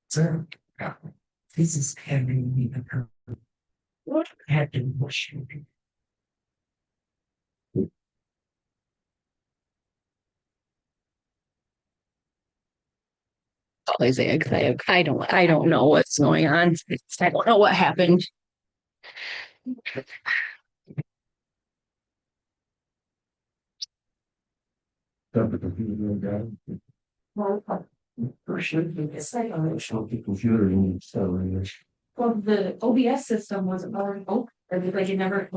So, this is having me what had to wash you. Isaiah, 'cause I don't know what's going on. I don't know what happened. Well, the OBS system wasn't already open, or like it never.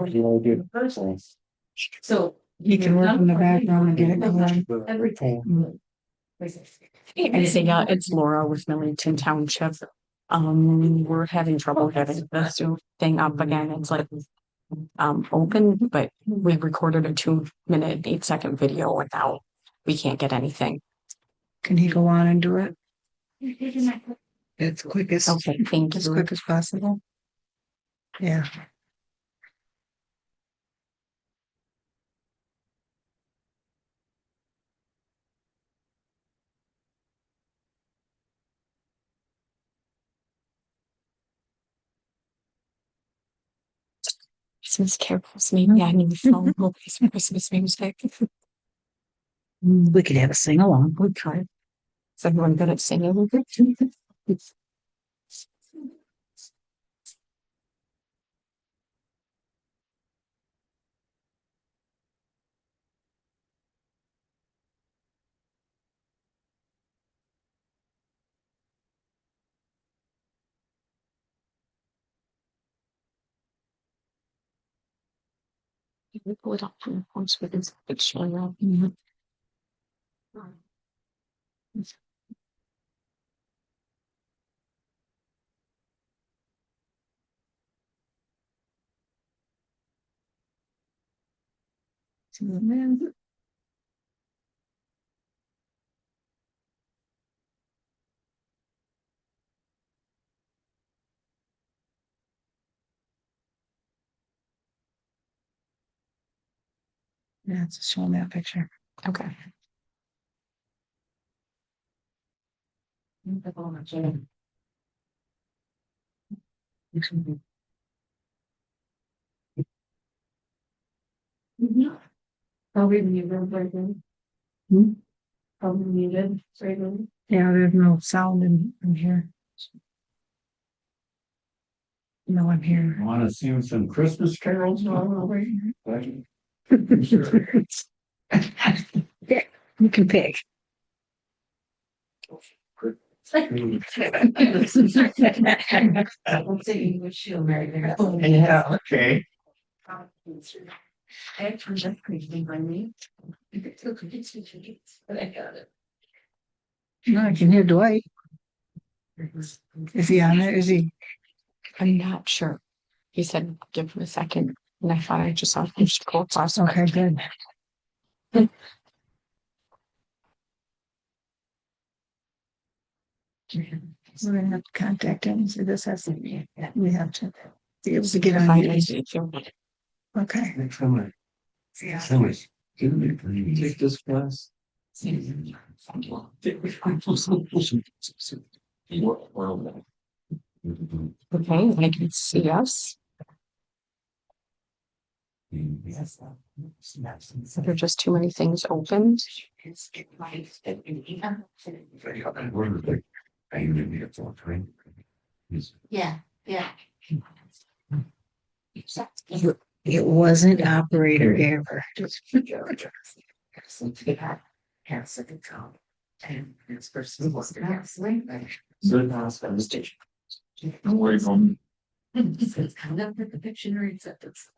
So. You can work in the background and get it going. Everything. Isaiah, it's Laura with Millington Township. We're having trouble getting the Zoom thing up again. It's like open, but we recorded a 2-minute, 8-second video and now we can't get anything. Can he go on and do it? As quick as Okay, thank as you. quick as possible. Yeah. Christmas carols, maybe I need some Christmas music. We could have a sing along. We could. Is everyone good at singing? We pull it up from the phone so we can see it showing up. Yeah, it's just showing that picture. Okay. Probably muted right then. Probably muted right then. Yeah, there's no sound in here. No, I'm here. Want to sing some Christmas carols? You can pick. Yeah, okay. But I got it. No, I can hear Dwight. Is he on there? Is he? I'm not sure. He said, give him a second. And I thought I just saw him scroll across. Okay, good. We're gonna have to contact him. So this has to be. We have to be able to get on. Okay. Take this class. Okay, I can see us. So there are just too many things opened. Yeah, yeah. It wasn't operator error. And this person was I'm waiting on. It's kind of the dictionary except it's.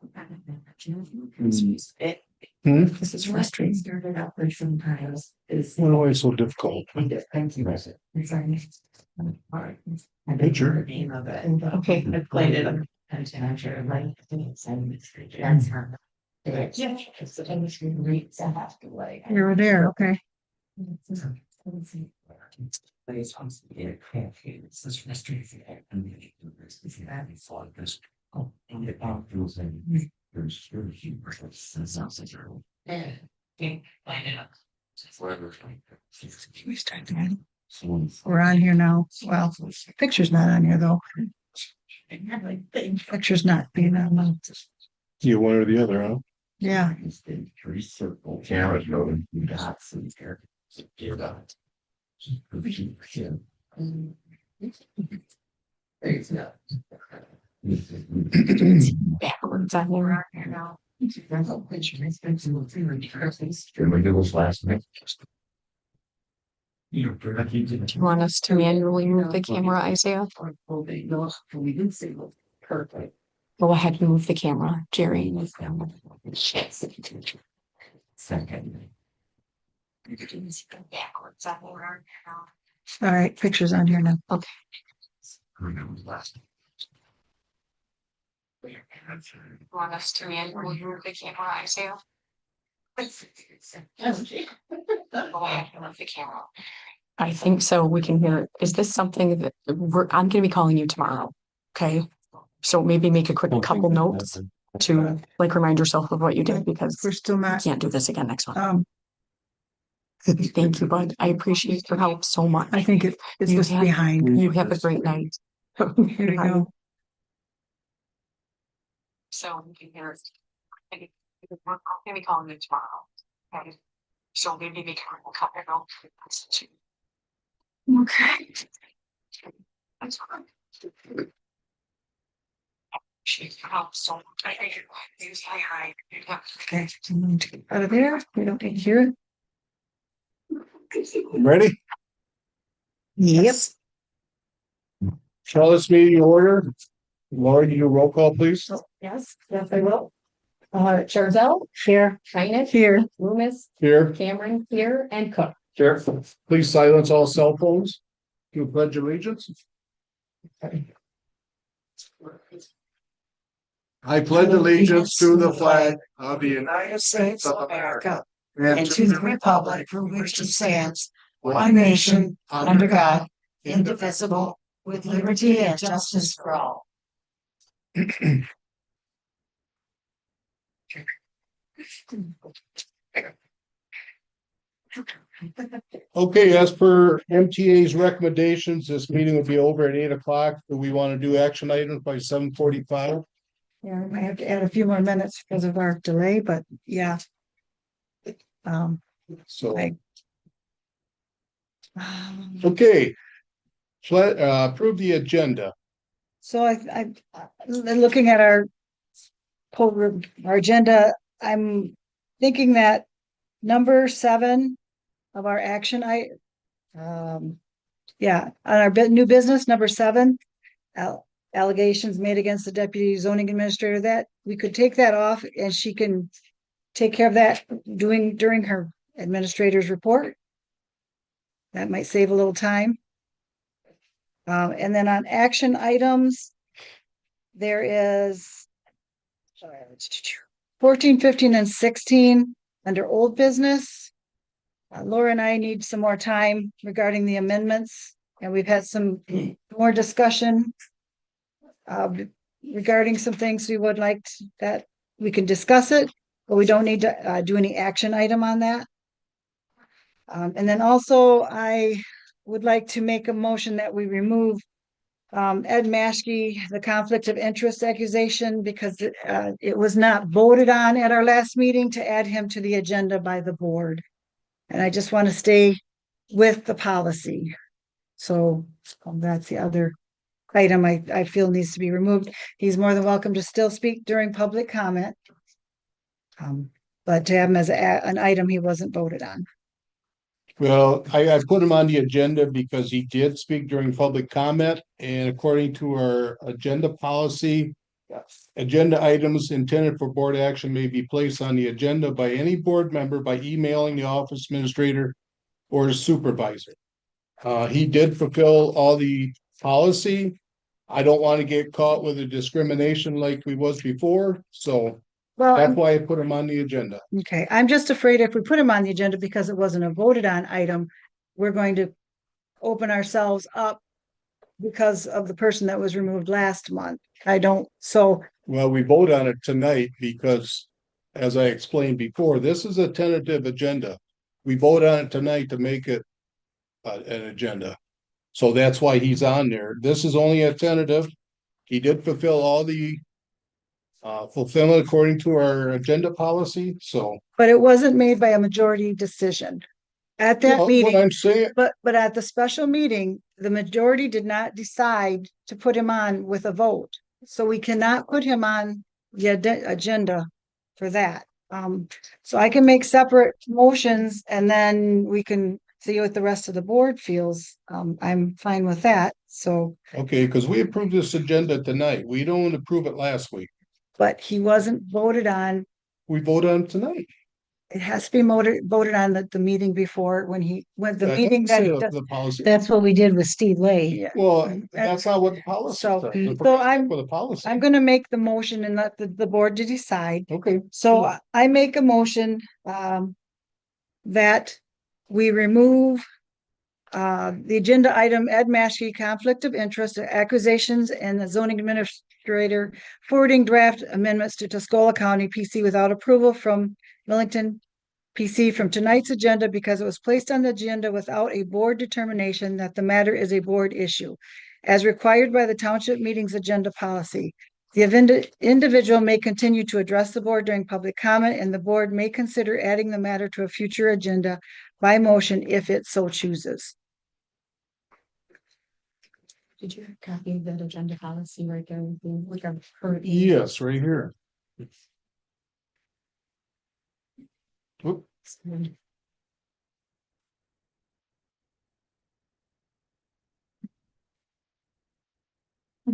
This is frustrating. Started out like sometimes is. Why so difficult? Thank you. Picture. Name of it. Okay. I played it. I'm sure like. That's her. Yeah. It's the industry reads. I have to like. You were there, okay. Yeah. Okay. Find it. We start again. We're on here now. Well, picture's not on here though. Picture's not being on. You one or the other, huh? Yeah. Cameras going. Dots in here. Backwards on here. Can we do this last night? Do you want us to manually move the camera, Isaiah? Perfect. Go ahead and move the camera, Jerry. Second. Backwards on here. All right, picture's on here now. Okay. Want us to manually move the camera, Isaiah? Go ahead and move the camera. I think so. We can hear it. Is this something that I'm gonna be calling you tomorrow? Okay. So maybe make a quick couple notes to like remind yourself of what you did because We're still we not, can't do this again next month. Thank you, bud. I appreciate your help so much. I think it's You just have- behind. You have a great night. Here we go. So we can hear it. I'm gonna be calling you tomorrow. Okay. So maybe make a couple notes. Okay. That's fine. She helps so much. I think you say hi. Okay, so I'm going to get out of there. We don't need to hear it. Ready? Yep. Call this meeting to order. Laura, you do roll call, please. Yes, I will. Chazelle, Here. Minus, Here. Loomis, Here. Cameron here, and Cook. Here. Please silence all cell phones. Do pledge allegiance. I pledge allegiance to the flag of the United States of America And to the republic for which it stands, one nation, under God, indivisible, with liberty and justice for all. Okay, as per MTA's recommendations, this meeting will be over at 8 o'clock. Do we want to do action items by 7:45? Yeah, we might have to add a few more minutes because of our delay, but yeah. So, I- okay. Approve the agenda. So looking at our agenda, I'm thinking that number 7 of our action, on our new business, number 7, allegations made against the deputy zoning administrator, that we could take that off and she can take care of that during her administrator's report. That might save a little time. And then on action items, there is 14, 15, and 16 under old business. Laura and I need some more time regarding the amendments, and we've had some more discussion regarding some things we would like that we can discuss it, but we don't need to do any action item on that. And then also I would like to make a motion that we remove Ed Maschke, the conflict of interest accusation, because it was not voted on at our last meeting to add him to the agenda by the board. And I just want to stay with the policy. So that's the other item I feel needs to be removed. He's more than welcome to still speak during public comment. But to have him as an item he wasn't voted on. Well, I put him on the agenda because he did speak during public comment, and according to our agenda policy, agenda items intended for board action may be placed on the agenda by any board member by emailing the office administrator or the supervisor. He did fulfill all the policy. I don't want to get caught with a discrimination like we was before, so Well, that's why I put him on the agenda. okay, I'm just afraid if we put him on the agenda because it wasn't a voted on item, we're going to open ourselves up because of the person that was removed last month. Well, we vote on it tonight because, as I explained before, this is a tentative agenda. We vote on it tonight to make it an agenda. So that's why he's on there. This is only a tentative. He did fulfill all the fulfillment according to our agenda policy, so. But it wasn't made by a majority decision. At that Well, meeting. what I'm saying, But at the special meeting, the majority did not decide to put him on with a vote. So we cannot put him on the agenda for that. So I can make separate motions and then we can see what the rest of the board feels. I'm fine with that, so, okay, because we approved this agenda tonight. We don't approve it last week. but he wasn't voted on. We voted on it tonight. It has to be voted on the meeting before when he went the I meeting thought that it he said does. The policy. That's what we did with Steve Lay. Yeah. Well, that's not what the policy So- says. The so I'm- for the policy. I'm gonna make the motion and let the board to decide. Okay, So I make a motion, that we remove the agenda item, Ed Maskey, conflict of interest, accusations, and the zoning administrator forwarding draft amendments to Tuscola County PC without approval from Millington PC from tonight's agenda because it was placed on the agenda without a board determination that the matter is a board issue, as required by the township meetings agenda policy. The individual may continue to address the board during public comment, and the board may consider adding the matter to a future agenda by motion if it so chooses. Did you copy that agenda policy right there? Like I've heard. yes, right here. Whoop.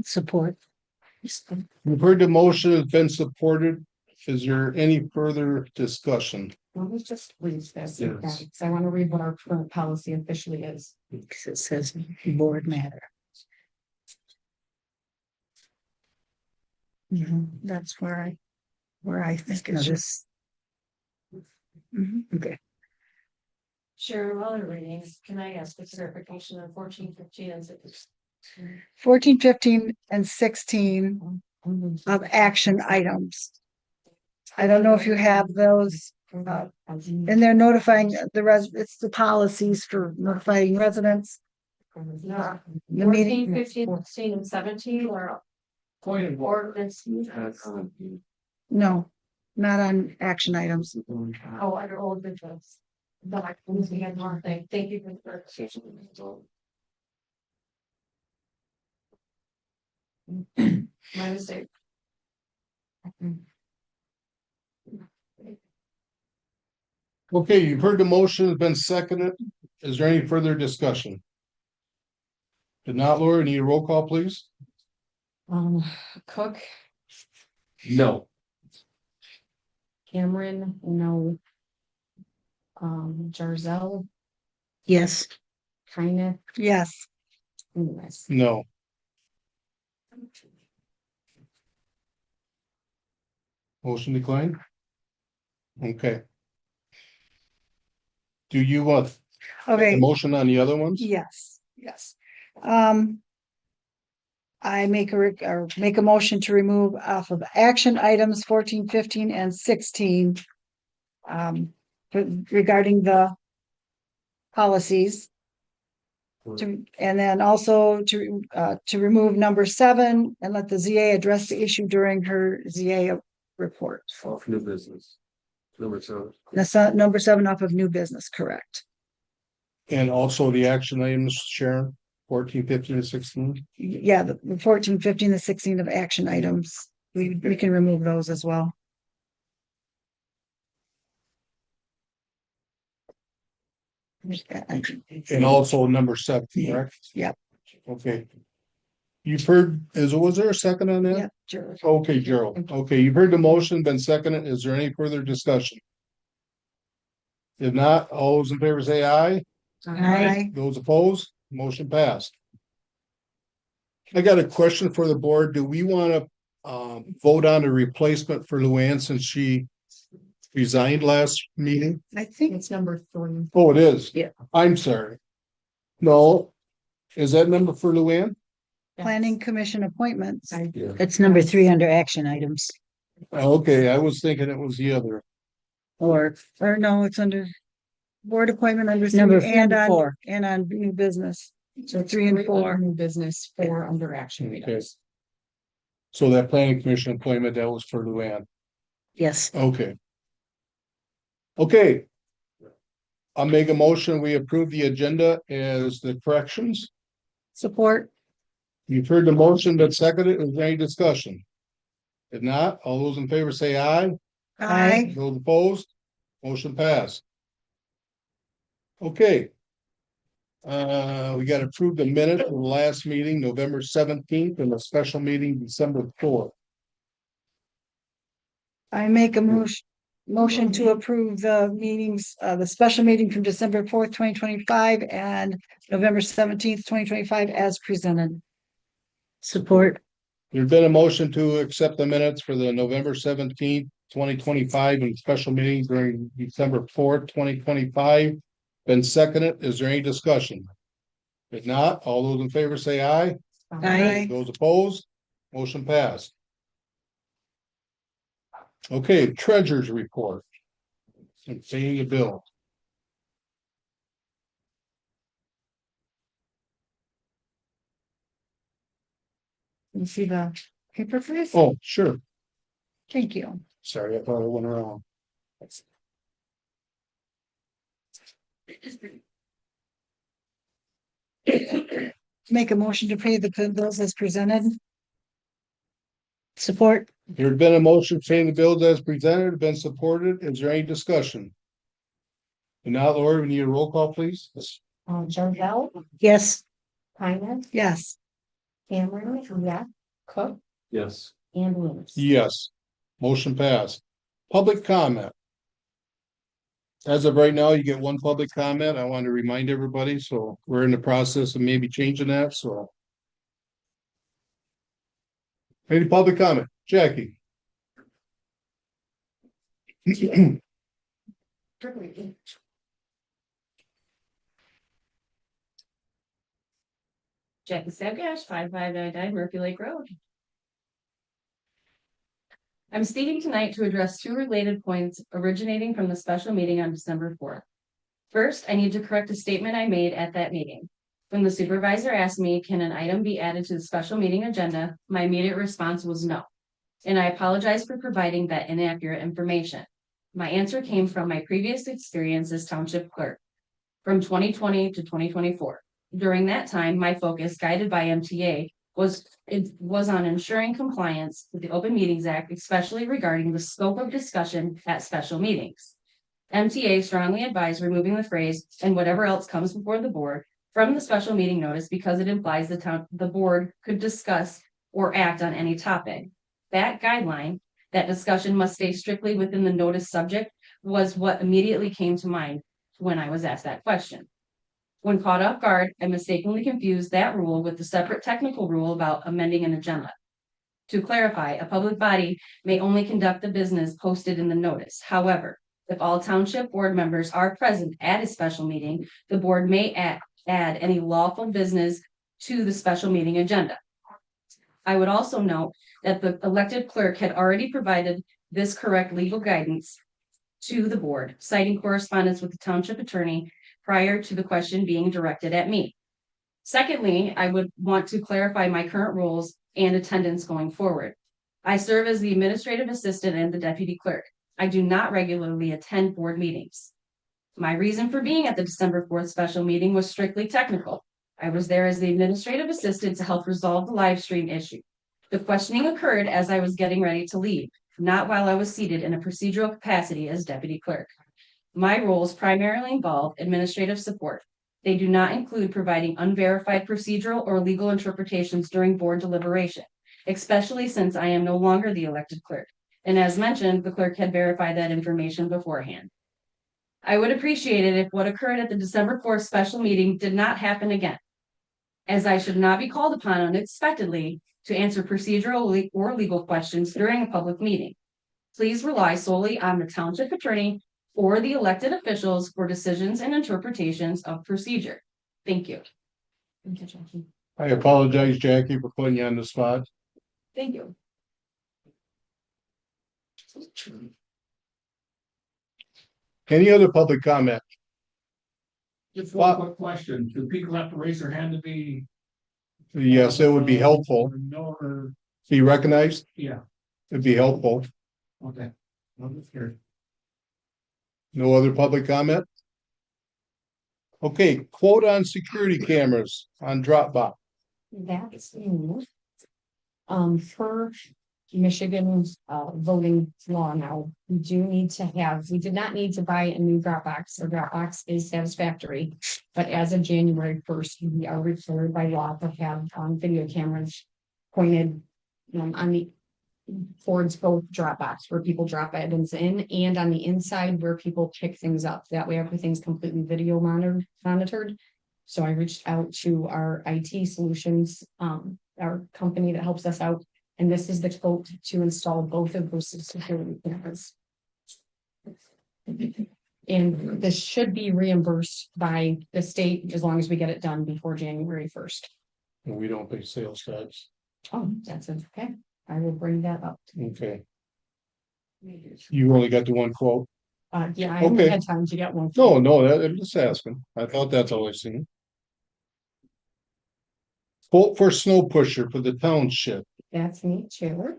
Support. We've heard the motion has been supported. Is there any further discussion? Let me just read this, Yes. because I want to read what our current policy officially is. Because it says board matter. That's where I think Now it should. this, Mhm. okay. Sure, while they're reading, can I ask for clarification on 14, 15, and 16? 14, 15, and 16 of action items. I don't know if you have those, and they're notifying it's the policies for notifying residents. No. The meeting, 14, 15, 16, and 17 or ordinance? no, not on action items. Oh, under old business. But I can see one thing. Thank you for the clarification. My mistake. Okay, you've heard the motion has been seconded. Is there any further discussion? Did not, Laura, need a roll call, please? Cook, No. Cameron, no. Jarzel, Yes, Kyneth, Yes, Lewis. No. Motion declined? Okay. Do you want a okay, motion on the other ones? yes. I make a motion to remove off of action items 14, 15, and 16. Regarding the policies. And then also to remove number 7 and let the ZA address the issue during her ZA report. Off new business. Number 7. That's number 7 off of new business, correct? And also the action items, Sharon, 14, 15, and 16? Yeah, the 14, 15, the 16 of action items. We can remove those as well. And also number 7, correct? Yep. Okay. You've heard, was there a second on that? Yeah, sure. Okay, Gerald. Okay, you've heard the motion, been seconded. Is there any further discussion? If not, all those in favor say aye. Aye. Those opposed, motion passed. I got a question for the board. Do we want to vote on a replacement for Luann since she resigned last meeting? I think It's number 3. Oh, it is? Yeah. I'm sorry. No, is that number for Luann? planning commission appointments. that's number 3 under action items. Okay, I was thinking it was the other. Or Or no, it's under, board appointment under. Number And on, 4. and on new business. So 3 and 4. New business, 4 under action items. So that planning commission appointment, that was for Luann. Yes. Okay. Okay. I'll make a motion. We approve the agenda as the corrections. Support. You've heard the motion, but seconded. Is there any discussion? If not, all those in favor say aye. Aye. Those opposed, motion passed. Okay. We got approved the minute of the last meeting, November 17th, and a special meeting, December 4th. I make a motion to approve the meetings, the special meeting from December 4th, 2025 and November 17th, 2025 as presented. Support. There's been a motion to accept the minutes for the November 17th, 2025 and special meeting during December 4th, 2025. Been seconded. Is there any discussion? If not, all those in favor say aye. Aye. Those opposed, motion passed. Okay, treasurer's report. And paying a bill. You see the paper, please? Oh, sure. Thank you. Sorry, I thought I went around. Make a motion to pay the bills as presented. Support. There's been a motion paying the bills as presented, been supported. Is there any discussion? And now, Lori, we need a roll call, please. Joe, Yes. Tyner, Yes. Cameron, yeah, Cook, Yes. and Williams. Yes. Motion passed. Public comment. As of right now, you get one public comment. I want to remind everybody, so we're in the process of maybe changing that, so. Any public comment? Jackie? Jackie Savgash, 5599 Murphy Lake Road. I'm speaking tonight to address 2 related points originating from the special meeting on December 4th. First, I need to correct a statement I made at that meeting. When the supervisor asked me, can an item be added to the special meeting agenda? My immediate response was no. And I apologize for providing that inaccurate information. My answer came from my previous experience as township clerk from 2020 to 2024. During that time, my focus, guided by MTA, was on ensuring compliance with the Open Meetings Act, especially regarding the scope of discussion at special meetings. MTA strongly advised removing the phrase "and whatever else comes before the board" from the special meeting notice because it implies the board could discuss or act on any topic. That guideline, that discussion must stay strictly within the notice subject, was what immediately came to mind when I was asked that question. When caught off guard, I mistakenly confused that rule with the separate technical rule about amending an agenda. To clarify, a public body may only conduct the business posted in the notice. However, if all township board members are present at a special meeting, the board may add any lawful business to the special meeting agenda. I would also note that the elected clerk had already provided this correct legal guidance to the board, citing correspondence with the township attorney prior to the question being directed at me. Secondly, I would want to clarify my current roles and attendance going forward. I serve as the administrative assistant and the deputy clerk. I do not regularly attend board meetings. My reason for being at the December 4th special meeting was strictly technical. I was there as the administrative assistant to help resolve the live stream issue. The questioning occurred as I was getting ready to leave, not while I was seated in a procedural capacity as deputy clerk. My roles primarily involve administrative support. They do not include providing unverified procedural or legal interpretations during board deliberation, especially since I am no longer the elected clerk. And as mentioned, the clerk had verified that information beforehand. I would appreciate it if what occurred at the December 4th special meeting did not happen again, as I should not be called upon unexpectedly to answer procedural or legal questions during a public meeting. Please rely solely on the township attorney or the elected officials for decisions and interpretations of procedure. Thank you. Thank you, Jackie. I apologize, Jackie, for putting you on the spot. Thank you. Any other public comment? Just one quick question. Do people have to raise their hand to be? Yes, it would be helpful. No, or, Be recognized, yeah, it'd be helpful. okay. I'm just curious. No other public comment? Okay, quote on security cameras on Dropbox. That's new. For Michigan's voting law now, we did not need to buy a new Dropbox. The Dropbox is satisfactory. But as of January 1st, we are required by law to have video cameras pointed on the towards both Dropbox where people drop items in and on the inside where people pick things up. That way everything's completely video monitored. So I reached out to our IT solutions, our company that helps us out. And this is the quote to install both of those security cameras. And this should be reimbursed by the state as long as we get it done before January 1st. And we don't pay sales tax. Oh, that's okay. I will bring that up. Okay, you only got the one quote? Yeah, I only Okay. had time to get one. No, I'm just asking. I thought that's all I seen. Quote for snow pusher for the township. That's me too.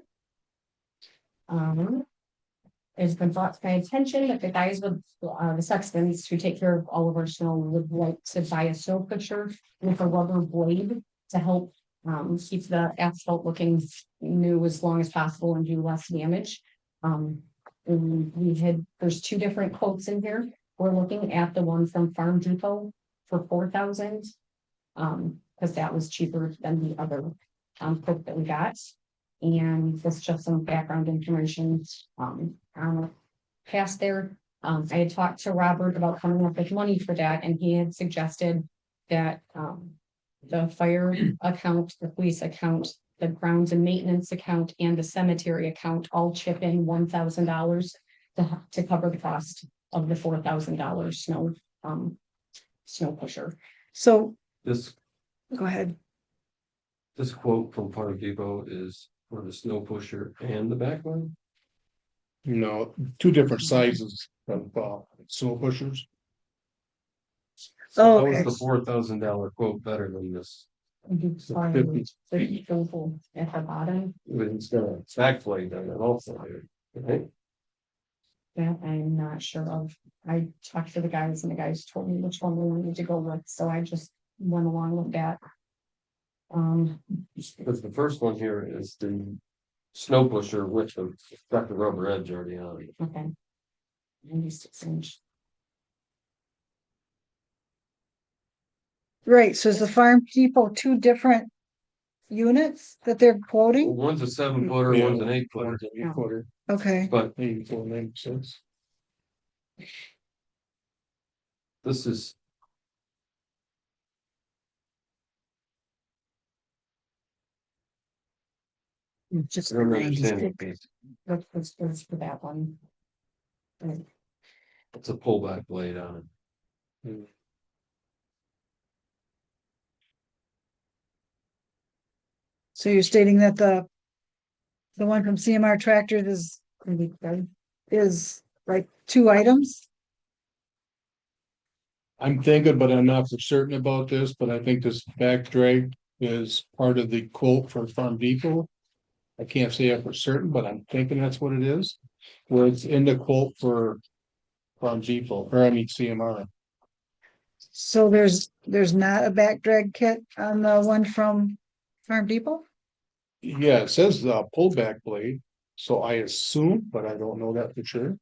It's been brought to my attention that the guys with, the sextons who take care of all of our snow would like to buy a snow pusher with a rubber blade to help, keep the asphalt looking new as long as possible and do less damage. And there's two different quotes in here. We're looking at the one from Farm Depot for 4,000. Because that was cheaper than the other quote that we got. And this is just some background information past there. I had talked to Robert about coming up with money for that, and he had suggested that the fire account, the police account, the grounds and maintenance account, and the cemetery account all chip in $1,000 to cover the cost of the $4,000 snow pusher. So, This, go ahead. this quote from Farm Depot is for the snow pusher and the backline. No, two different sizes of snow pushers. So how Okay. was the $4,000 quote better than this? The oval at the bottom, It's got a back blade on it also. Right? that I'm not sure of. I talked to the guys and the guys told me which one we wanted to go with, so I just went along with that. Because the first one here is the snow pusher with the, got the rubber edge already on it. Okay. 96 inch. Right, so is the Farm Depot two different units that they're quoting? One's a 7-footer, Yeah. one's an 8-footer, One's an 8-footer, Okay, but 84.96. this is. just. I don't understand the piece. That's for that one. It's a pullback blade on it. So you're stating that the one from CMR Tractors is like two items? I'm thinking, but I'm not for certain about this, but I think this back drag is part of the quote for Farm Depot. I can't say it for certain, but I'm thinking that's what it is. Where it's in the quote for Farm Depot, or I mean CMR. So there's not a back drag kit on the one from Farm Depot? Yeah, it says the pullback blade, so I assume, but I don't know that for sure.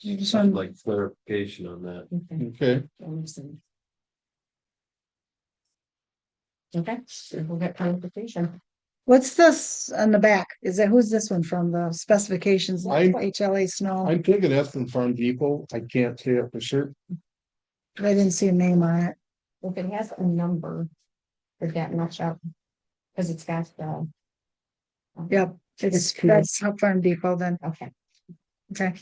You just I'd want, like clarification on that. Okay, Okay, so we'll get clarification. what's this on the back? Who's this one from? The specifications, I'm- HLA snow? I'm thinking that's from Farm Depot. I can't say it for sure. I didn't see a name on it. If it has a number, does that match up? Because it's got the. Yep, that's how Farm Depot then. Okay. Okay,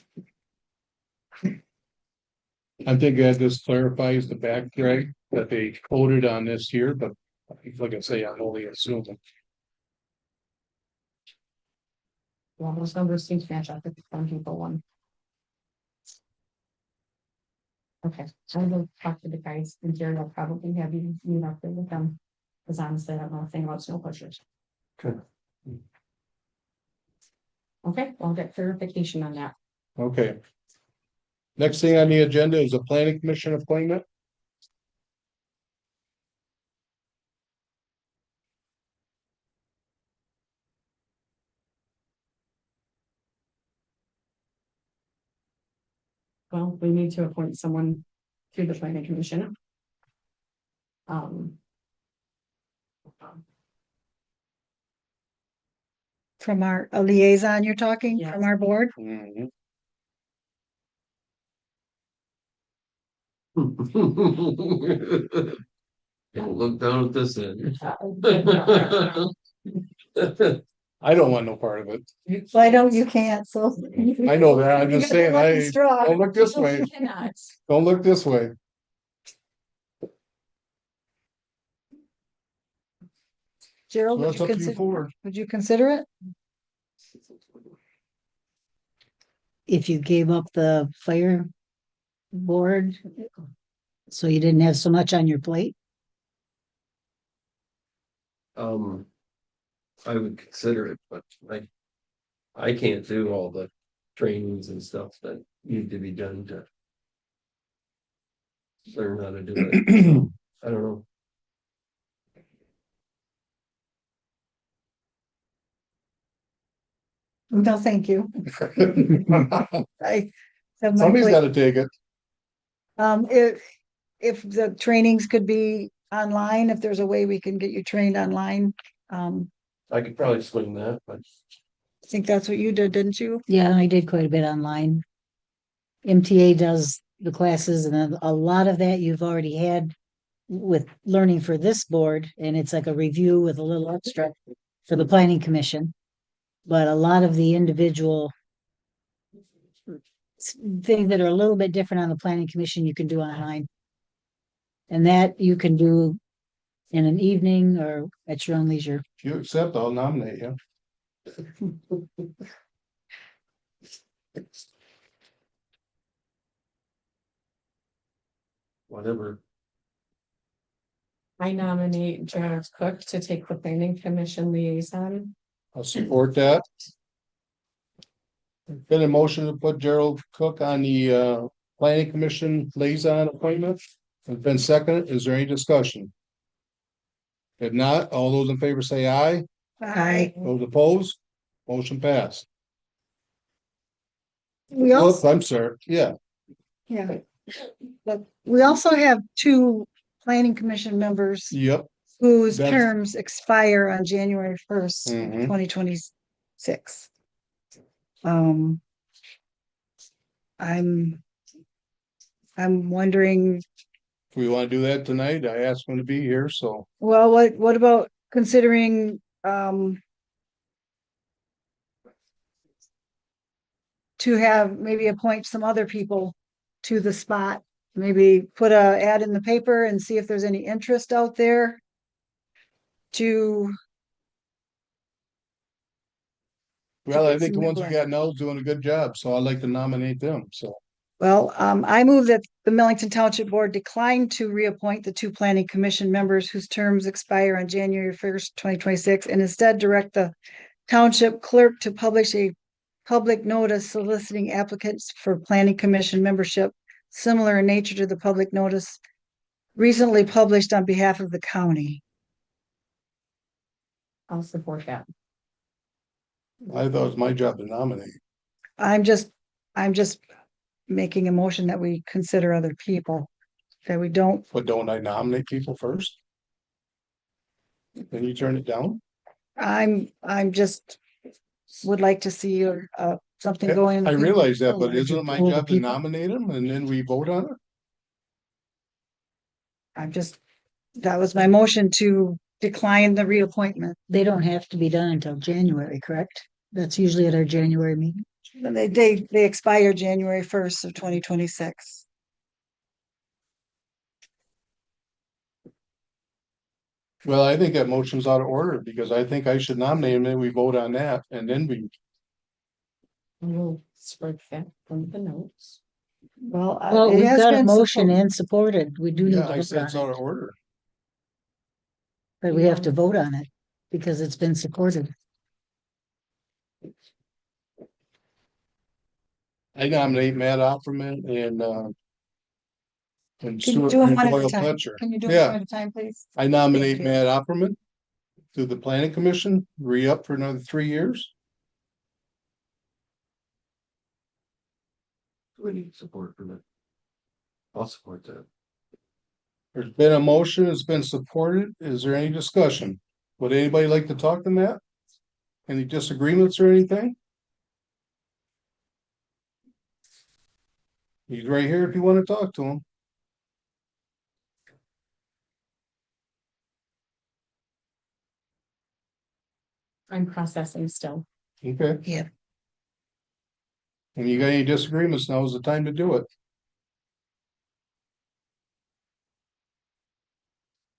I think that just clarifies the back drag that they quoted on this here, but like I say, I'm only assuming. Well, those numbers seem to match up with the Farm Depot one. Okay, I will talk to the guys and Jared will probably have you meet up there with them. Cause honestly, I don't know a thing about snow pushers. Okay. Okay, I'll get clarification on that. Okay. Next thing on the agenda is a planning commission appointment. Well, we need to appoint someone to the planning commission. Um. From a liaison you're talking, Yeah. from our board? Don't look down at this end. I don't want no part of it. Well, I don't, you can't, so. I know that, I'm You just got the saying, lucky I, straw. don't look this way, Cannot. don't look this way. Gerald, Well, would it's you up to you consider, forward. would you consider it? If you gave up the fire board, so you didn't have so much on your plate? I would consider it, but I can't do all the trainings and stuff that need to be done to learn how to do it. I don't know. No, thank you. I have my Somebody's plate. gotta take it. If the trainings could be online, if there's a way we can get you trained online, I could probably swing that, but I think that's what you did, didn't you? Yeah, I did quite a bit online. MTA does the classes and a lot of that you've already had with learning for this board, and it's like a review with a little extra for the planning commission. But a lot of the individual things that are a little bit different on the planning commission, you can do online. And that you can do in an evening or at your own leisure. If you accept, I'll nominate you. whatever. I nominate Jared Cook to take the planning commission liaison. I'll support that. Been a motion to put Gerald Cook on the planning commission liaison appointment. It's been seconded. Is there any discussion? If not, all those in favor say aye. Aye. Those opposed, motion passed. We also, I'm sorry, yeah. yeah. But we also have two planning commission members Yep. whose That's- terms expire on January 1st, Mhm. 2026. I'm wondering, If we want to do that tonight, I asked him to be here, so well, what about considering, to have, maybe appoint some other people to the spot, maybe put a ad in the paper and see if there's any interest out there to, well, I get think the some ones we input. got now is doing a good job, so I'd like to nominate them, so. well, I move that the Millington Township Board decline to reappoint the two planning commission members whose terms expire on January 1st, 2026, and instead direct the township clerk to publish a public notice soliciting applicants for planning commission membership similar in nature to the public notice recently published on behalf of the county. I'll support that. I thought it was my job to nominate. I'm just making a motion that we consider other people, that we don't, But don't I nominate people first? Then you turn it down? I'm just would like to see something going. in the I future. realize that, but Would you isn't it my pull the job to people? nominate them and then we vote on it? That was my motion to decline the reappointment. They don't have to be done until January, correct? That's usually at our January meeting. They expire January 1st of 2026. Well, I think that motion's out of order because I think I should nominate him and we vote on that and then we, We'll spread that from the notes. Well, Well, it we've has got a been motion supported. and supported. We do need Yeah, to I vote said it's on out it, of order. but we have to vote on it because it's been supported. I nominate Matt Opperman and Can you Stuart do them and one at a Doyle time? Fletcher. Can you do them Yeah. one at a time, please? I nominate Thank you. Matt Opperman to the planning commission, re-up for another 3 years. We need support for that. I'll support that. There's been a motion, it's been supported. Is there any discussion? Would anybody like to talk to Matt? Any disagreements or anything? He's right here if you want to talk to him. I'm processing still. Okay. Yeah. And you got any disagreements, now is the time to do it.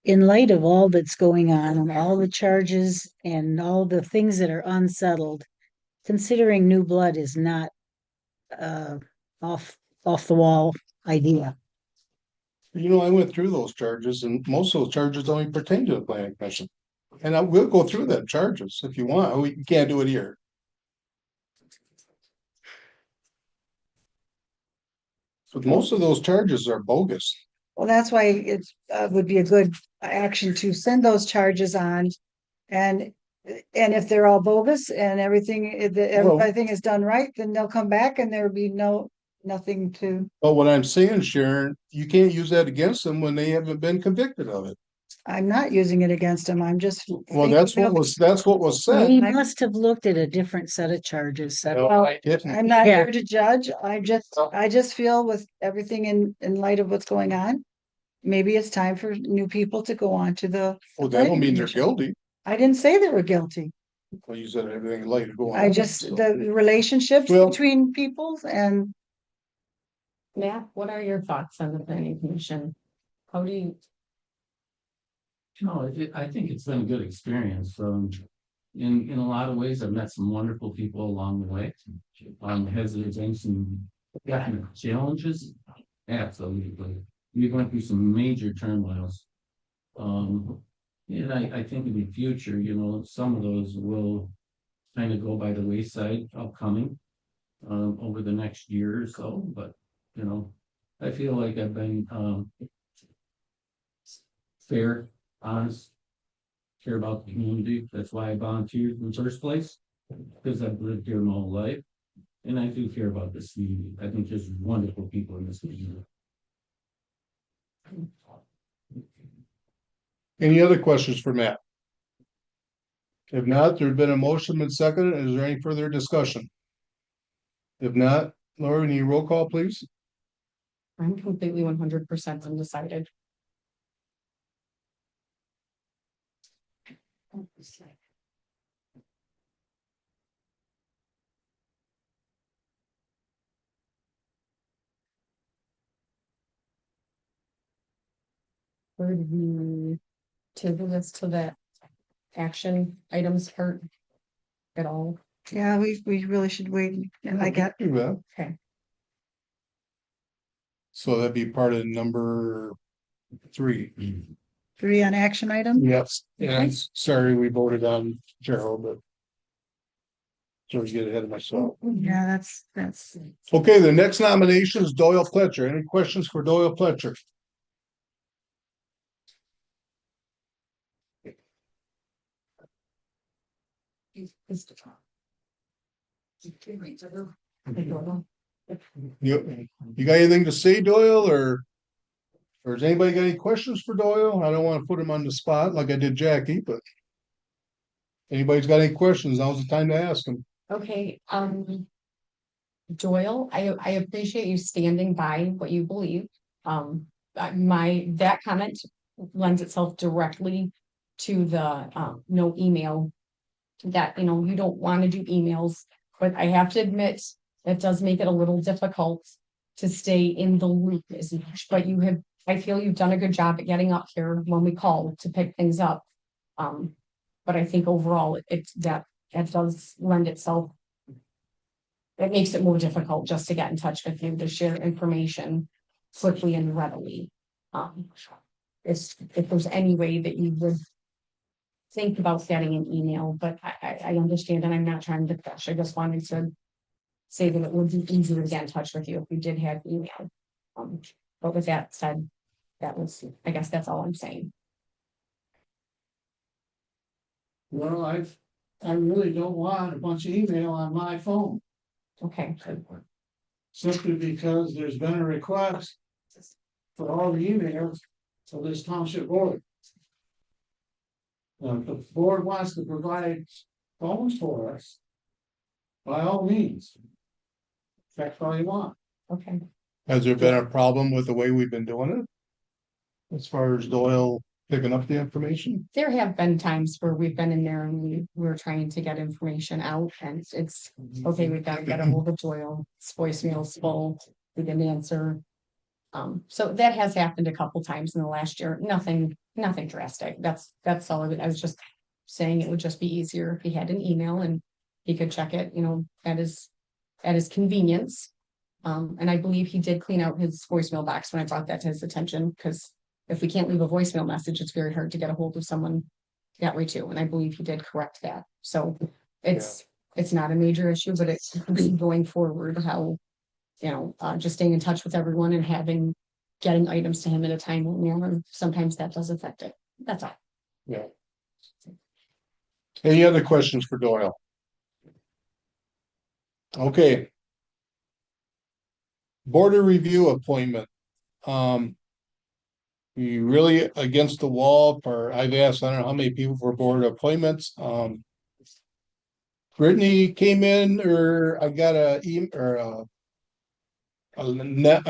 In light of all that's going on and all the charges and all the things that are unsettled, considering new blood is not uh off the wall idea. You know, I went through those charges and most of those charges only pertain to the planning commission. And I will go through them charges if you want. We can't do it here. But most of those charges are bogus. Well, that's why it would be a good action to send those charges on. And, and if they're all bogus and everything is done right, then they'll come back and there'll be nothing to. But what I'm saying, Sharon, you can't use that against them when they haven't been convicted of it. I'm not using it against them. I'm just. Well, that's what was said. We must have looked at a different set of charges. No, Well, I didn't. I'm not Yeah. here to judge. I just feel with everything in light of what's going on. Maybe it's time for new people to go on to the. Well, that don't mean they're commission. guilty. I didn't say they were guilty. Well, you said everything like to go on. I just, so. the relationships Well- between peoples and Matt, what are your thoughts on the planning commission? How do you, No, I think it's been a good experience. In a lot of ways, I've met some wonderful people along the way. Has there been some definite challenges? Absolutely. We've went through some major turmoils. And I think in the future, some of those will kind of go by the wayside upcoming over the next year or so, but I feel like I've been fair, honest, care about the community. That's why I volunteered in the first place, because I've lived here my whole life. And I do care about this community. I think there's wonderful people in this community. Any other questions for Matt? If not, there's been a motion and seconded. Is there any further discussion? If not, Laura, need a roll call, please? I'm completely 100% undecided. Where did we table this to that action items part at all? yeah, we really should wait. And I got, You bet. Okay. So that'd be part of number 3. 3 on action item. Yes, and sorry, we voted on Gerald, but. So to get ahead of myself. Yeah, that's. Okay, the next nomination is Doyle Fletcher. Any questions for Doyle Fletcher? You got anything to say, Doyle, or has anybody got any questions for Doyle? I don't want to put him on the spot like I did Jackie, but. Anybody's got any questions, now's the time to ask them. Okay, Doyle, I appreciate you standing by what you believe. That comment lends itself directly to the no email. That, you don't want to do emails, but I have to admit, that does make it a little difficult to stay in the loop as much, but I feel you've done a good job at getting up here when we call to pick things up. But I think overall, that does lend itself it makes it more difficult just to get in touch with you to share information quickly and readily. If there's any way that you would think about getting an email, but I understand, and I'm not trying to push. I just wanted to say that it would be easier to get in touch with you if we did have email. But with that said, I guess that's all I'm saying. Well, I really don't want a bunch of email on my phone, Okay, simply because there's been a request for all the emails to this township board. If the board wants to provide phones for us, by all means. That's all you want. okay. Has there been a problem with the way we've been doing it? As far as Doyle picking up the information? There have been times where we've been in there and we're trying to get information out and it's, okay, we've got to get a hold of Doyle, his voicemail's full, we didn't answer. So that has happened a couple times in the last year, nothing drastic, that's all of it. I was just saying it would just be easier if he had an email and he could check it, at his convenience. And I believe he did clean out his voicemail box when I brought that to his attention, because if we can't leave a voicemail message, it's very hard to get a hold of someone that way too. And I believe he did correct that. So it's not a major issue, but it's going forward, how, just staying in touch with everyone and getting items to him at a timely manner. Sometimes that does affect it. That's all. Yeah. Any other questions for Doyle? Okay. Border review appointment. You really against the wall, or I've asked, I don't know how many people for board appointments. Brittany came in, or I got a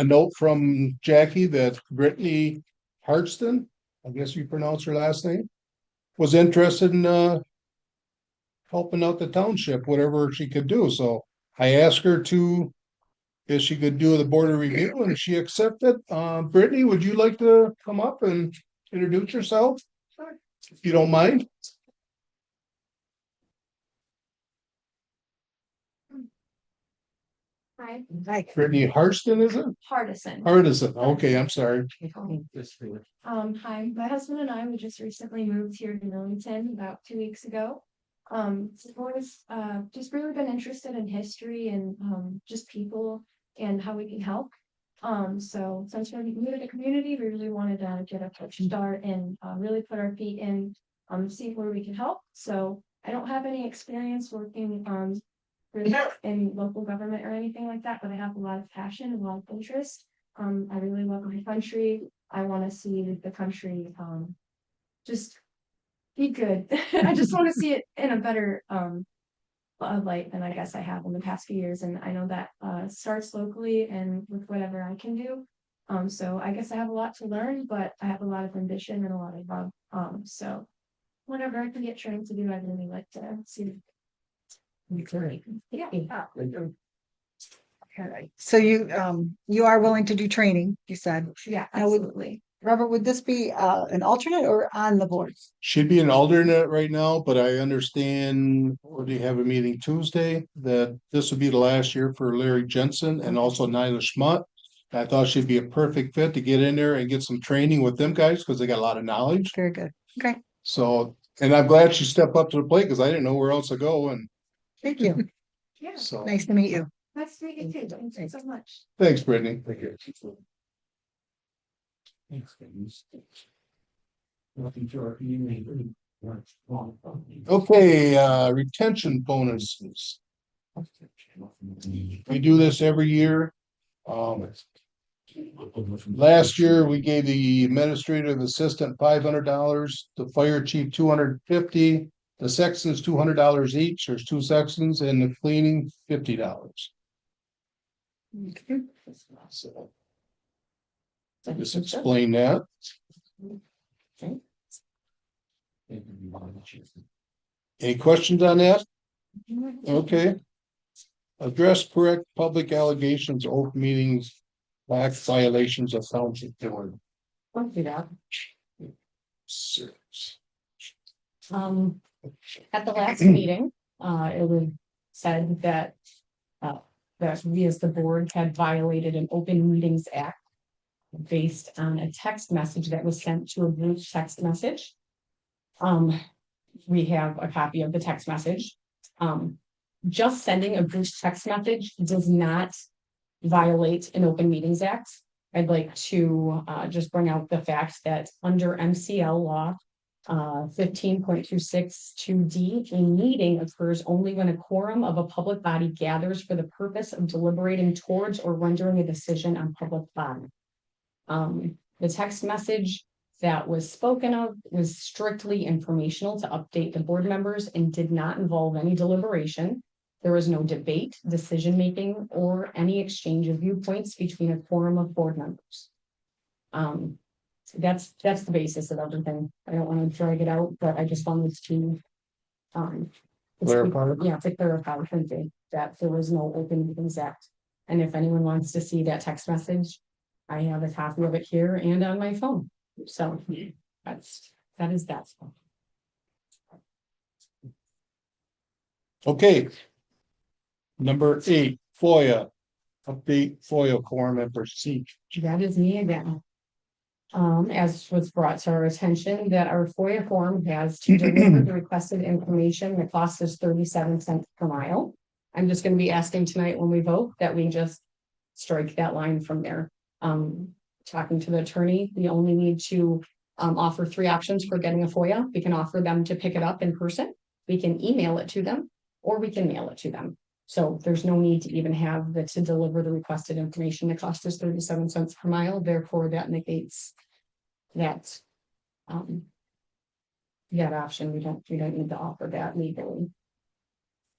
note from Jackie that Brittany Hartston, I guess you pronounce her last name, was interested in helping out the township, whatever she could do. So I asked her if she could do the border review, and she accepted. Brittany, would you like to come up and introduce yourself? Sure. If you don't mind. Hi, Brittany Harston, is it? Hardison. Hardison, okay, I'm sorry. Hi, my husband and I, we just recently moved here to Millington about 2 weeks ago. I've always just really been interested in history and just people and how we can help. So since we're new to the community, we really wanted to get a fresh start and really put our feet in, see where we can help. So I don't have any experience working really in local government or anything like that, but I have a lot of passion and a lot of interest. I really love my country. I want to see the country just be good. I just want to see it in a better light than I guess I have in the past few years. And I know that starts locally and with whatever I can do. So I guess I have a lot to learn, but I have a lot of ambition and a lot of love. So whatever I can get trained to do, I'd really like to see. Yeah. So you are willing to do training, you said. Yeah, Now, absolutely. Robert, would this be an alternate or on the board? She'd be an alternate right now, but I understand we have a meeting Tuesday that this would be the last year for Larry Jensen and also Nyla Schmutt. I thought she'd be a perfect fit to get in there and get some training with them guys because they got a lot of knowledge. Very good. Okay, So, and I'm glad she stepped up to the plate because I didn't know where else to go. And thank you. Yeah, so, Nice to meet you. nice to meet you too. Thank you so much. thanks, Brittany. Thank you. Okay, retention bonuses. We do this every year. Last year, we gave the administrative assistant $500, the fire chief $250, the sextons $200 each. There's 2 sextons, and the cleaning $50. So just explain that. Any questions on that? Okay. Address correct public allegations, open meetings, lack violations of township board. I'll do that. At the last meeting, it was said that that we as the board had violated an Open Meetings Act based on a text message that was sent to a group text message. We have a copy of the text message. Just sending a group text message does not violate an Open Meetings Act. I'd like to just bring out the fact that under MCL law 15.262D, a meeting occurs only when a quorum of a public body gathers for the purpose of deliberating towards or rendering a decision on public body. The text message that was spoken of was strictly informational to update the board members and did not involve any deliberation. There was no debate, decision-making, or any exchange of viewpoints between a quorum of board members. That's the basis of everything. I don't want to drag it out, but I just wanted to Clarify. Yeah, to clarify that there was no Open Meetings Act. And if anyone wants to see that text message, I have a copy of it here and on my phone. So that is that. Okay. Number 8, FOIA. Update FOIA quorum and procedure. That is me again. As was brought to our attention, that our FOIA form has to deliver the requested information. The cost is 37 cents per mile. I'm just going to be asking tonight when we vote that we just strike that line from there. Talking to the attorney, we only need to offer 3 options for getting a FOIA. We can offer them to pick it up in person, we can email it to them, or we can mail it to them. So there's no need to even have to deliver the requested information. The cost is 37 cents per mile. Therefore, that negates that that option. We don't need to offer that legally.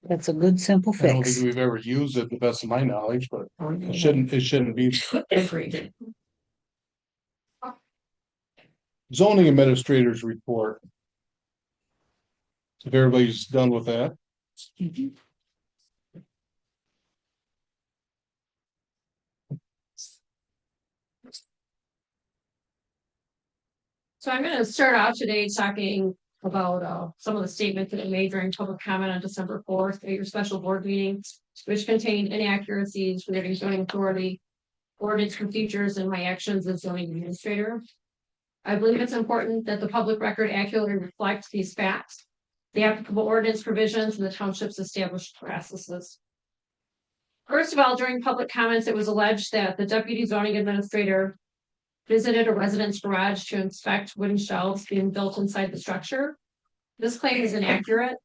That's a good, simple I don't fix. think we've ever used it to the best of my knowledge, but it Agreed. shouldn't be. Agreed. Zoning administrators report. If everybody's done with that. So I'm going to start out today talking about some of the statements that I made during public comment on December 4th at your special board meeting, which contained inaccuracies relating zoning authority, ordinance procedures, and my actions as zoning administrator. I believe it's important that the public record accurately reflects these facts, the applicable ordinance provisions, and the township's established processes. First of all, during public comments, it was alleged that the deputy zoning administrator visited a resident's garage to inspect wooden shelves being built inside the structure. This claim is inaccurate.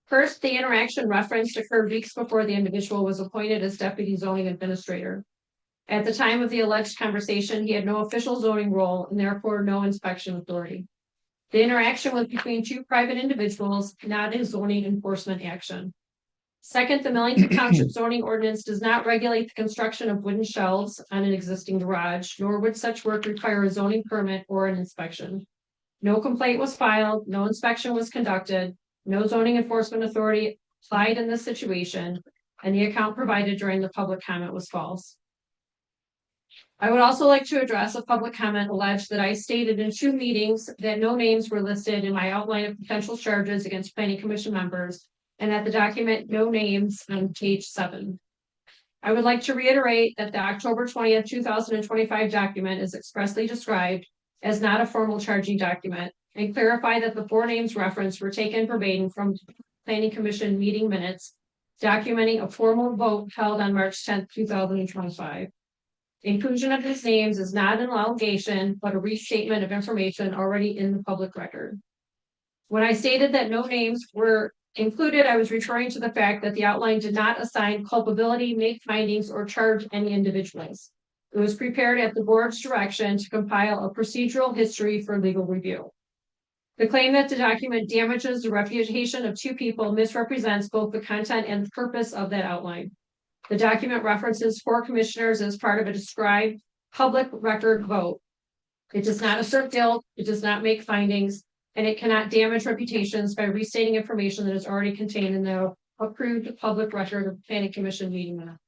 First, the interaction referenced occurred weeks before the individual was appointed as deputy zoning administrator. At the time of the alleged conversation, he had no official zoning role and therefore no inspection authority. The interaction was between 2 private individuals, not a zoning enforcement action. Second, the Millington Township zoning ordinance does not regulate the construction of wooden shelves on an existing garage, nor would such work require a zoning permit or an inspection. No complaint was filed, no inspection was conducted, no zoning enforcement authority applied in this situation, and the account provided during the public comment was false. I would also like to address a public comment alleged that I stated in 2 meetings that no names were listed in my outline of potential charges against planning commission members, and that the document no names on page 7. I would like to reiterate that the October 20th, 2025 document is expressly described as not a formal charging document, and clarify that the 4 names referenced were taken verbatim from planning commission meeting minutes, documenting a formal vote held on March 10th, 2025. Inclusion of these names is not an allegation, but a restatement of information already in the public record. When I stated that no names were included, I was referring to the fact that the outline did not assign culpability, make findings, or charge any individuals. It was prepared at the board's direction to compile a procedural history for legal review. The claim that the document damages the reputation of 2 people misrepresents both the content and the purpose of that outline. The document references 4 commissioners as part of a described public record vote. It does not assert guilt, it does not make findings, and it cannot damage reputations by restating information that is already contained in the approved public record of planning commission meeting minutes.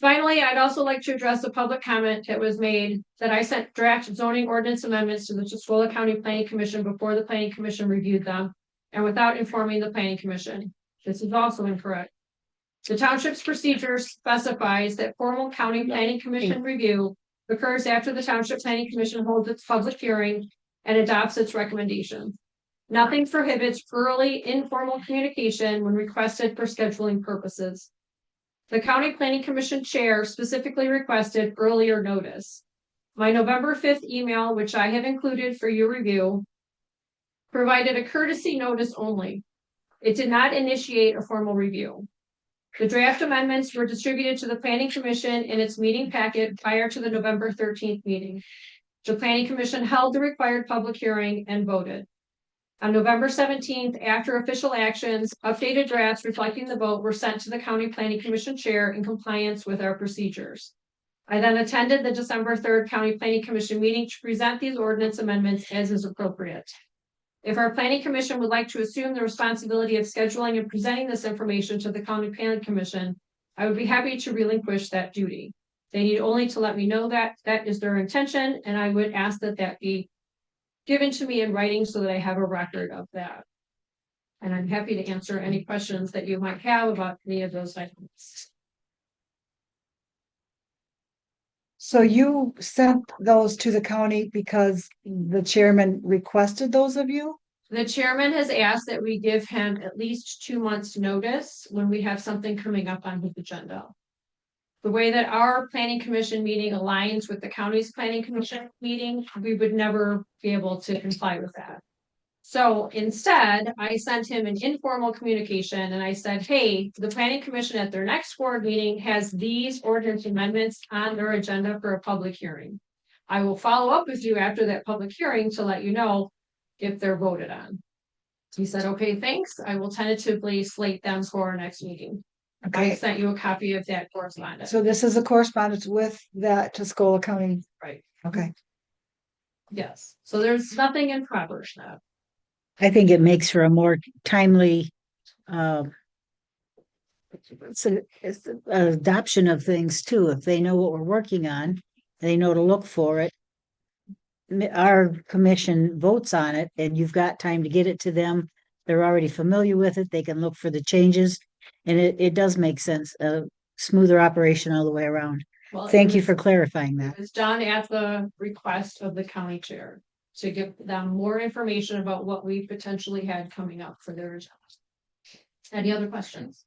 Finally, I'd also like to address a public comment that was made that I sent draft zoning ordinance amendments to the Tuscola County Planning Commission before the Planning Commission reviewed them, and without informing the Planning Commission. This is also incorrect. The township's procedure specifies that formal county planning commission review occurs after the township planning commission holds its public hearing and adopts its recommendation. Nothing prohibits early informal communication when requested for scheduling purposes. The county planning commission chair specifically requested earlier notice. My November 5th email, which I have included for your review, provided a courtesy notice only. It did not initiate a formal review. The draft amendments were distributed to the planning commission in its meeting packet prior to the November 13th meeting. The planning commission held the required public hearing and voted. On November 17th, after official actions, updated drafts reflecting the vote were sent to the county planning commission chair in compliance with our procedures. I then attended the December 3rd county planning commission meeting to present these ordinance amendments as is appropriate. If our planning commission would like to assume the responsibility of scheduling and presenting this information to the county planning commission, I would be happy to relinquish that duty. They need only to let me know that that is their intention, and I would ask that that be given to me in writing so that I have a record of that. And I'm happy to answer any questions that you might have about any of those items. So you sent those to the county because the chairman requested those of you? The chairman has asked that we give him at least 2 months' notice when we have something coming up on his agenda. The way that our planning commission meeting aligns with the county's planning commission meeting, we would never be able to comply with that. So instead, I sent him an informal communication and I said, hey, the planning commission at their next board meeting has these ordinance amendments on their agenda for a public hearing. I will follow up with you after that public hearing to let you know if they're voted on. He said, okay, thanks. I will tentatively slate them for our next meeting. I Okay, sent you a copy of that correspondence. so this is a correspondence with that Tuscola County. Right. Okay, Yes. So there's nothing in progress now. I think it makes for a more timely it's adoption of things too. If they know what we're working on, they know to look for it. Our commission votes on it and you've got time to get it to them. They're already familiar with it. They can look for the changes. And it does make sense, a smoother operation all the way around. Well, Thank you for clarifying that. It was done at the request of the county chair to give them more information about what we potentially had coming up for their agenda. Any other questions?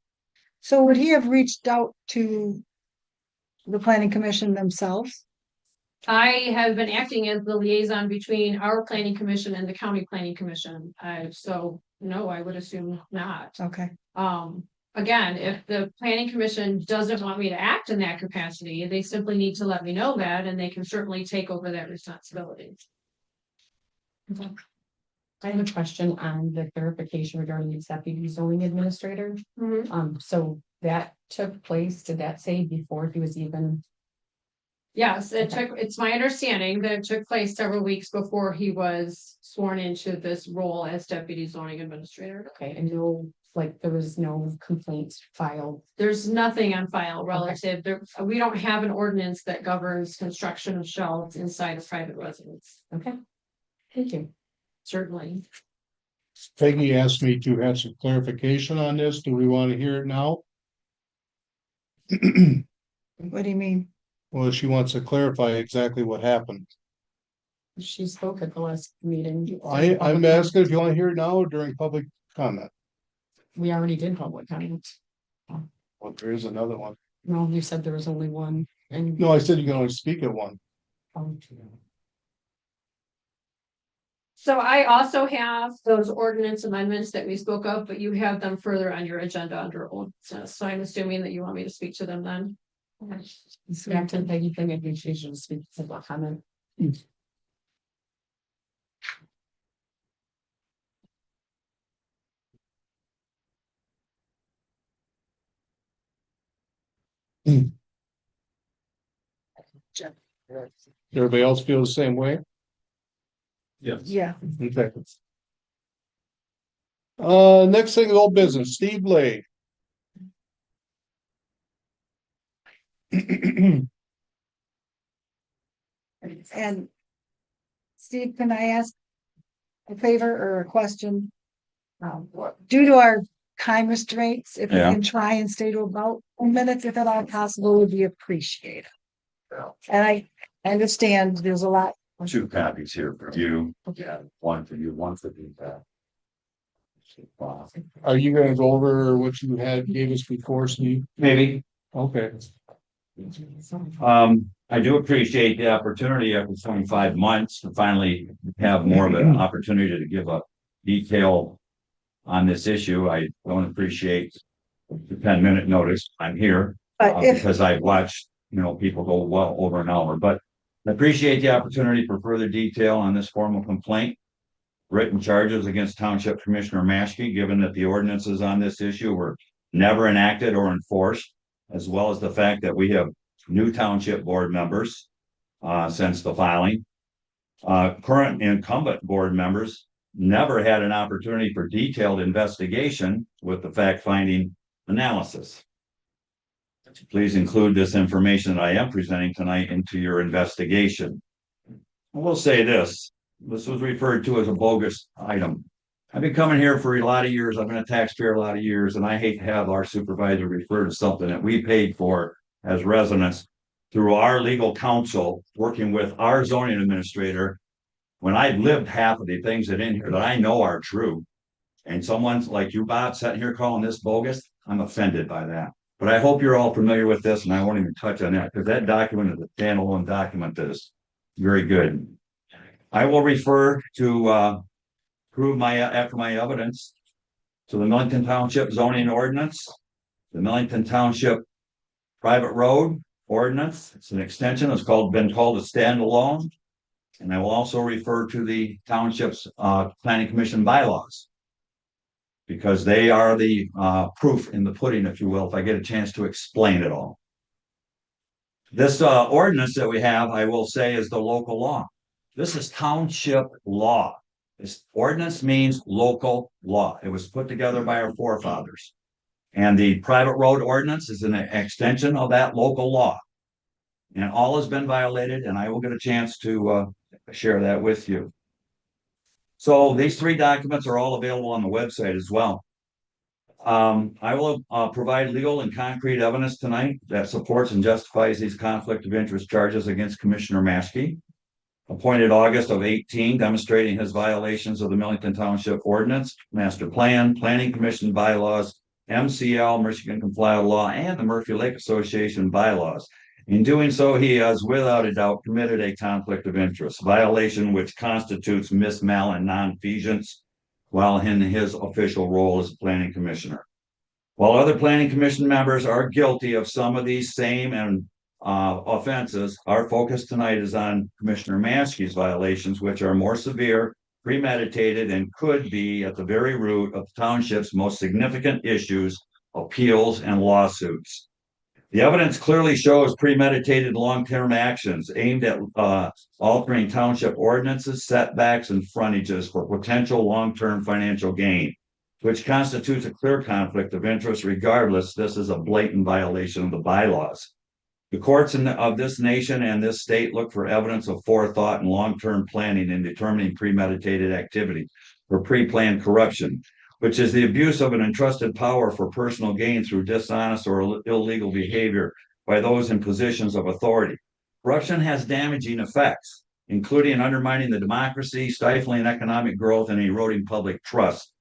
so would he have reached out to the planning commission themselves? I have been acting as the liaison between our planning commission and the county planning commission. So no, I would assume not. Okay, Again, if the planning commission doesn't want me to act in that capacity, they simply need to let me know that and they can certainly take over that responsibility. I have a question on the clarification regarding the deputy zoning administrator. So that took place, did that say before he was even? Yes, it's my understanding that it took place several weeks before he was sworn into this role as deputy zoning administrator. Okay, and no, like, there was no complaints filed. There's nothing on file relative, we don't have an ordinance that governs construction of shelves inside of private residence. Okay, thank you. Certainly. Peggy asked me to have some clarification on this. Do we want to hear it now? what do you mean? Well, she wants to clarify exactly what happened. She spoke at the last meeting. I'm asking if you want to hear it now or during public comment. We already did public comment. Well, there is another one. No, you said there was only one and. No, I said you can only speak at one. So I also have those ordinance amendments that we spoke of, but you have them further on your agenda under old business. So I'm assuming that you want me to speak to them then. Back to Peggy thing, I think she should speak to the comment. Everybody else feel the same way? Yes. Yeah, Okay. Next thing, old business, Steve Lay. and Steve, can I ask a favor or a question? Due to our time restraints, if we Yeah. can try and stay to about 2 minutes, if at all possible, would be appreciated. And I understand there's a lot. Two copies here for you. Yeah, one for you, one for the. Are you gonna go over what you had gave us before, Steve? Maybe. Okay. I do appreciate the opportunity after 25 months to finally have more of an opportunity to give a detail on this issue. I don't appreciate the 10-minute notice. I'm here But if, because I've watched, people go well over an hour, but I appreciate the opportunity for further detail on this formal complaint. Written charges against Township Commissioner Maschke, given that the ordinances on this issue were never enacted or enforced, as well as the fact that we have new township board members since the filing. Current incumbent board members never had an opportunity for detailed investigation with the fact-finding analysis. Please include this information that I am presenting tonight into your investigation. I will say this was referred to as a bogus item. I've been coming here for a lot of years. I've been a taxpayer a lot of years, and I hate to have our supervisor refer to something that we paid for as residents through our legal counsel, working with our zoning administrator, when I've lived half of the things that in here that I know are true. And someone's like you, Bob, sitting here calling this bogus, I'm offended by that. But I hope you're all familiar with this, and I won't even touch on that because that document is a standalone document that is very good. I will refer to prove after my evidence to the Millington Township zoning ordinance, the Millington Township private road ordinance. It's an extension. It's been called a standalone. And I will also refer to the township's planning commission bylaws, because they are the proof in the pudding, if you will, if I get a chance to explain it all. This ordinance that we have, I will say, is the local law. This is township law. This ordinance means local law. It was put together by our forefathers. And the private road ordinance is an extension of that local law. And all has been violated, and I will get a chance to share that with you. So these 3 documents are all available on the website as well. I will provide legal and concrete evidence tonight that supports and justifies these conflict of interest charges against Commissioner Maschke, appointed August of 18, demonstrating his violations of the Millington Township Ordinance, Master Plan, Planning Commission bylaws, MCL, Michigan Compliant Law, and the Murphy Lake Association bylaws. In doing so, he has without a doubt committed a conflict of interest violation, which constitutes mismal and nonfeasance while in his official role as a planning commissioner. While other planning commission members are guilty of some of these same and offenses, our focus tonight is on Commissioner Maschke's violations, which are more severe, premeditated, and could be at the very root of the township's most significant issues, appeals, and lawsuits. The evidence clearly shows premeditated long-term actions aimed at altering township ordinances, setbacks, and frontages for potential long-term financial gain, which constitutes a clear conflict of interest. Regardless, this is a blatant violation of the bylaws. The courts of this nation and this state look for evidence of forethought and long-term planning in determining premeditated activity or pre-planned corruption, which is the abuse of an entrusted power for personal gain through dishonest or illegal behavior by those in positions of authority. Corruption has damaging effects, including undermining the democracy, stifling economic growth, and eroding public trust.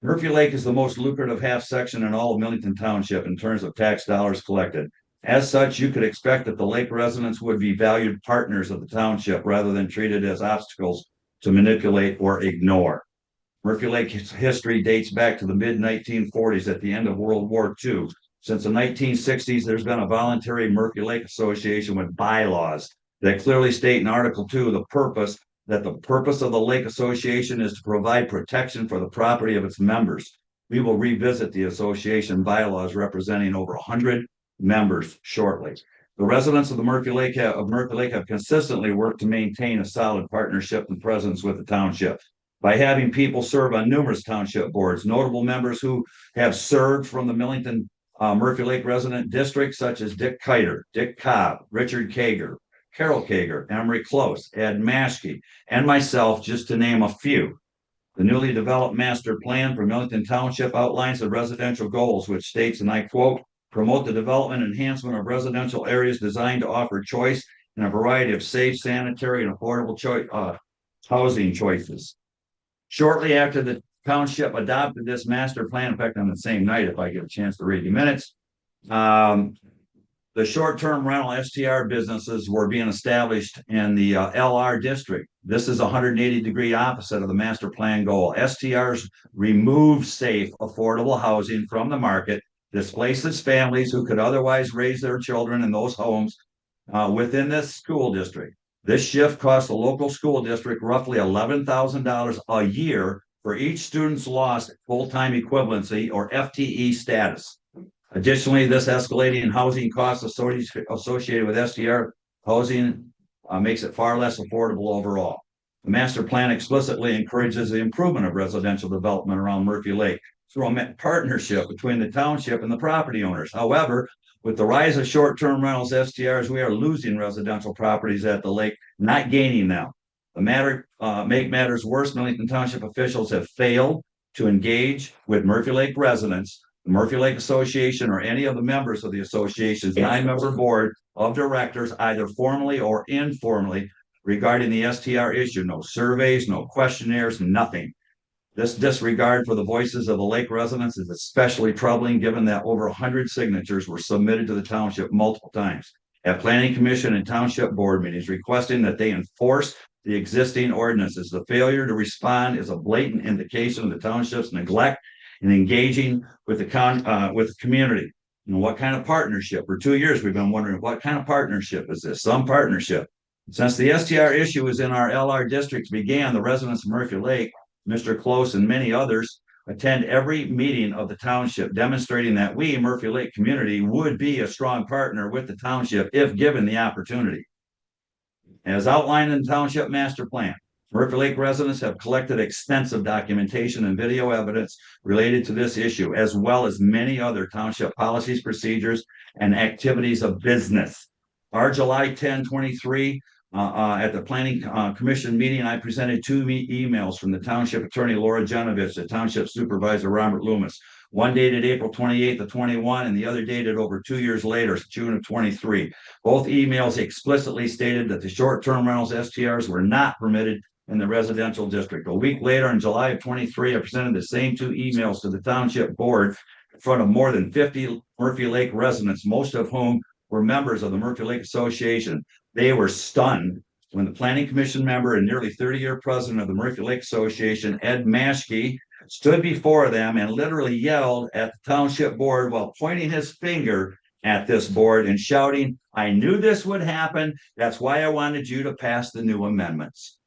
Murphy Lake is the most lucrative half section in all of Millington Township in terms of tax dollars collected. As such, you could expect that the lake residents would be valued partners of the township rather than treated as obstacles to manipulate or ignore. Murphy Lake's history dates back to the mid-1940s at the end of World War II. Since the 1960s, there's been a voluntary Murphy Lake Association with bylaws that clearly state in Article 2 the purpose of the Lake Association is to provide protection for the property of its members. We will revisit the association bylaws representing over 100 members shortly. The residents of the Murphy Lake have consistently worked to maintain a solid partnership and presence with the township by having people serve on numerous township boards. Notable members who have served from the Millington Murphy Lake resident district, such as Dick Kiter, Dick Cobb, Richard Kager, Carol Kager, Emery Close, Ed Maschke, and myself, just to name a few. The newly developed master plan for Millington Township outlines the residential goals, which states, and I quote, promote the development and enhancement of residential areas designed to offer choice and a variety of safe, sanitary, and affordable housing choices. Shortly after the township adopted this master plan, in fact, on the same night, if I get a chance to read the minutes, the short-term rental STR businesses were being established in the LR district. This is a 180-degree opposite of the master plan goal. STRs remove safe, affordable housing from the market, displaces families who could otherwise raise their children in those homes within this school district. This shift costs the local school district roughly $11,000 a year for each student's lost full-time equivalency or FTE status. Additionally, this escalating housing costs associated with STR housing makes it far less affordable overall. The master plan explicitly encourages the improvement of residential development around Murphy Lake through a partnership between the township and the property owners. However, with the rise of short-term rentals STRs, we are losing residential properties at the lake, not gaining them. Make matters worse, Millington Township officials have failed to engage with Murphy Lake residents, the Murphy Lake Association, or any of the members of the association's 9-member board of directors, either formally or informally, regarding the STR issue. No surveys, no questionnaires, nothing. This disregard for the voices of the lake residents is especially troubling, given that over 100 signatures were submitted to the township multiple times at planning commission and township board meetings requesting that they enforce the existing ordinances. The failure to respond is a blatant indication of the township's neglect in engaging with the community. You know, what kind of partnership? For 2 years, we've been wondering, what kind of partnership is this? Some partnership. Since the STR issue is in our LR districts began, the residents of Murphy Lake, Mr. Close, and many others attend every meeting of the township, demonstrating that we, Murphy Lake community, would be a strong partner with the township if given the opportunity. As outlined in the township master plan, Murphy Lake residents have collected extensive documentation and video evidence related to this issue, as well as many other township policies, procedures, and activities of business. Our July 10, 23, at the planning commission meeting, I presented 2 emails from the township attorney Laura Genovich, the township supervisor Robert Loomis, one dated April 28th of 21, and the other dated over 2 years later, June of 23. Both emails explicitly stated that the short-term rentals STRs were not permitted in the residential district. A week later, in July of 23, I presented the same 2 emails to the township board in front of more than 50 Murphy Lake residents, most of whom were members of the Murphy Lake Association. They were stunned when the planning commission member and nearly 30-year president of the Murphy Lake Association, Ed Maschke, stood before them and literally yelled at the township board while pointing his finger at this board and shouting, "I knew this would happen. That's why I wanted you to pass the new amendments."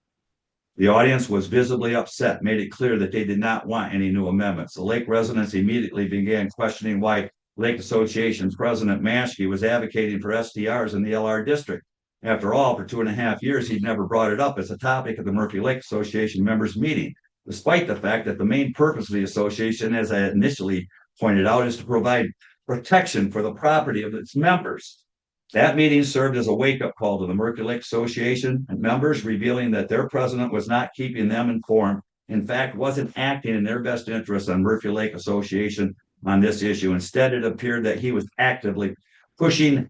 The audience was visibly upset, made it clear that they did not want any new amendments. The lake residents immediately began questioning why Lake Association's president Maschke was advocating for STRs in the LR district. After all, for 2.5 years, he'd never brought it up as a topic at the Murphy Lake Association members meeting, despite the fact that the main purpose of the association, as I initially pointed out, is to provide protection for the property of its members. That meeting served as a wake-up call to the Murphy Lake Association and members, revealing that their president was not keeping them informed. In fact, wasn't acting in their best interest on Murphy Lake Association on this issue. Instead, it appeared that he was actively pushing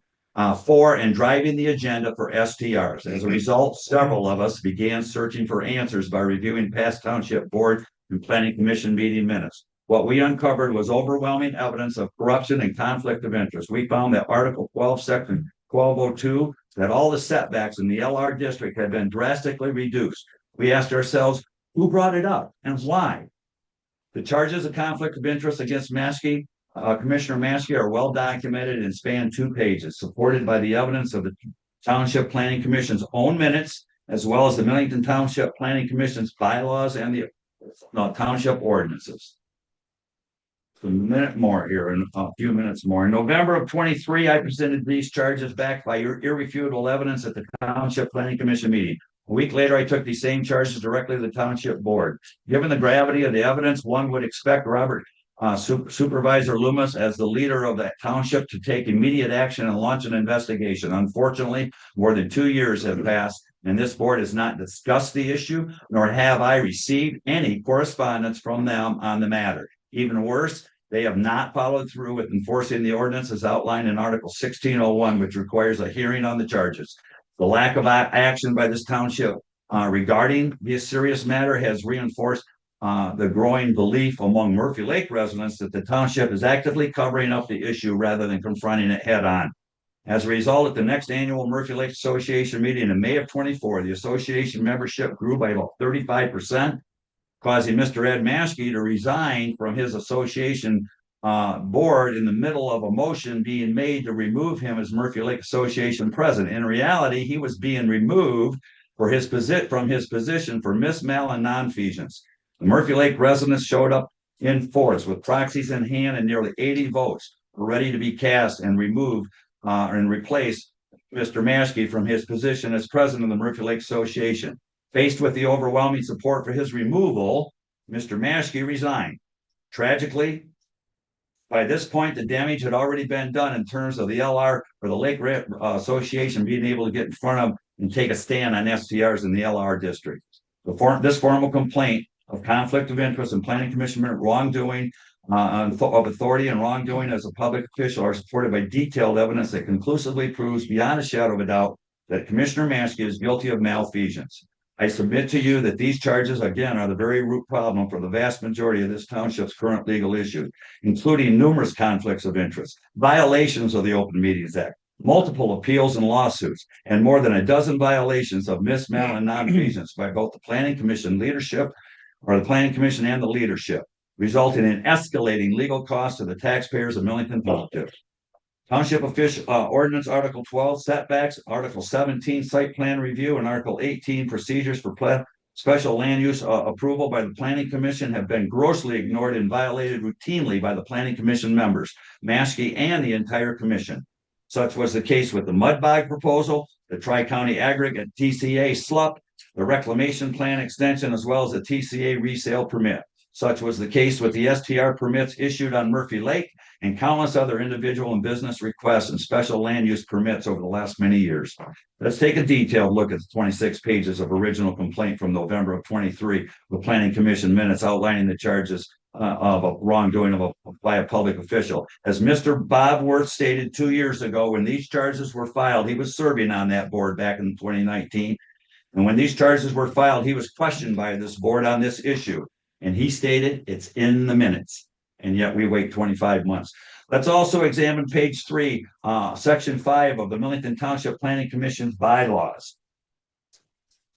for and driving the agenda for STRs. As a result, several of us began searching for answers by reviewing past township board and planning commission meeting minutes. What we uncovered was overwhelming evidence of corruption and conflict of interest. We found that Article 12, Section 1202, that all the setbacks in the LR district had been drastically reduced. We asked ourselves, who brought it up and why? The charges of conflict of interest against Maschke, Commissioner Maschke, are well documented and span 2 pages, supported by the evidence of the Township Planning Commission's own minutes, as well as the Millington Township Planning Commission's bylaws and the township ordinances. A minute more here, and a few minutes more. In November of 23, I presented these charges backed by irrefutable evidence at the Township Planning Commission meeting. A week later, I took these same charges directly to the Township Board. Given the gravity of the evidence, one would expect Supervisor Loomis, as the leader of that township, to take immediate action and launch an investigation. Unfortunately, more than 2 years have passed, and this board has not discussed the issue, nor have I received any correspondence from them on the matter. Even worse, they have not followed through with enforcing the ordinance as outlined in Article 1601, which requires a hearing on the charges. The lack of action by this township regarding this serious matter has reinforced the growing belief among Murphy Lake residents that the township is actively covering up the issue rather than confronting it head on. As a result, at the next annual Murphy Lake Association meeting in May of 24, the association membership grew by about 35%, causing Mr. Ed Maskey to resign from his association board in the middle of a motion being made to remove him as Murphy Lake Association president. In reality, he was being removed from his position for mismal and nonfeasance. The Murphy Lake residents showed up in force with proxies in hand, and nearly 80 votes were ready to be cast and remove and replace Mr. Maskey from his position as president of the Murphy Lake Association. Faced with the overwhelming support for his removal, Mr. Maskey resigned. Tragically, by this point, the damage had already been done in terms of the LR or the Lake Association being able to get in front of and take a stand on STRs in the LR district. This formal complaint of conflict of interest and planning commission wrongdoing of authority and wrongdoing as a public official are supported by detailed evidence that conclusively proves beyond a shadow of a doubt that Commissioner Maskey is guilty of malfeasance. I submit to you that these charges, again, are the very root problem for the vast majority of this township's current legal issues, including numerous conflicts of interest, violations of the Open Meetings Act, multiple appeals and lawsuits, and more than a dozen violations of mismal and nonfeasance by both the Planning Commission leadership or the Planning Commission and the leadership, resulting in escalating legal costs to the taxpayers of Millington Township. Township official ordinance Article 12 setbacks, Article 17 site plan review, and Article 18 procedures for special land use approval by the Planning Commission have been grossly ignored and violated routinely by the Planning Commission members, Maskey and the entire commission. Such was the case with the mud bog proposal, the Tri-County Aggregate TCA SLUP, the reclamation plan extension, as well as the TCA resale permit. Such was the case with the STR permits issued on Murphy Lake and countless other individual and business requests and special land use permits over the last many years. Let's take a detailed look at the 26 pages of original complaint from November of 23, the Planning Commission minutes outlining the charges of a wrongdoing by a public official. As Mr. Bob Worth stated 2 years ago, when these charges were filed, he was serving on that board back in 2019. And when these charges were filed, he was questioned by this board on this issue. And he stated it's in the minutes, and yet we wait 25 months. Let's also examine page 3, section 5 of the Millington Township Planning Commission's bylaws.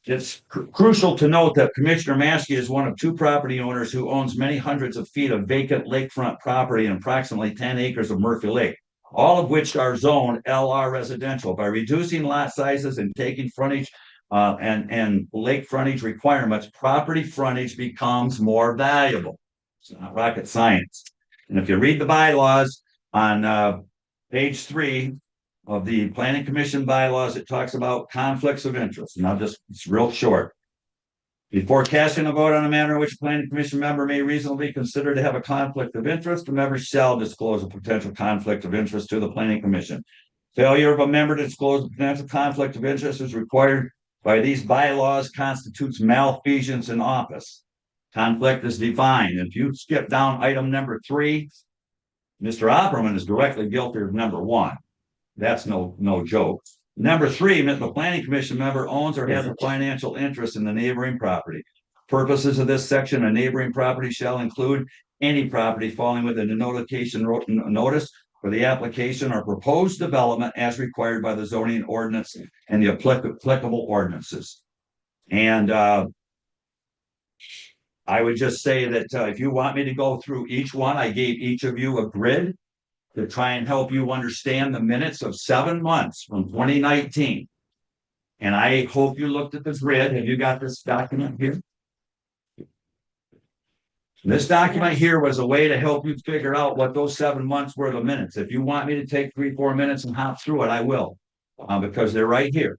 It's crucial to note that Commissioner Maskey is one of 2 property owners who owns many hundreds of feet of vacant lakefront property and approximately 10 acres of Murphy Lake, all of which are zoned LR residential. By reducing lot sizes and taking frontage and lake frontage requirements, property frontage becomes more valuable. It's not rocket science. And if you read the bylaws on page 3 of the Planning Commission bylaws, it talks about conflicts of interest. Now, it's real short. Before casting a vote on a matter in which a Planning Commission member may reasonably consider to have a conflict of interest, the member shall disclose a potential conflict of interest to the Planning Commission. Failure of a member to disclose a potential conflict of interest is required by these bylaws constitutes malfeasance in office. Conflict is defined. If you skip down item number 3, Mr. Opperman is directly guilty of number 1. That's no joke. Number 3, the Planning Commission member owns or has a financial interest in the neighboring property. Purposes of this section, a neighboring property shall include any property falling within the notification notice for the application or proposed development as required by the zoning ordinance and the applicable ordinances. And I would just say that if you want me to go through each one, I gave each of you a grid to try and help you understand the minutes of 7 months from 2019. And I hope you looked at this grid. Have you got this document here? This document here was a way to help you figure out what those 7 months were of minutes. If you want me to take 3-4 minutes and hop through it, I will, because they're right here.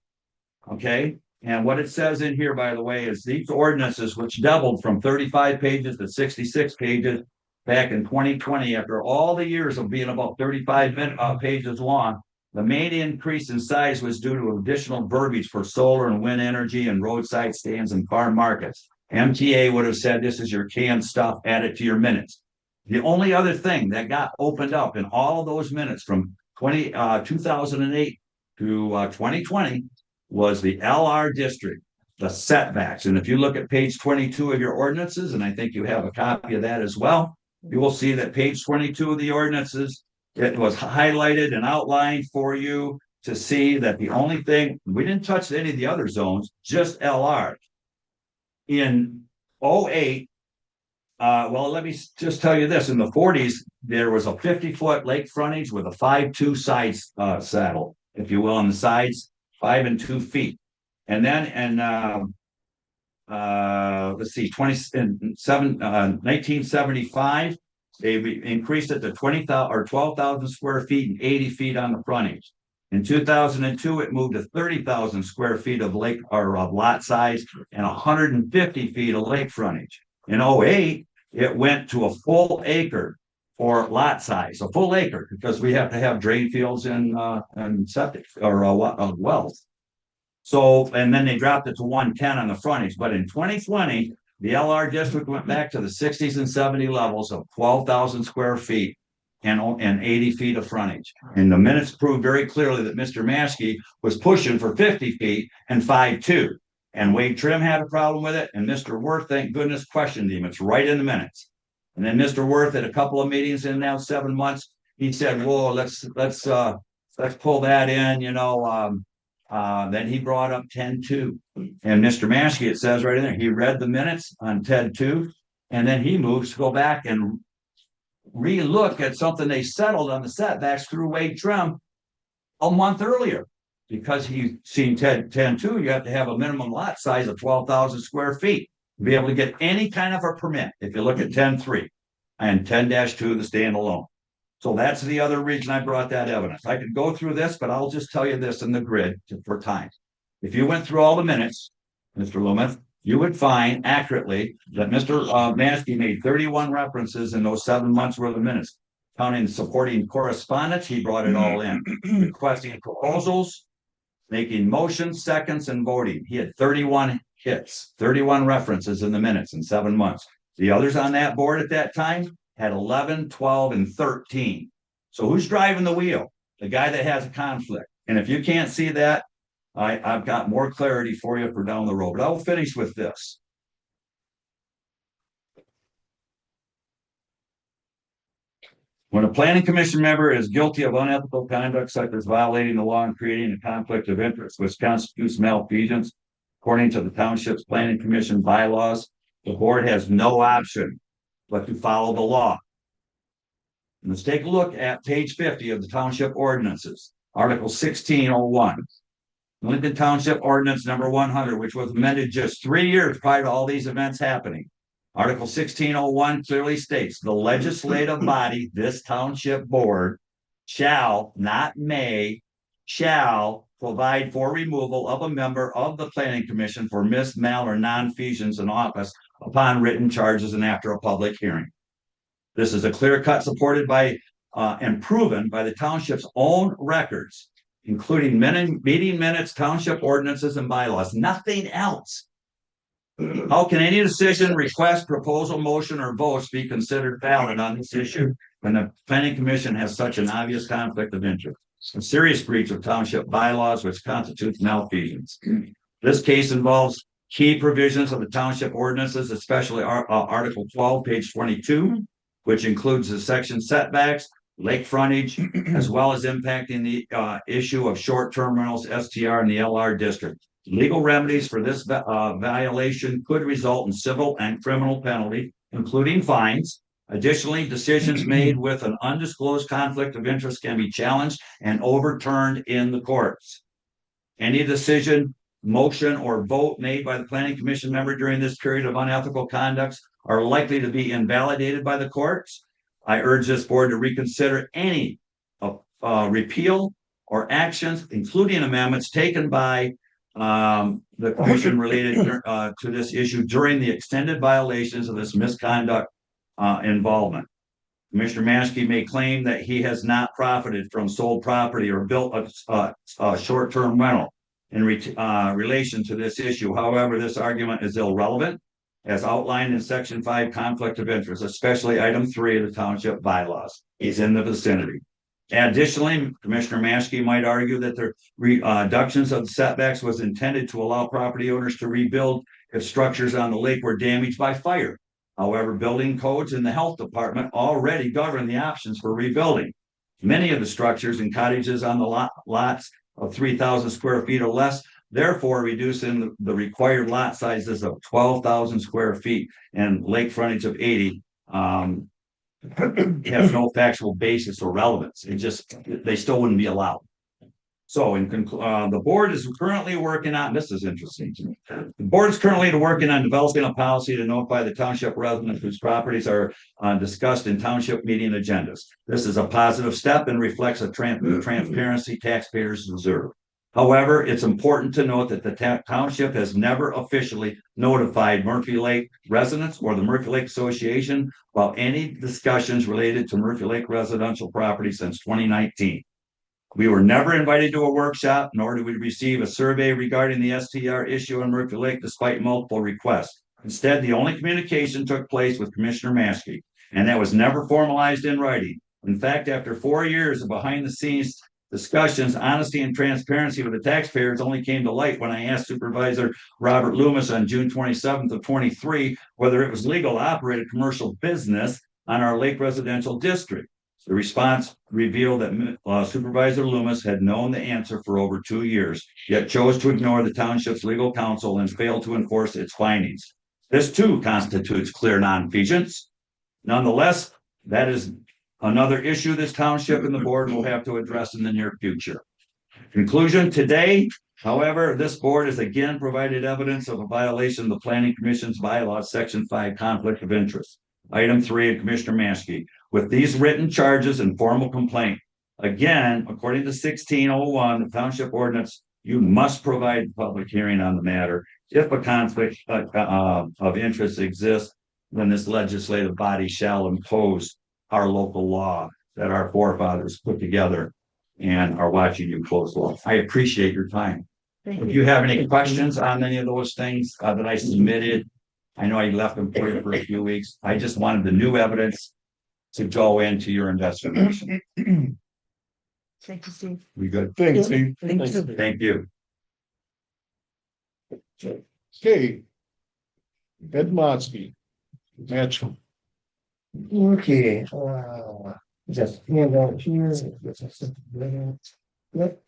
Okay. And what it says in here, by the way, is these ordinances, which doubled from 35 pages to 66 pages back in 2020, after all the years of being about 35 pages long, The main increase in size was due to additional verbiage for solar and wind energy and roadside stands and farm markets. MTA would have said this is your canned stuff, add it to your minutes. The only other thing that got opened up in all of those minutes from 2008 to 2020 was the LR district, the setbacks. And if you look at page 22 of your ordinances, and I think you have a copy of that as well, you will see that page 22 of the ordinances, it was highlighted and outlined for you to see that the only thing, we didn't touch any of the other zones, just LR. In 08, well, let me just tell you this. In the 40s, there was a 50-foot lake frontage with a 5.2 side saddle, if you will, on the sides, 5 and 2 feet. And then, let's see, 1975, they increased it to 20,000 or 12,000 square feet and 80 feet on the frontage. In 2002, it moved to 30,000 square feet of lake or of lot size and 150 feet of lake frontage. In 08, it went to a full acre for lot size, a full acre, because we have to have drain fields and septic or wells. So, and then they dropped it to 110 on the frontage. But in 2020, the LR district went back to the 60s and 70 levels of 12,000 square feet and 80 feet of frontage. And the minutes proved very clearly that Mr. Maskey was pushing for 50 feet and 5.2. And Wade Trim had a problem with it, and Mr. Worth, thank goodness, questioned him. It's right in the minutes. And then Mr. Worth, at a couple of meetings in now 7 months, he said, "Whoa, let's pull that in." Then he brought up 10.2, and Mr. Maskey, it says right in there, he read the minutes on 10.2, and then he moves to go back and re-look at something they settled on the setbacks through Wade Trim a month earlier. Because he's seen 10.2, you have to have a minimum lot size of 12,000 square feet to be able to get any kind of a permit. If you look at 10.3 and 10-2, the standalone. So that's the other reason I brought that evidence. I could go through this, but I'll just tell you this in the grid for time. If you went through all the minutes, Mr. Lumeth, you would find accurately that Mr. Maskey made 31 references in those 7 months worth of minutes. Counting supporting correspondence, he brought it all in. Requesting proposals, making motions, seconds, and voting. He had 31 hits, 31 references in the minutes in 7 months. The others on that board at that time had 11, 12, and 13. So who's driving the wheel? The guy that has a conflict. And if you can't see that, I've got more clarity for you for down the road. But I'll finish with this. When a planning commission member is guilty of unethical conduct such as violating the law and creating a conflict of interest which constitutes malfeasance, according to the township's planning commission bylaws, the board has no option but to follow the law. And let's take a look at page 50 of the township ordinances, Article 1601. Millington Township Ordinance number 100, which was amended just 3 years prior to all these events happening. Article 1601 clearly states the legislative body, this township board, shall, not may, shall provide for removal of a member of the planning commission for mis, mal, or non-feasance in office upon written charges and after a public hearing. This is a clear cut supported by and proven by the township's own records, including meeting minutes, township ordinances, and bylaws. Nothing else. How can any decision, request, proposal, motion, or votes be considered valid on this issue when the planning commission has such an obvious conflict of interest? A serious breach of township bylaws which constitutes malfeasance. This case involves key provisions of the township ordinances, especially Article 12, page 22, which includes the section setbacks, lake frontage, as well as impacting the issue of short-term rentals, STR, in the LR district. Legal remedies for this violation could result in civil and criminal penalty, including fines. Additionally, decisions made with an undisclosed conflict of interest can be challenged and overturned in the courts. Any decision, motion, or vote made by the planning commission member during this period of unethical conduct are likely to be invalidated by the courts. I urge this board to reconsider any repeal or actions, including amendments taken by the commission related to this issue during the extended violations of this misconduct involvement. Commissioner Maskey may claim that he has not profited from sold property or built a short-term rental in relation to this issue. However, this argument is irrelevant as outlined in Section 5 conflict of interest, especially item 3 of the township bylaws. He's in the vicinity. Additionally, Commissioner Maskey might argue that the reductions of the setbacks was intended to allow property owners to rebuild if structures on the lake were damaged by fire. However, building codes in the health department already govern the options for rebuilding. Many of the structures and cottages on the lots of 3,000 square feet or less, therefore reducing the required lot sizes of 12,000 square feet and lake frontage of 80 has no factual basis or relevance. They still wouldn't be allowed. So the board is currently working on, this is interesting to me. The board is currently working on developing a policy to notify the township residents whose properties are discussed in township meeting agendas. This is a positive step and reflects a transparency taxpayers deserve. However, it's important to note that the township has never officially notified Murphy Lake residents or the Murphy Lake Association about any discussions related to Murphy Lake residential property since 2019. We were never invited to a workshop, nor did we receive a survey regarding the STR issue in Murphy Lake, despite multiple requests. Instead, the only communication took place with Commissioner Maskey, and that was never formalized in writing. In fact, after 4 years of behind-the-scenes discussions, honesty and transparency with the taxpayers only came to light when I asked Supervisor Robert Loomis on June 27th of 23 whether it was legal to operate a commercial business on our Lake Residential District. The response revealed that Supervisor Loomis had known the answer for over 2 years, yet chose to ignore the township's legal counsel and failed to enforce its findings. This too constitutes clear nonfeasance. Nonetheless, that is another issue this township and the board will have to address in the near future. Conclusion today, however, this board has again provided evidence of a violation of the Planning Commission's bylaws, Section 5, conflict of interest. Item 3 of Commissioner Maskey. With these written charges and formal complaint, again, according to 1601, the township ordinance, you must provide a public hearing on the matter. If a conflict of interest exists, then this legislative body shall impose our local law that our forefathers put together and are watching you closely. I appreciate your time. If you have any questions on any of those things that I submitted, I know I left them for you for a few weeks. I just wanted the new evidence to go into your investigation. Thank you, Steve. We good? Thanks, Steve. Thank you. Okay. Ed Motzky. Match. Okay, just hand out here. Yep.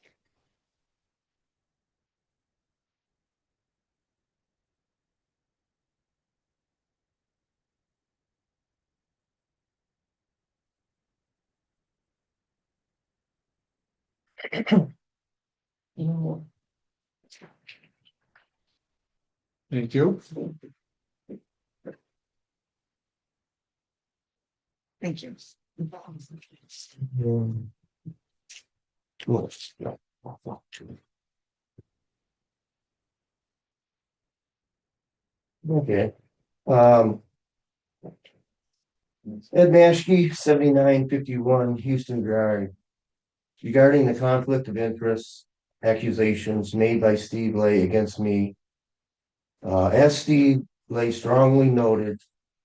Thank you. Thank you. Okay. Ed Maskey, 7951 Houston Drive. Regarding the conflict of interest accusations made by Steve Lay against me. As Steve Lay strongly noted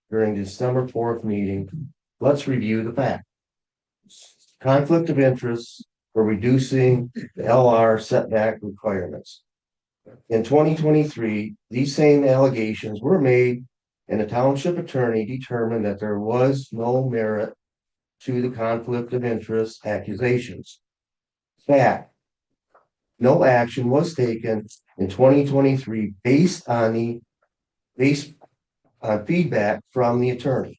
during December 4th meeting, let's review the facts. Conflict of interest for reducing the LR setback requirements. In 2023, these same allegations were made and the township attorney determined that there was no merit to the conflict of interest accusations. Fact, no action was taken in 2023 based on feedback from the attorney.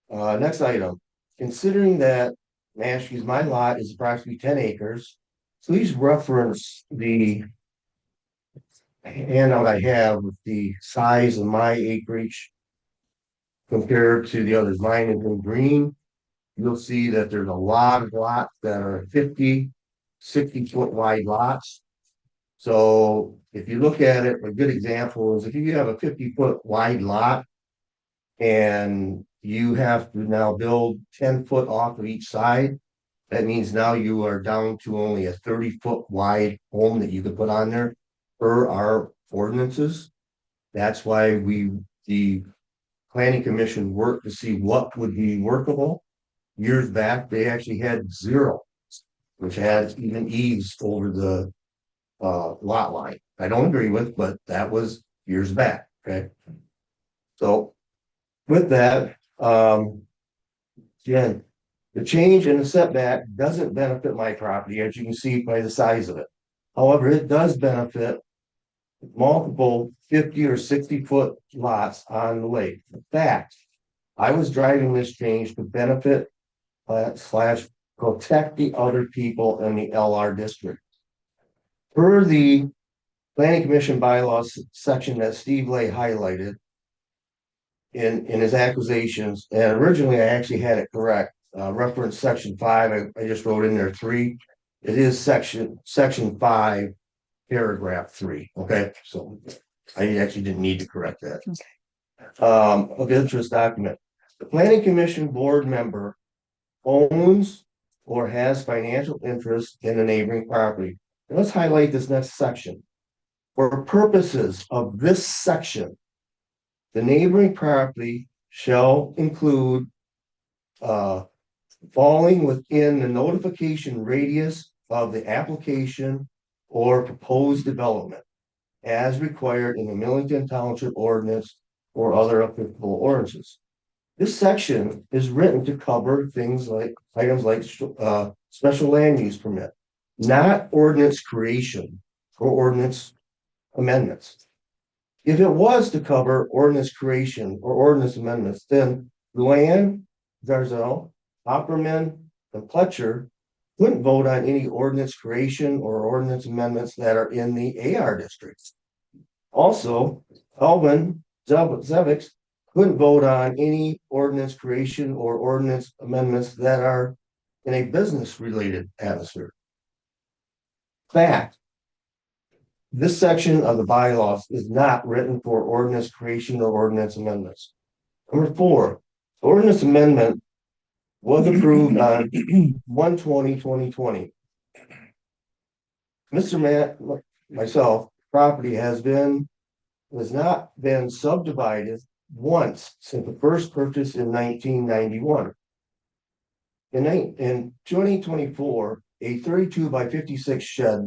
Next item, considering that Maskey's, my lot is approximately 10 acres, please reference the handout I have with the size of my acreage compared to the others. Mine is in green. You'll see that there's a lot of lots that are 50, 60-foot wide lots. So if you look at it, a good example is if you have a 50-foot wide lot and you have to now build 10 foot off of each side. That means now you are down to only a 30 foot wide home that you could put on there per our ordinances. That's why the planning commission worked to see what would be workable. Years back, they actually had 0, which has even eaves over the lot line. I don't agree with, but that was years back, okay? So with that, again, the change in the setback doesn't benefit my property, as you can see by the size of it. However, it does benefit multiple 50 or 60 foot lots on the lake. In fact, I was driving this change to benefit slash protect the other people in the LR district. Per the planning commission bylaws section that Steve Lay highlighted in his accusations, and originally I actually had it correct. Reference section 5, I just wrote in there 3. It is section 5, paragraph 3. Okay, so I actually didn't need to correct that. Of interest document. The planning commission board member owns or has financial interest in a neighboring property. And let's highlight this next section. For purposes of this section, the neighboring property shall include falling within the notification radius of the application or proposed development as required in the Millington Township ordinance or other applicable ordinances. This section is written to cover things like items like special land use permit, not ordinance creation or ordinance amendments. If it was to cover ordinance creation or ordinance amendments, then Luann, Zarzell, Opperman, and Pletcher couldn't vote on any ordinance creation or ordinance amendments that are in the AR districts. Also, Alvin Zeviks couldn't vote on any ordinance creation or ordinance amendments that are in a business related atmosphere. Fact, this section of the bylaws is not written for ordinance creation or ordinance amendments. Number 4, ordinance amendment was approved on 1/20/2020. Mr. Matt, myself, property has not been subdivided once since the first purchase in 1991. In 2024, a 32 by 56 shed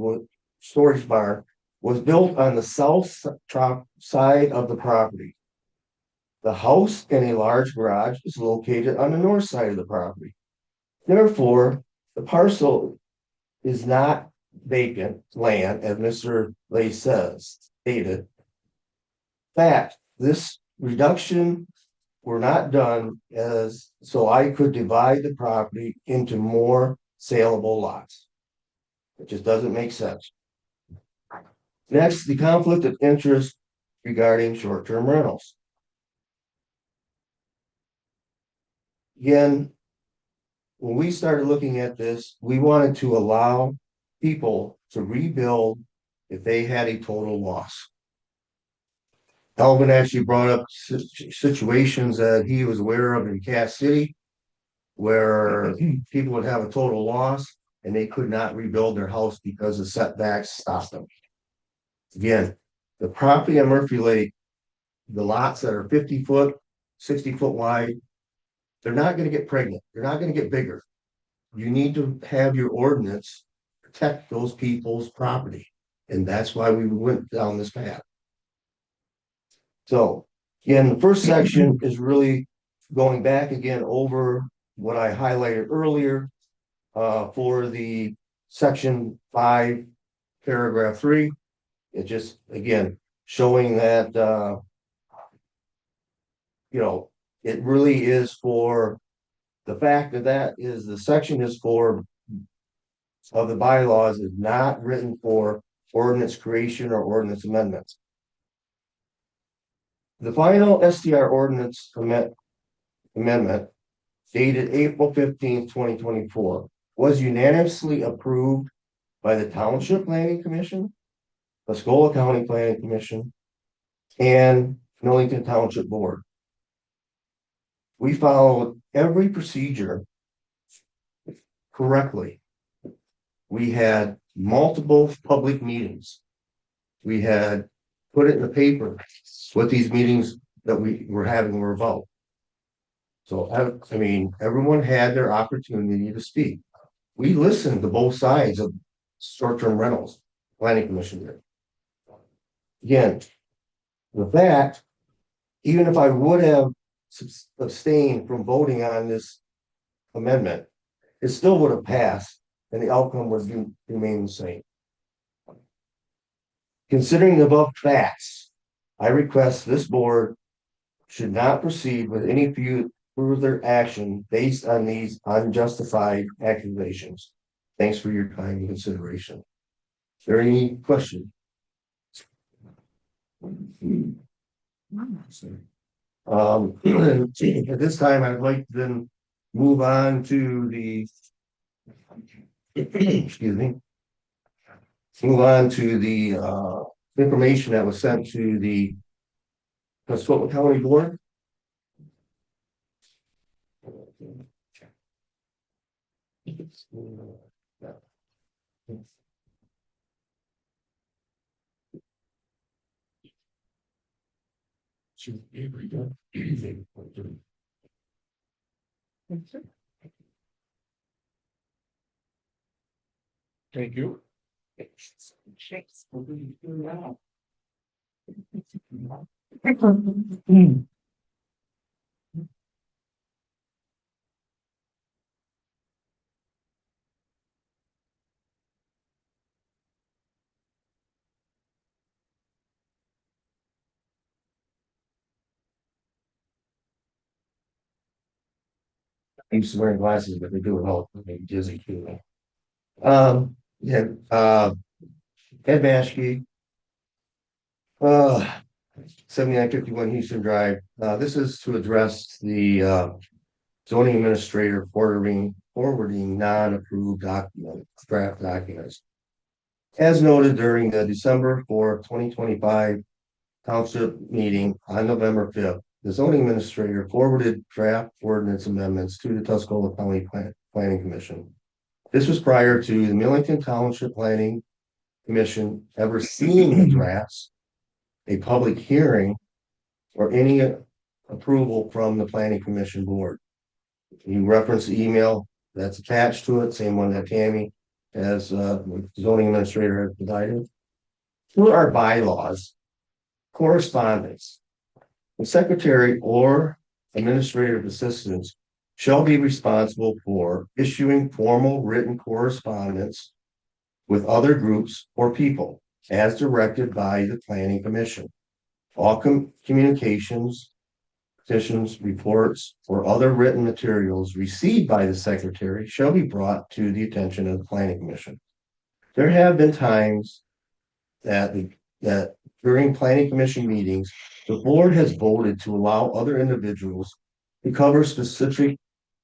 storage barn was built on the south side of the property. The house and a large garage is located on the north side of the property. Therefore, the parcel is not vacant land, as Mr. Lay stated. Fact, this reduction were not done so I could divide the property into more saleable lots. It just doesn't make sense. Next, the conflict of interest regarding short-term rentals. Again, when we started looking at this, we wanted to allow people to rebuild if they had a total loss. Alvin actually brought up situations that he was aware of in Cass City where people would have a total loss and they could not rebuild their house because the setbacks stopped them. Again, the property on Murphy Lake, the lots that are 50 foot, 60 foot wide, they're not going to get pregnant. They're not going to get bigger. You need to have your ordinance protect those people's property. And that's why we went down this path. So again, the first section is really going back again over what I highlighted earlier for the section 5, paragraph 3. It just, again, showing that, it really is for the fact that is the section is for of the bylaws is not written for ordinance creation or ordinance amendments. The final STR ordinance amendment dated April 15th, 2024 was unanimously approved by the Township Planning Commission, the Pascola County Planning Commission, and Millington Township Board. We followed every procedure correctly. We had multiple public meetings. We had put it in the paper what these meetings that we were having were about. So I mean, everyone had their opportunity to speak. We listened to both sides of short-term rentals, planning commission did. Again, with that, even if I would have abstained from voting on this amendment, it still would have passed and the outcome would remain the same. Considering the above facts, I request this board should not proceed with any further action based on these unjustified accusations. Thanks for your time and consideration. Is there any question? At this time, I'd like to then move on to the excuse me. Move on to the information that was sent to the Tuscola County Board. Thank you. I used to wear glasses, but they do it all. They dizzy too. Yeah, Ed Maschke. 7951 Houston Drive. This is to address the zoning administrator forwarding non-approved draft documents. As noted during the December 4th, 2025 township meeting on November 5th, the zoning administrator forwarded draft ordinance amendments to the Tuscola County Planning Commission. This was prior to the Millington Township Planning Commission ever seeing the drafts, a public hearing, or any approval from the Planning Commission board. You reference the email that's attached to it, same one that Tammy as zoning administrator has provided. Through our bylaws, correspondence, the secretary or administrative assistants shall be responsible for issuing formal written correspondence with other groups or people as directed by the Planning Commission. All communications, petitions, reports, or other written materials received by the secretary shall be brought to the attention of the Planning Commission. There have been times that during Planning Commission meetings, the board has voted to allow other individuals to cover specific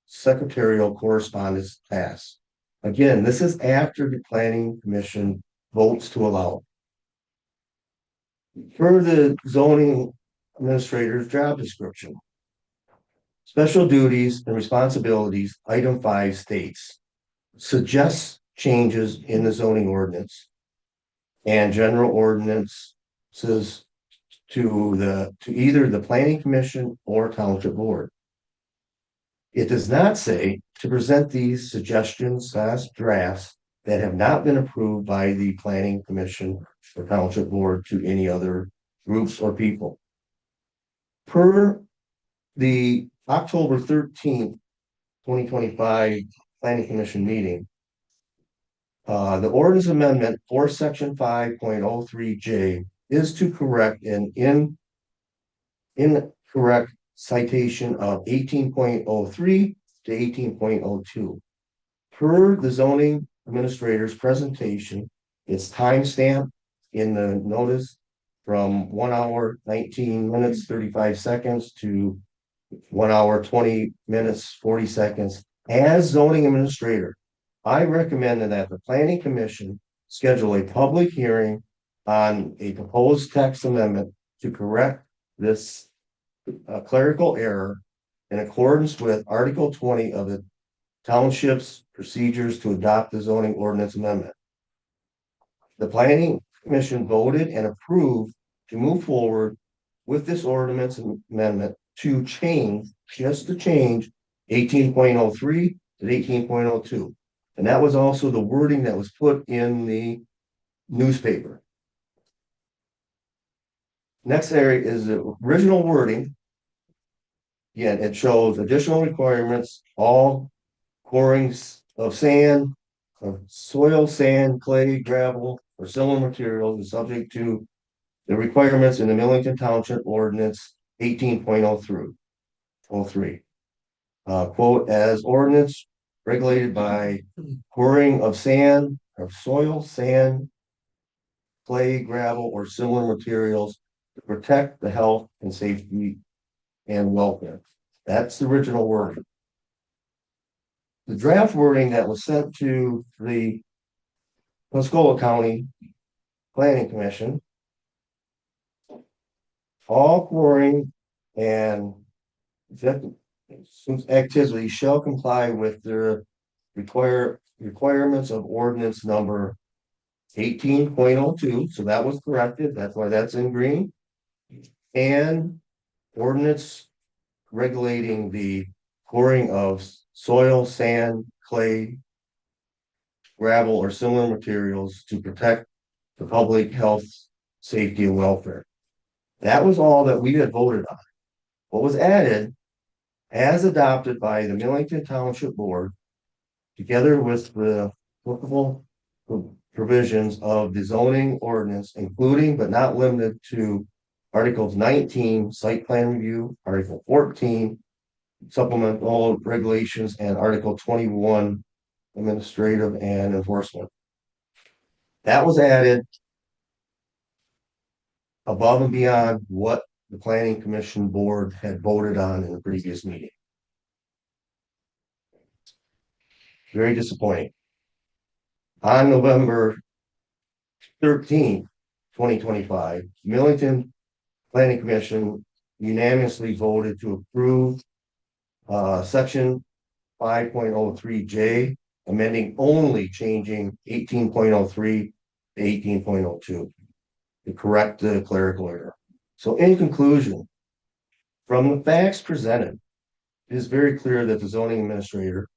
secretarial correspondence tasks. Again, this is after the Planning Commission votes to allow. For the zoning administrator's job description, special duties and responsibilities, item 5 states, suggests changes in the zoning ordinance and general ordinances to either the Planning Commission or Township Board. It does not say to present these suggestions as drafts that have not been approved by the Planning Commission or Township Board to any other groups or people. Per the October 13th, 2025 Planning Commission meeting, the ordinance amendment for section 5.03J is to correct an incorrect citation of 18.03 to 18.02. Per the zoning administrator's presentation, it's timestamped in the notice from 1 hour, 19 minutes, 35 seconds to 1 hour, 20 minutes, 40 seconds. As zoning administrator, I recommend that the Planning Commission schedule a public hearing on a proposed text amendment to correct this clerical error in accordance with Article 20 of the Township's procedures to adopt the zoning ordinance amendment. The planning commission voted and approved to move forward with this ordinance amendment to change, just to change 18.03 to 18.02. And that was also the wording that was put in the newspaper. Next area is the original wording. Again, it shows additional requirements, all quarries of sand, of soil, sand, clay, gravel, or similar materials is subject to the requirements in the Millington Township ordinance 18.03. Quote, as ordinance regulated by quarrying of sand, of soil, sand, clay, gravel, or similar materials to protect the health and safety and welfare. That's the original wording. The draft wording that was sent to the Pascola County Planning Commission, all quarrying and activities shall comply with the requirements of ordinance number 18.02. So that was corrected. That's why that's in green. And ordinance regulating the quarrying of soil, sand, clay, gravel, or similar materials to protect the public health, safety, and welfare. That was all that we had voted on. What was added, as adopted by the Millington Township Board, together with the applicable provisions of the zoning ordinance, including but not limited to Articles 19, site plan review, Article 14, supplemental regulations, and Article 21, administrative and enforcement. That was added above and beyond what the Planning Commission Board had voted on in the previous meeting. Very disappointing. On November 13th, 2025, Millington Planning Commission unanimously voted to approve section 5.03J, amending only changing 18.03 to 18.02 to correct the clerical error. So in conclusion, from the facts presented, it is very clear that the zoning administrator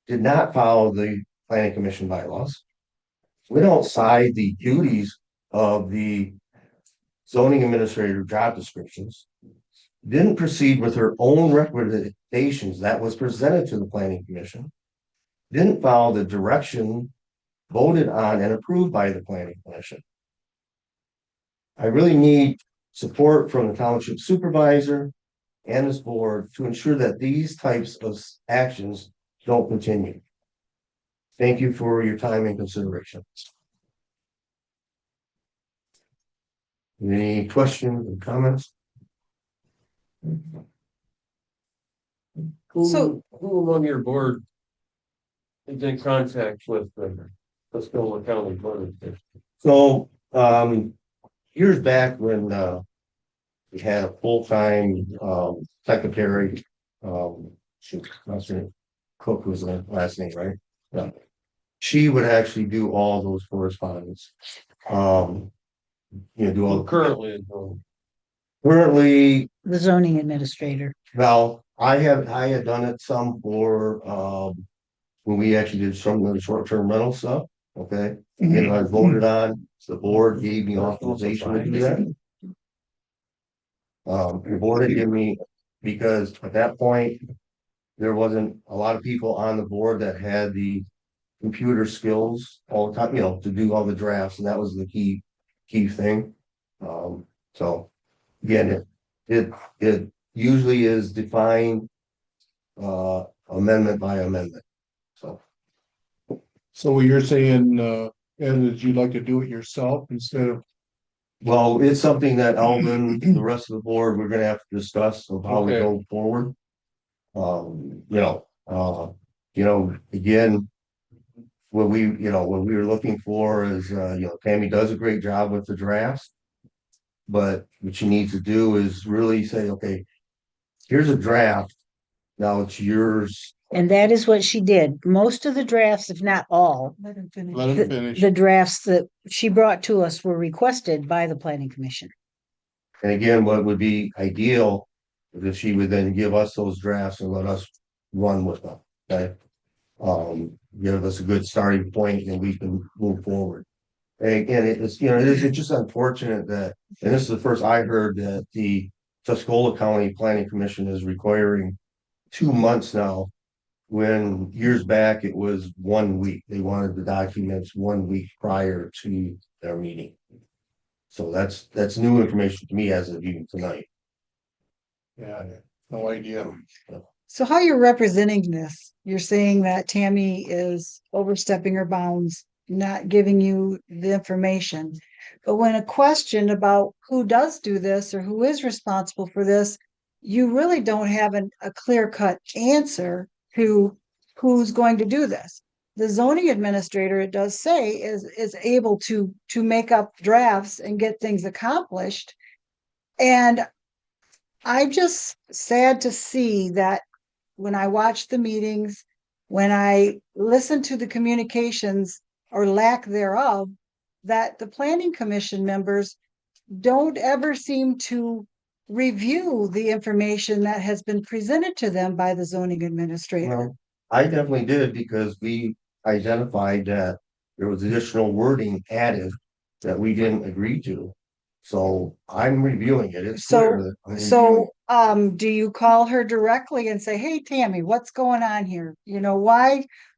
did not follow the Planning Commission bylaws. We don't cite the duties of the zoning administrator job descriptions, didn't proceed with her own recommendations that was presented to the Planning Commission, didn't follow the direction voted on and approved by the Planning Commission. I really need support from the township supervisor and this board to ensure that these types of actions don't continue. Thank you for your time and consideration. Any questions or comments? So- Who among your board is in contact with the Pascola County Board? So, years back when, we had a full-time, secretary, Cook was the last name, right? Yeah. She would actually do all those correspondence. Do all Currently, currently, The zoning administrator. well, I had done it some for, when we actually did some of the short-term rental stuff, okay? And I voted on, so the board gave me authorization to do that. The board had given me, because at that point, there wasn't a lot of people on the board that had the computer skills all the time, to do all the drafts, and that was the key thing. So again, it usually is defined amendment by amendment. So what you're saying, Ed, is you'd like to do it yourself instead of, Well, it's something that Alvin, the rest of the board, we're gonna have to discuss of how we Okay. go forward. Again, what we were looking for is, Tammy does a great job with the drafts. But what she needs to do is really say, okay, here's a draft. Now it's yours. And that is what she did. Most of the drafts, if not all, Let him finish. Let him finish. the drafts that she brought to us were requested by the planning commission. And again, what would be ideal is if she would then give us those drafts and let us run with them, okay? Give us a good starting point and we can move forward. And again, it's, you know, it's just unfortunate that, and this is the first I heard that the Tuscola County Planning Commission is requiring 2 months now. When years back, it was 1 week. They wanted the documents 1 week prior to their meeting. So that's new information to me as of even tonight. Yeah, no idea. So how you're representing this, you're saying that Tammy is overstepping her bounds, not giving you the information. But when a question about who does do this or who is responsible for this, you really don't have a clear-cut answer to who's going to do this. The zoning administrator, it does say, is able to make up drafts and get things accomplished. And I'm just sad to see that when I watch the meetings, when I listen to the communications or lack thereof, that the planning commission members don't ever seem to review the information that has been presented to them by the zoning administrator. Well, I definitely did because we identified that there was additional wording added that we didn't agree to. So I'm reviewing it. It's clear that I'm reviewing it. Do you call her directly and say, hey, Tammy, what's going on here? You know,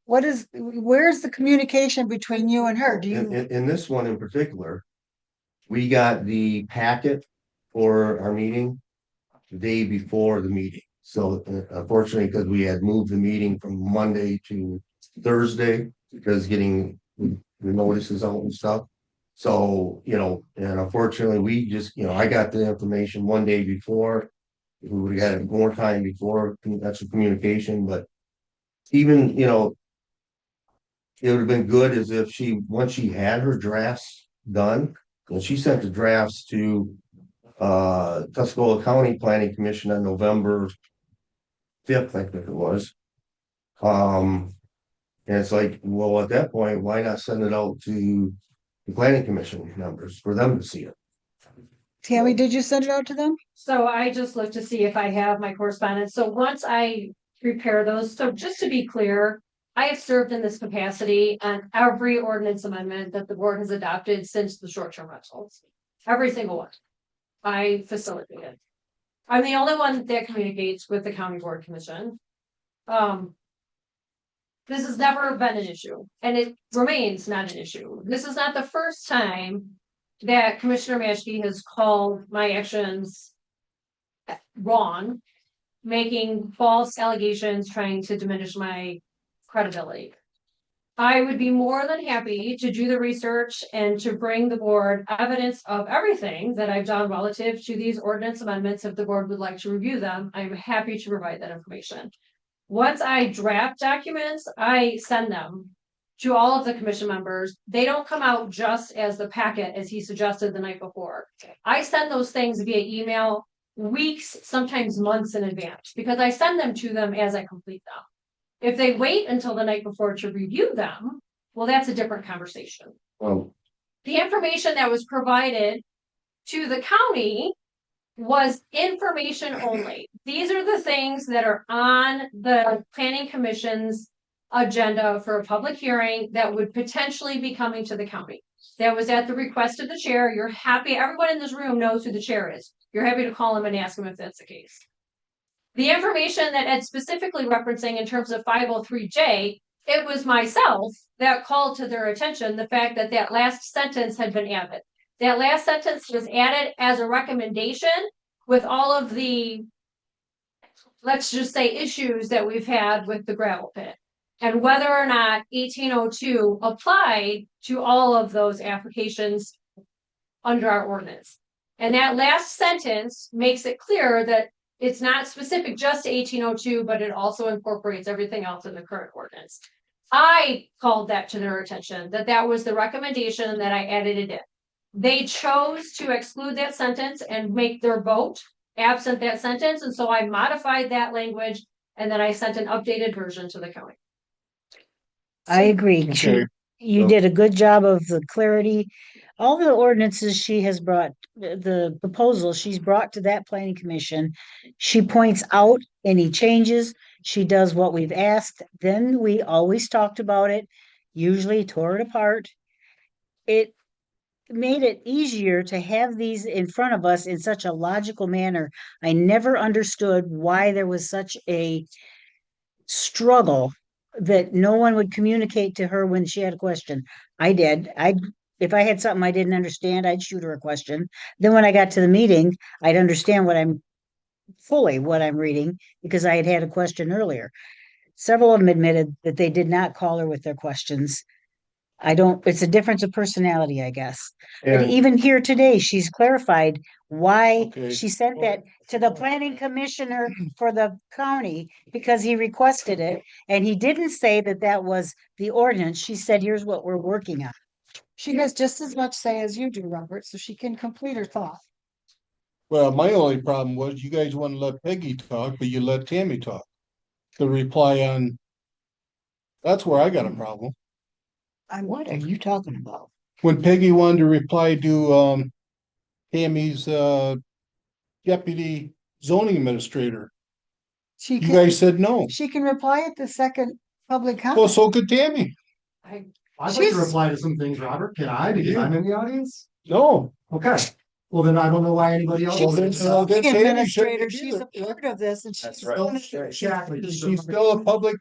where's the communication between you and her? Do you? In this one in particular, we got the packet for our meeting the day before the meeting. So unfortunately, because we had moved the meeting from Monday to Thursday, because getting the notices out and stuff. So, you know, and unfortunately, we just, you know, I got the information 1 day before. We would have had more time before, that's a communication, but even, you know, it would have been good as if once she had her drafts done, and she sent the drafts to Tuscola County Planning Commission on November 5th, I think it was. And it's like, well, at that point, why not send it out to the planning commission members for them to see it? Tammy, did you send it out to them? So I just looked to see if I have my correspondence. So once I prepare those, so just to be clear, I have served in this capacity on every ordinance amendment that the board has adopted since the short-term rentals. Every single one. I facilitated. I'm the only one that communicates with the county board commission. This has never been an issue, and it remains not an issue. This is not the first time that Commissioner Maschke has called my actions wrong, making false allegations, trying to diminish my credibility. I would be more than happy to do the research and to bring the board evidence of everything that I've done relative to these ordinance amendments. If the board would like to review them, I'm happy to provide that information. Once I draft documents, I send them to all of the commission members. They don't come out just as the packet as he suggested the night before. I send those things via email weeks, sometimes months in advance, because I send them to them as I complete them. If they wait until the night before to review them, well, that's a different conversation. The information that was provided to the county was information only. These are the things that are on the planning commission's agenda for a public hearing that would potentially be coming to the county. That was at the request of the chair. You're happy, everyone in this room knows who the chair is. You're happy to call him and ask him if that's the case. The information that Ed's specifically referencing in terms of 503J, it was myself that called to their attention the fact that that last sentence had been added. That last sentence was added as a recommendation with all of the, let's just say, issues that we've had with the gravel pit. And whether or not 1802 applied to all of those applications under our ordinance. And that last sentence makes it clear that it's not specific just to 1802, but it also incorporates everything else in the current ordinance. I called that to their attention, that was the recommendation and that I added it in. They chose to exclude that sentence and make their vote absent that sentence. And so I modified that language And then I sent an updated version to the county. I agree. Okay. You did a good job of the clarity. All the ordinances she has brought, the proposals she's brought to that planning commission. She points out any changes. She does what we've asked. Then we always talked about it, usually tore it apart. It made it easier to have these in front of us in such a logical manner. I never understood why there was such a struggle that no one would communicate to her when she had a question. I did. If I had something I didn't understand, I'd shoot her a question. Then when I got to the meeting, I'd understand what I'm reading because I had had a question earlier. Several of them admitted that they did not call her with their questions. It's a difference of personality, I guess. But And even here today, she's clarified why Okay. she sent that to the planning commissioner for the county because he requested it. And he didn't say that that was the ordinance. She said, here's what we're working on. She has just as much say as you do, Robert, so she can complete her thought. Well, my only problem was you guys want to let Peggy talk, but you let Tammy talk. The reply on, that's where I got a problem. What are you talking about? When Peggy wanted to reply to Tammy's deputy zoning administrator, She you can, guys said no. she can reply at the second public Well, comment. so could Tammy. I, I'd like She's- to reply to some things, Robert. Can I? Because I'm in the audience? No. Okay. Well, then I don't know why anybody else. Well, then, is. then Tammy Administrator, shouldn't she's be a part of this and she's. Exactly. She's still a public,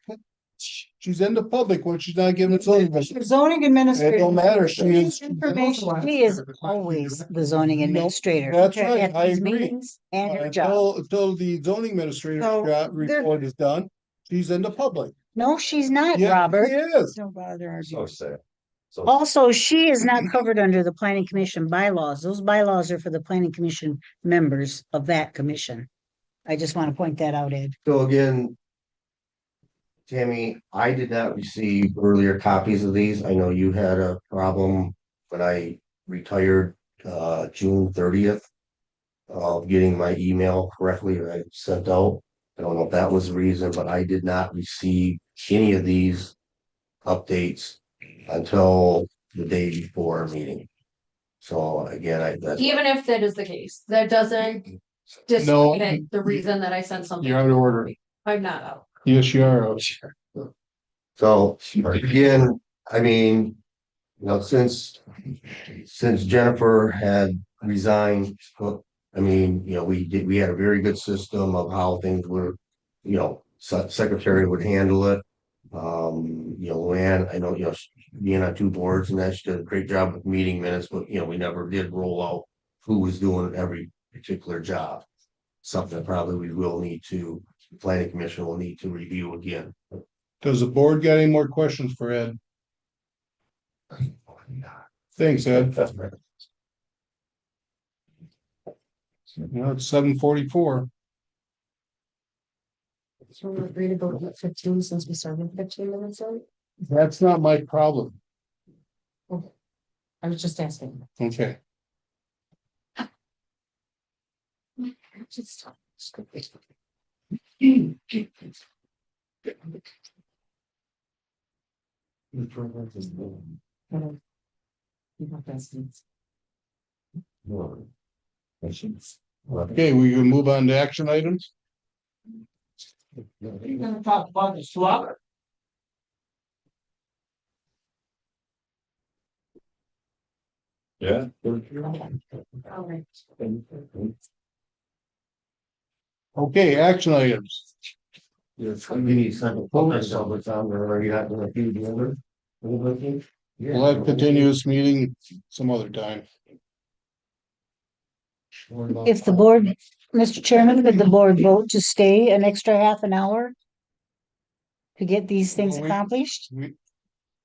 she's in the public when she's not giving zoning. Zoning administrator. It don't matter. She is. Information. She is always the zoning administrator. That's right, At I these agree. meetings and her job. Until the zoning administrator So, report is done, she's in the public. No, she's not, Yeah, Robert. she is. Don't bother So arguing. sad. So Also, she is not covered under the planning commission bylaws. Those bylaws are for the planning commission members of that commission. I just want to point that out, Ed. so again, Tammy, I did not receive earlier copies of these. I know you had a problem when I retired June 30th. Of getting my email correctly that I sent out. I don't know if that was the reason, but I did not receive any of these updates until the day before our meeting. So again, that's even if that is the case, that doesn't No. discredit the reason that I sent something. You're out of order. I'm not out. Yes, you are. so again, I mean, since Jennifer had resigned, I mean, we had a very good system of how things were, secretary would handle it. Luann, I know, being on two boards and that, she did a great job with meeting minutes, but we never did roll out who was doing every particular job. Something that probably we will need to, the planning commission will need to review again. Does the board got any more questions for Ed? Thanks, Ed. It's 7:44. So we're agree to go to 15 since we started 15 minutes late. That's not my problem. I was just asking. Okay. Just. Okay, we can move on to action items. You're gonna talk about the swap? yeah. Okay, action items. Yes, we need some focus on the time we're already not gonna do the other. We'll have continuous meeting some other time. If the board, Mr. Chairman, could the board vote to stay an extra half an hour? To get these things Well, accomplished?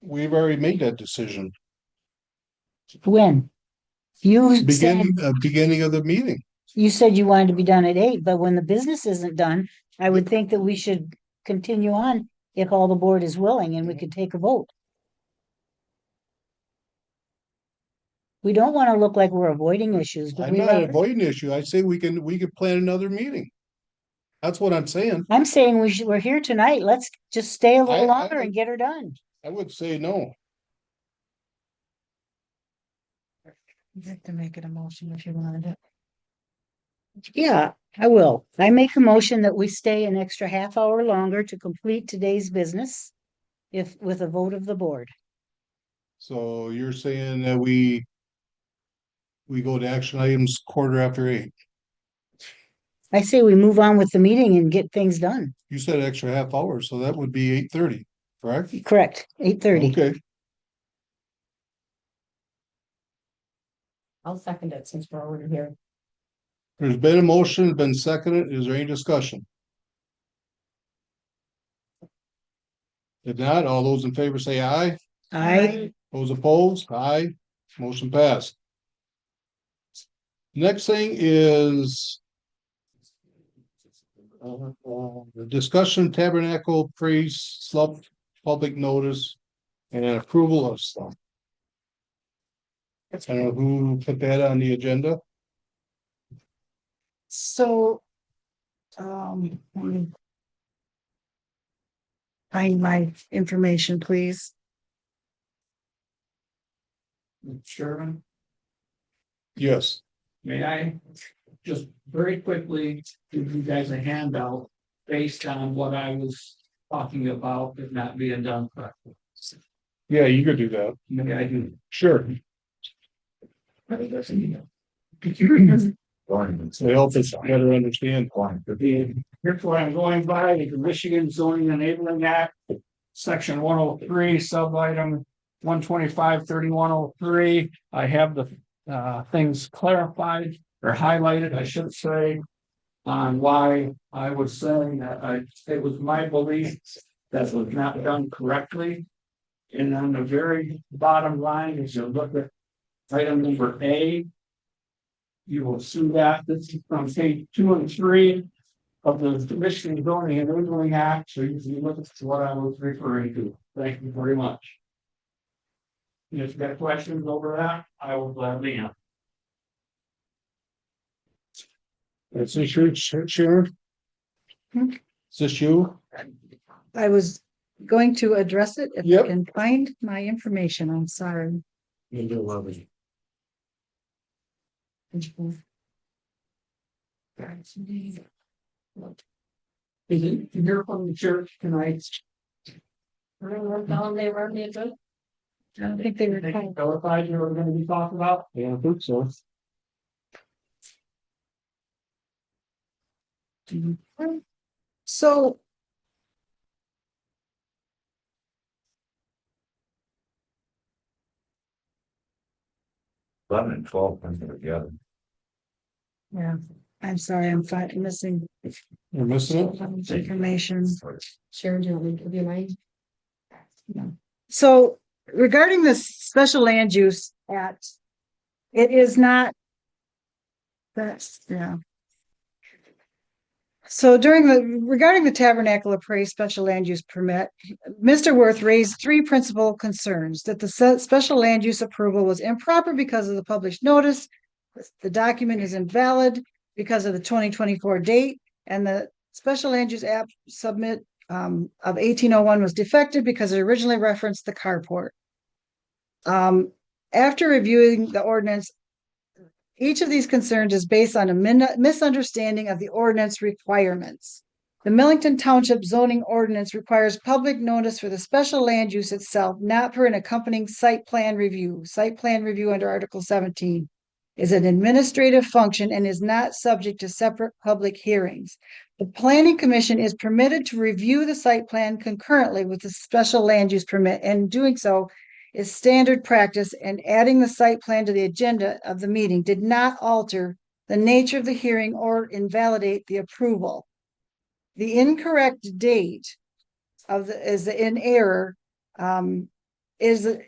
We've already made that decision. When? You said, Beginning of the meeting. you said you wanted to be done at 8, but when the business isn't done, I would think that we should continue on if all the board is willing and we could take a vote. We don't want to look like we're avoiding issues, but I'm we not are. avoiding the issue. I say we can plan another meeting. That's what I'm saying. I'm saying we're here tonight. Let's just stay a little I longer would- and get her done. I would say no. You have to make it a motion if you wanted it. Yeah, I will. I make a motion that we stay an extra half hour longer to complete today's business. If with a vote of the board. So you're saying that we go to action items 8:15. I say we move on with the meeting and get things done. You said extra half hour, so that would be 8:30, correct? Correct, 8:30. Okay, I'll second it since we're already here. there's been a motion, been seconded. Is there any discussion? If not, all those in favor say aye. Aye. Those opposed, aye. Motion passed. Next thing is the discussion tabernacle praise slump public notice and approval of stuff. I don't know who put that on the agenda. So, let me find my information, please. Chairman, Yes, may I just very quickly give you guys a handout based on what I was talking about it not being done correctly? yeah, you could do that. May I do? Sure. So help us better understand. Here's what I'm going by, the Michigan Zoning Enabling Act, section 103, sub item 125-3103. I have the things clarified or highlighted, I should say, on why I was saying that it was my belief that was not done correctly. And on the very bottom line, as you look at item number A, you will see that this is from page 2 and 3 of the Michigan Zoning Enabling Act, so you can look at what I was referring to. Thank you very much. If you got questions over that, I will gladly answer. Is this your Sharon? Is this you? I was going to address it if I Yep. can find my information. I'm sorry. You do love it. Is it here from the church tonight? Down there, aren't they good? I don't think they were. Notified you were gonna be talking about? Yeah, I think so. So, Eleven and 12 comes together. yeah, I'm sorry, I'm missing You're missing it? information. Sharon, do you want me to give you mine? So regarding this special land use act, it is not. That's, yeah. So regarding the Tabernacle of Praise special land use permit, Mr. Worth raised three principal concerns: that the special land use approval was improper because of the published notice, the document is invalid because of the 2024 date, and the special land use app submit of 1801 was defective because it originally referenced the carport. After reviewing the ordinance, each of these concerns is based on a misunderstanding of the ordinance requirements. The Millington Township zoning ordinance requires public notice for the special land use itself, not for an accompanying site plan review. Site plan review under Article 17 is an administrative function and is not subject to separate public hearings. The Planning Commission is permitted to review the site plan concurrently with the special land use permit, and doing so is standard practice, and adding the site plan to the agenda of the meeting did not alter the nature of the hearing or invalidate the approval. The incorrect date is in error, is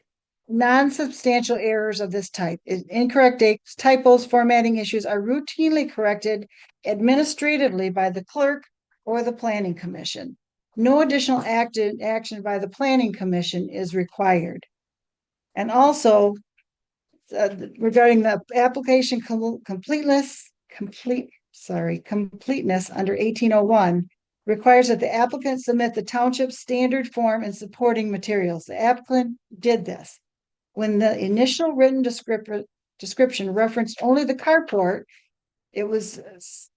non-substantial errors of this type. Incorrect dates, typos, formatting issues are routinely corrected administratively by the clerk or the Planning Commission. No additional action by the Planning Commission is required. And also, regarding the application completeness, completeness under 1801 requires that the applicant submit the township standard form and supporting materials. The applicant did this. When the initial written description referenced only the carport, it was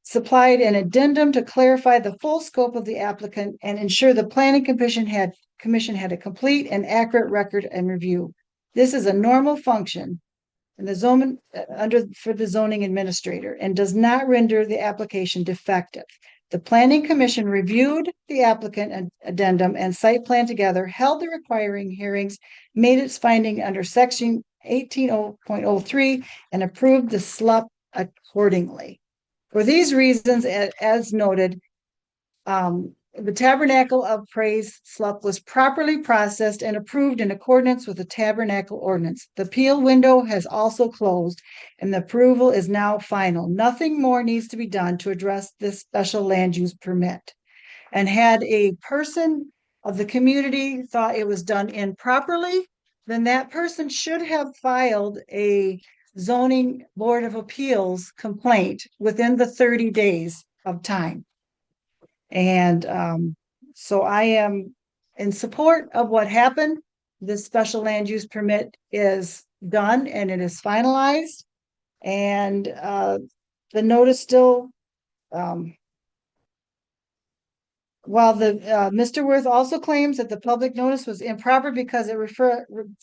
supplied an addendum to clarify the full scope of the applicant and ensure the planning commission had a complete and accurate record and review. This is a normal function in the zone for the zoning administrator and does not render the application defective. The planning commission reviewed the applicant addendum and site plan together, held the requiring hearings, made its finding under section 18.03 and approved the SLUP accordingly. For these reasons, as noted, the Tabernacle of Praise SLUP was properly processed and approved in accordance with the Tabernacle ordinance. The appeal window has also closed and the approval is now final. Nothing more needs to be done to address this special land use permit. And had a person of the community thought it was done improperly, then that person should have filed a zoning board of appeals complaint within the 30 days of time. And so I am in support of what happened. This special land use permit is done and it is finalized. And the notice still, while the Mr. Worth also claims that the public notice was improper because it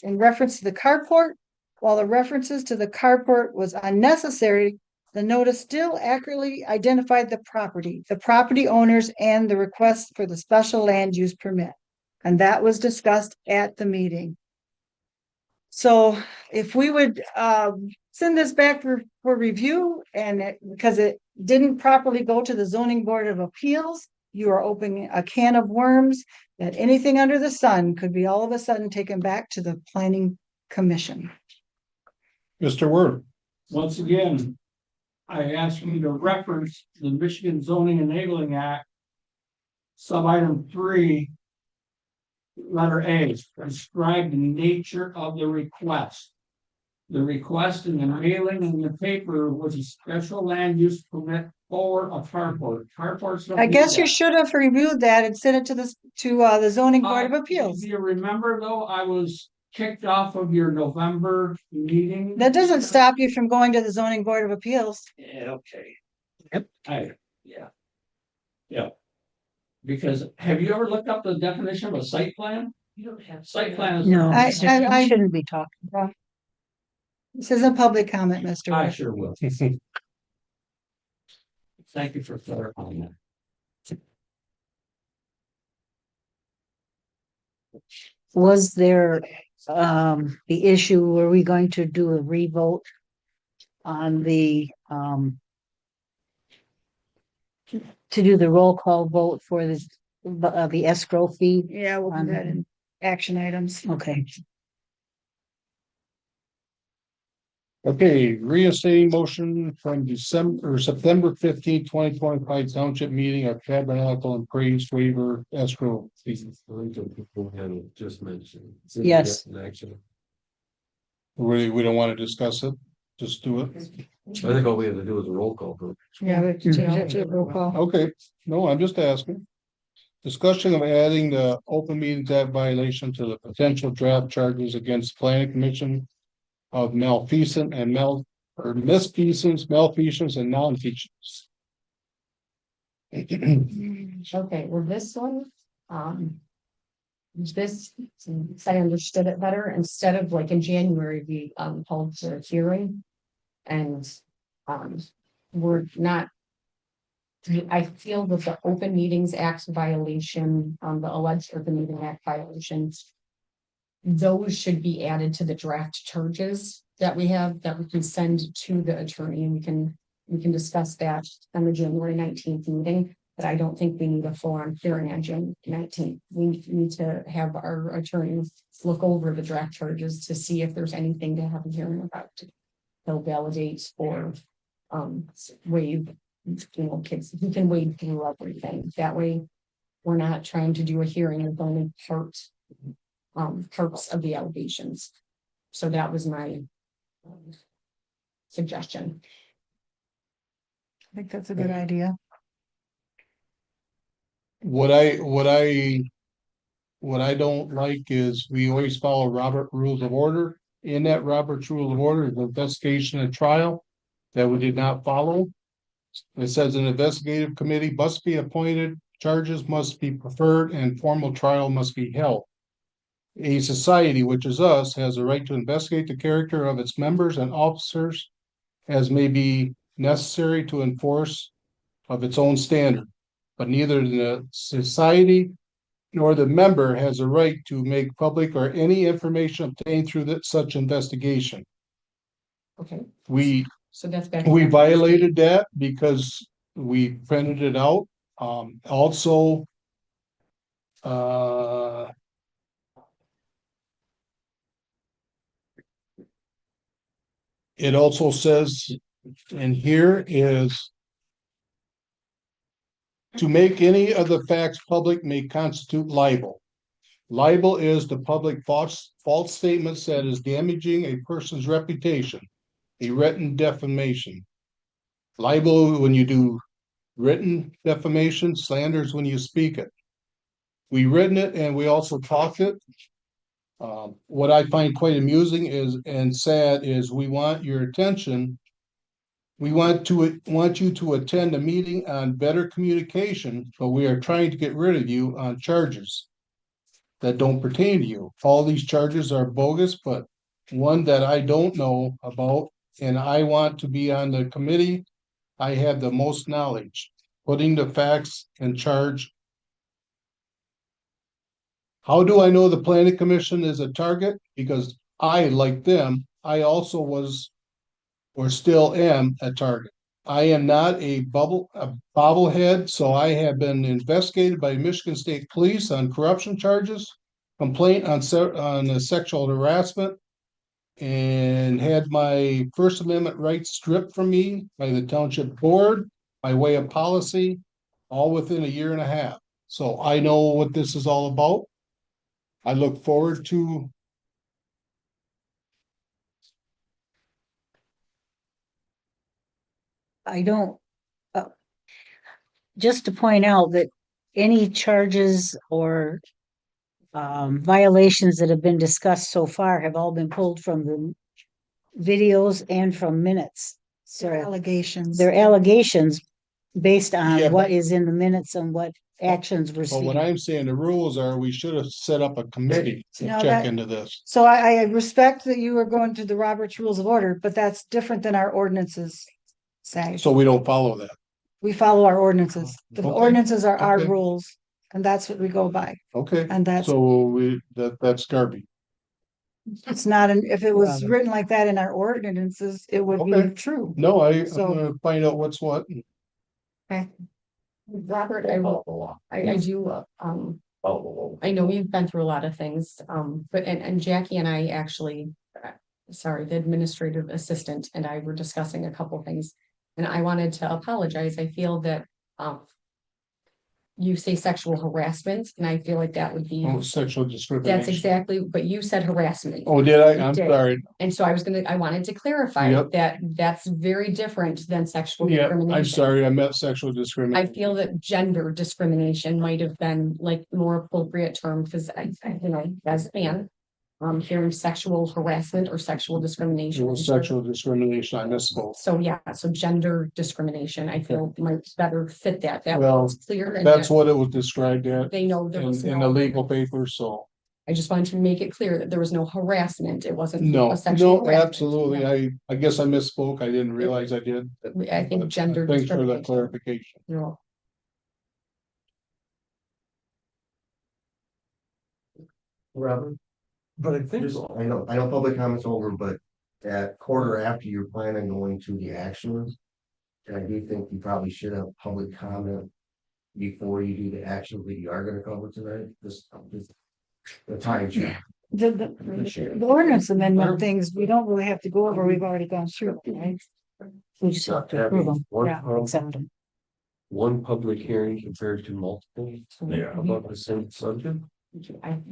in reference to the carport, while the references to the carport was unnecessary, the notice still accurately identified the property owners, and the request for the special land use permit. And that was discussed at the meeting. So if we would send this back for review, and because it didn't properly go to the zoning board of appeals, you are opening a can of worms that anything under the sun could be all of a sudden taken back to the planning commission. Mr. Word. Once again, I ask you to reference the Michigan Zoning Enabling Act, sub-item 3, letter A, describe the nature of the request. The request in the mailing in the paper was a special land use permit for a carport. Carports don't I guess do you that. should have reviewed that and sent it to the zoning board of appeals. Do you remember though, I was kicked off of your November meeting? That doesn't stop you from going to the zoning board of appeals. Yeah, okay. Yep. Yeah. Because have you ever looked up the definition of a site plan? You don't have site plan. Is No, I you shouldn't be talking. This is a public comment, Mr. I Wood. sure will. Thank you for clarifying that. Was there the issue, were we going to do a revote on the to do the roll call vote for the escrow fee? Yeah, we'll do that in action items. Okay. Okay, reinstating motion from September 15th, 2025 township meeting of Tabernacle and Praise waiver escrow. Just mentioned. Yes. We don't want to discuss it, just do it. I think all we have to do is a roll call vote. Yeah, we have to change it to a roll call. Okay, no, I'm just asking. Discussion of adding the open meetings act violation to the potential draft charges against planning commission of malfeasance and malfeasance and non-feasance. Okay, well, this one, this, since I understood it better, instead of like in January, we held a hearing. And we're not. I feel that the Open Meetings Act violation, the alleged Open Meeting Act violations, those should be added to the draft charges that we have, that we can send to the attorney, and we can discuss that on the January 19th meeting. But I don't think we need a full-on hearing on January 19th. We need to have our attorneys look over the draft charges to see if there's anything to have a hearing about. They'll validate or waive, kids who can wade through everything. That way we're not trying to do a hearing of only parts of the allegations. So that was my suggestion. I think that's a good idea. What I don't like is we always follow Robert Rules of Order. In that Robert's Rules of Order is investigation and trial that we did not follow. It says an investigative committee must be appointed, charges must be preferred, and formal trial must be held. A society, which is us, has a right to investigate the character of its members and officers as may be necessary to enforce of its own standard. But neither the society nor the member has a right to make public or any information obtained through such investigation. Okay, We so that's back. violated that because we printed it out. Also, it also says in here is to make any of the facts public may constitute libel. Libel is the public false statements that is damaging a person's reputation, a written defamation. Libel when you do written defamation, slanders when you speak it. We written it and we also talked it. What I find quite amusing is and sad is we want your attention. We want you to attend a meeting on better communication, but we are trying to get rid of you on charges that don't pertain to you. All these charges are bogus, but one that I don't know about, and I want to be on the committee. I have the most knowledge, putting the facts in charge. How do I know the planning commission is a target? Because I, like them, I also was or still am a target. I am not a bobblehead, so I have been investigated by Michigan State Police on corruption charges, complaint on sexual harassment, and had my First Amendment rights stripped from me by the township board by way of policy, all within a year and a half. So I know what this is all about. I look forward to I don't, just to point out that any charges or violations that have been discussed so far have all been pulled from the videos and from minutes. So Allegations. they're allegations based Yeah, on what is in the minutes and what actions were But what seen. I'm saying, the rules are, we should have set up a committee to No, check that- into this. So I respect that you are going to the Robert's Rules of Order, but that's different than our ordinances say. So we don't follow that. We follow our ordinances. The Okay, ordinances are our okay. rules, and that's what we go by. Okay, And that's, so that's garbage. it's not, if it was written like that in our ordinances, it would be Okay. true. No, I'm So- gonna find out what's what. Robert, I do, I know you've been through a lot of things, but, and Jackie and I actually, sorry, the administrative assistant and I were discussing a couple things. And I wanted to apologize. I feel that, you say sexual harassment, and I feel like that would be, Oh, sexual discrimination. that's exactly, but you said harassment. Oh, did I? You I'm did. sorry. And so I wanted to clarify Yep. that that's very different than sexual Yeah, discrimination. I'm sorry, I meant sexual I discrimination. feel that gender discrimination might have been like more appropriate term, because you know, as a man, hearing sexual harassment or sexual It discrimination. was sexual discrimination, I misspoke. So yeah, so gender discrimination, I feel might better fit that. That Well, was clear. And That's that what it was described at they know there was in the no, legal papers, so. I just wanted to make it clear that there was no harassment. It wasn't. No, a sexual no, harassment. absolutely. No. I guess I misspoke. I didn't realize I did. I think But gender. Thanks for that discrimination. clarification. You're welcome. Robert? But I think Just, I know public comments over, but at quarter after you're planning on going to the actions. And I do think you probably should have public comment before you do the actions that you are gonna cover tonight, just the time check. The ordinance amendment things, we don't really have to go over, we've already gone through, right? We just have to approve them. Yeah, Accept them. one public hearing compared to multiple. Yeah. About the same subject.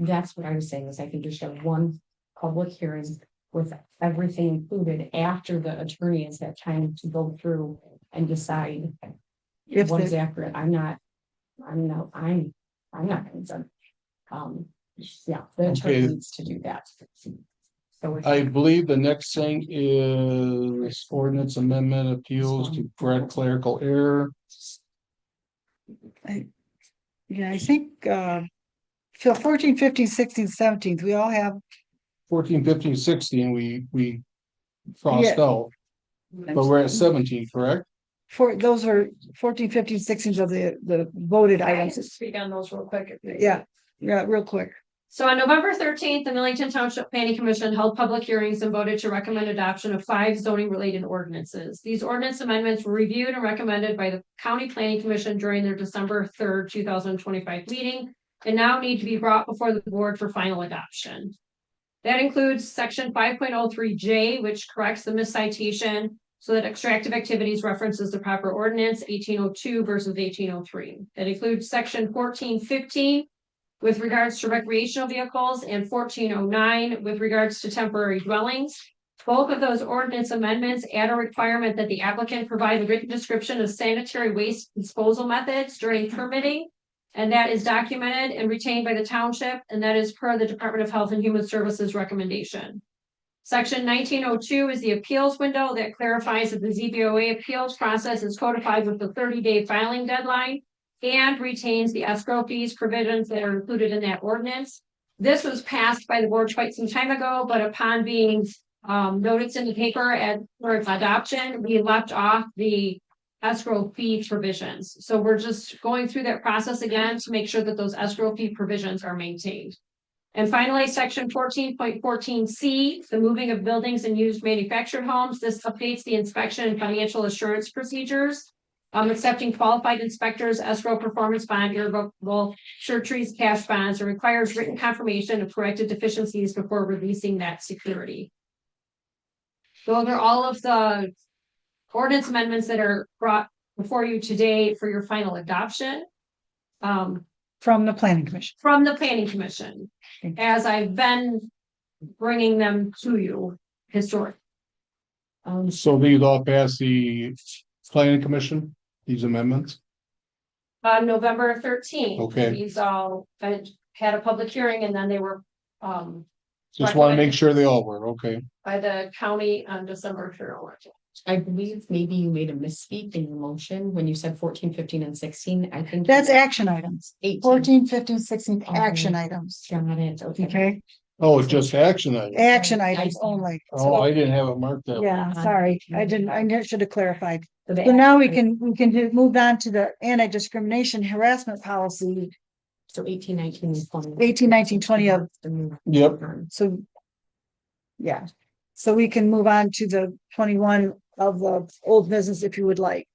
That's what I was saying, is I think you should have one public hearing with everything included after the attorney has had time to go through and decide If what is the- accurate. I'm not concerned. Yeah, the attorney Okay. needs to do that. So if- I believe the next thing is ordinance amendment appeals to correct clerical error. Yeah, I think, so 14, 15, 16, 17, we all have, 14, 15, 16, we crossed Yeah. out, but we're at 17, correct? those are 14, 15, 16 of the voted I can items. speak on those real quick. Yeah, real quick. So on November 13th, the Millington Township Planning Commission held public hearings and voted to recommend adoption of 5 zoning related ordinances. These ordinance amendments were reviewed and recommended by the County Planning Commission during their December 3rd, 2025 meeting, and now need to be brought before the board for final adoption. That includes section 5.03J, which corrects the miscitation so that extractive activities references the proper ordinance 1802 versus 1803. That includes section 1415 with regards to recreational vehicles and 1409 with regards to temporary dwellings. Both of those ordinance amendments add a requirement that the applicant provide a written description of sanitary waste disposal methods during permitting. And that is documented and retained by the township, and that is per the Department of Health and Human Services recommendation. Section 1902 is the appeals window that clarifies that the ZBOA appeals process is codified with the 30-day filing deadline and retains the escrow fees provisions that are included in that ordinance. This was passed by the board quite some time ago, but upon being noticed in the paper for its adoption, we left off the escrow fee provisions. So we're just going through that process again to make sure that those escrow fee provisions are maintained. And finally, section 14.14C, the moving of buildings and used manufactured homes. This updates the inspection and financial assurance procedures. Accepting qualified inspectors, escrow performance bond, irrevocable sureties, cash bonds, and requires written confirmation of corrected deficiencies before releasing that security. Those are all of the ordinance amendments that are brought before you today for your final adoption. From the planning commission. From the planning commission, as I've been bringing them to you historically. So these all pass the planning commission, these amendments? On November 13th. Okay. These all had a public hearing and then they were Just want to make sure they all were, okay. by the county on December 3rd. I believe maybe you made a misspeak in your motion when you said 14, 15, and 16. I think That's action items. 18. 14, 15, 16 Okay. action items. Got it. Okay. Okay, Oh, it's just action items. action items only. Oh, I didn't have it marked that way. Yeah, sorry, I should have clarified. So the So now we can move on to the anti-discrimination harassment policy, So 18, 19, and 20. 18, 19, 20 of, Yep. so. Yeah, so we can move on to the 21 of the old business if you would like.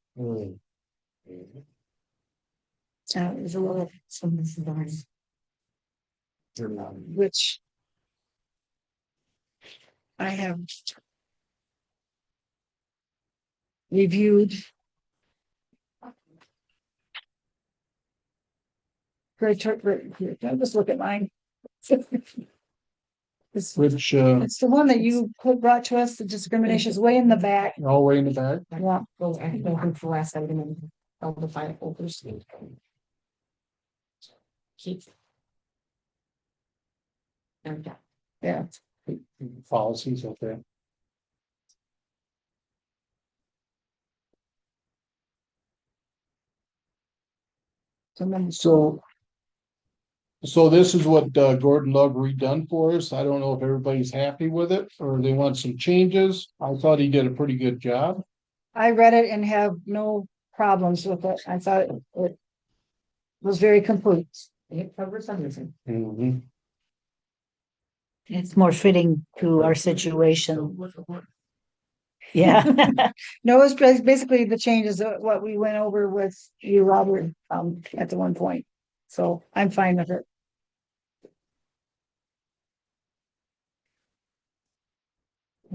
There's a little, which I have reviewed. Great, don't just look at mine. It's Which, it's the one that you brought to us, the discrimination is way in the back. all the way in the back? Yeah, Well, I think the last item and I'll define it over. Keep. Okay. yeah. Policies, okay. So this is what Gordon Love redone for us. I don't know if everybody's happy with it or they want some changes. I thought he did a pretty good job. I read it and have no problems with it. I thought it was very complete. It covers everything. Mhm. It's more fitting to our situation. Yeah. No, it's basically the changes of what we went over with you, Robert, at the one point. So I'm fine with it.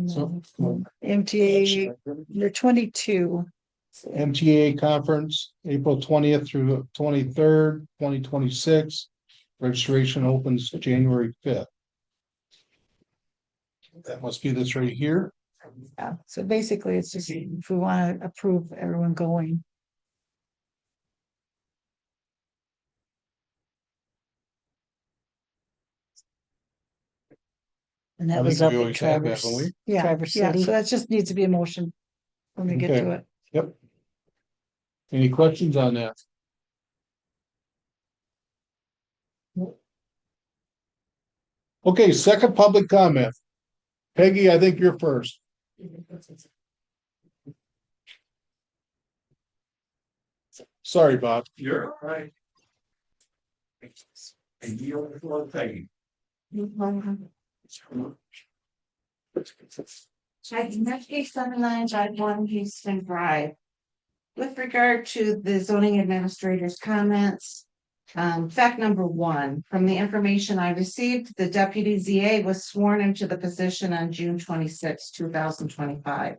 So, MTA, the 22. MTA conference, April 20th through 23rd, 2026. Registration opens January 5th. That must be this right here. Yeah, so basically it's just if we want to approve everyone going. And I that was think up we in always have, Traverse, haven't we? Yeah, Traverse yeah, City. so that just needs to be a motion when we get Okay. to it. Yep. Any questions on that? Okay, second public comment. Peggy, I think you're first. Sorry, Bob. You're right. And you don't want to pay. Next case 7951 Houston Drive. With regard to the zoning administrator's comments, fact number one, from the information I received, the deputy ZA was sworn into the position on June 26, 2025.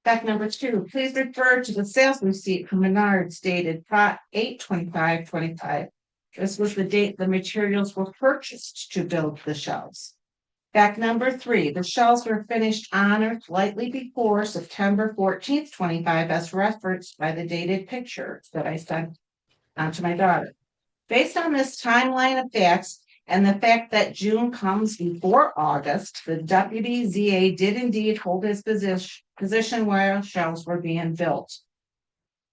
Fact number two, please refer to the sales receipt from Menards dated 8/25/25. This was the date the materials were purchased to build the shelves. Fact number three, the shelves were finished on or slightly before September 14th, 25, as referenced by the dated picture that I sent to my daughter. Based on this timeline of facts and the fact that June comes before August, the deputy ZA did indeed hold his position while shelves were being built.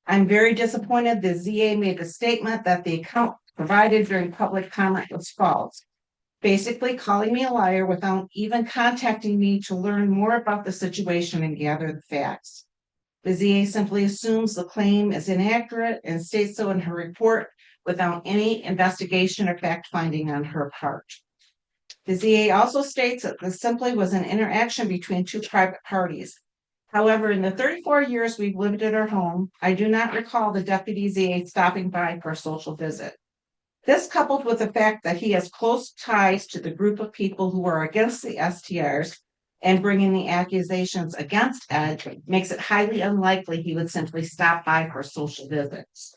I'm very disappointed the ZA made the statement that the account provided during public comment was false, basically calling me a liar without even contacting me to learn more about the situation and gather the facts. The ZA simply assumes the claim is inaccurate and states so in her report without any investigation or fact finding on her part. The ZA also states that this simply was an interaction between two private parties. However, in the 34 years we've lived at our home, I do not recall the deputy ZA stopping by for a social visit. This, coupled with the fact that he has close ties to the group of people who are against the STRs and bringing the accusations against Ed, makes it highly unlikely he would simply stop by for social visits.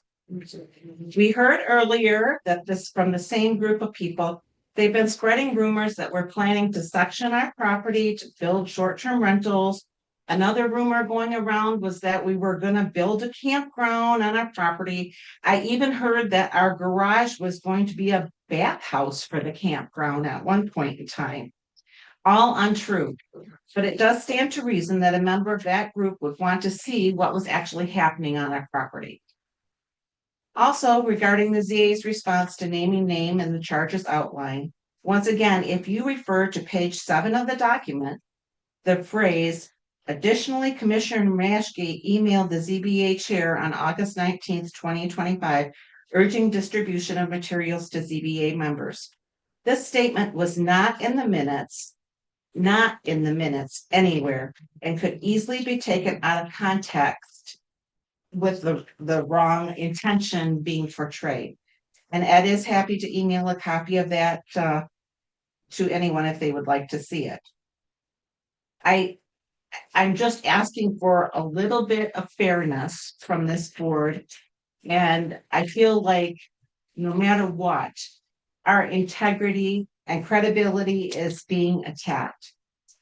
We heard earlier that this from the same group of people, they've been spreading rumors that we're planning to section our property to build short-term rentals. Another rumor going around was that we were going to build a campground on our property. I even heard that our garage was going to be a bathhouse for the campground at one point in time. All untrue, but it does stand to reason that a member of that group would want to see what was actually happening on our property. Also, regarding the ZA's response to naming name and the charges outlined, once again, if you refer to page 7 of the document, the phrase, additionally, Commissioner Maschke emailed the ZBA chair on August 19th, 2025, urging distribution of materials to ZBA members. This statement was not in the minutes anywhere, and could easily be taken out of context with the wrong intention being portrayed. And Ed is happy to email a copy of that to anyone if they would like to see it. I'm just asking for a little bit of fairness from this board. And I feel like no matter what, our integrity and credibility is being attacked.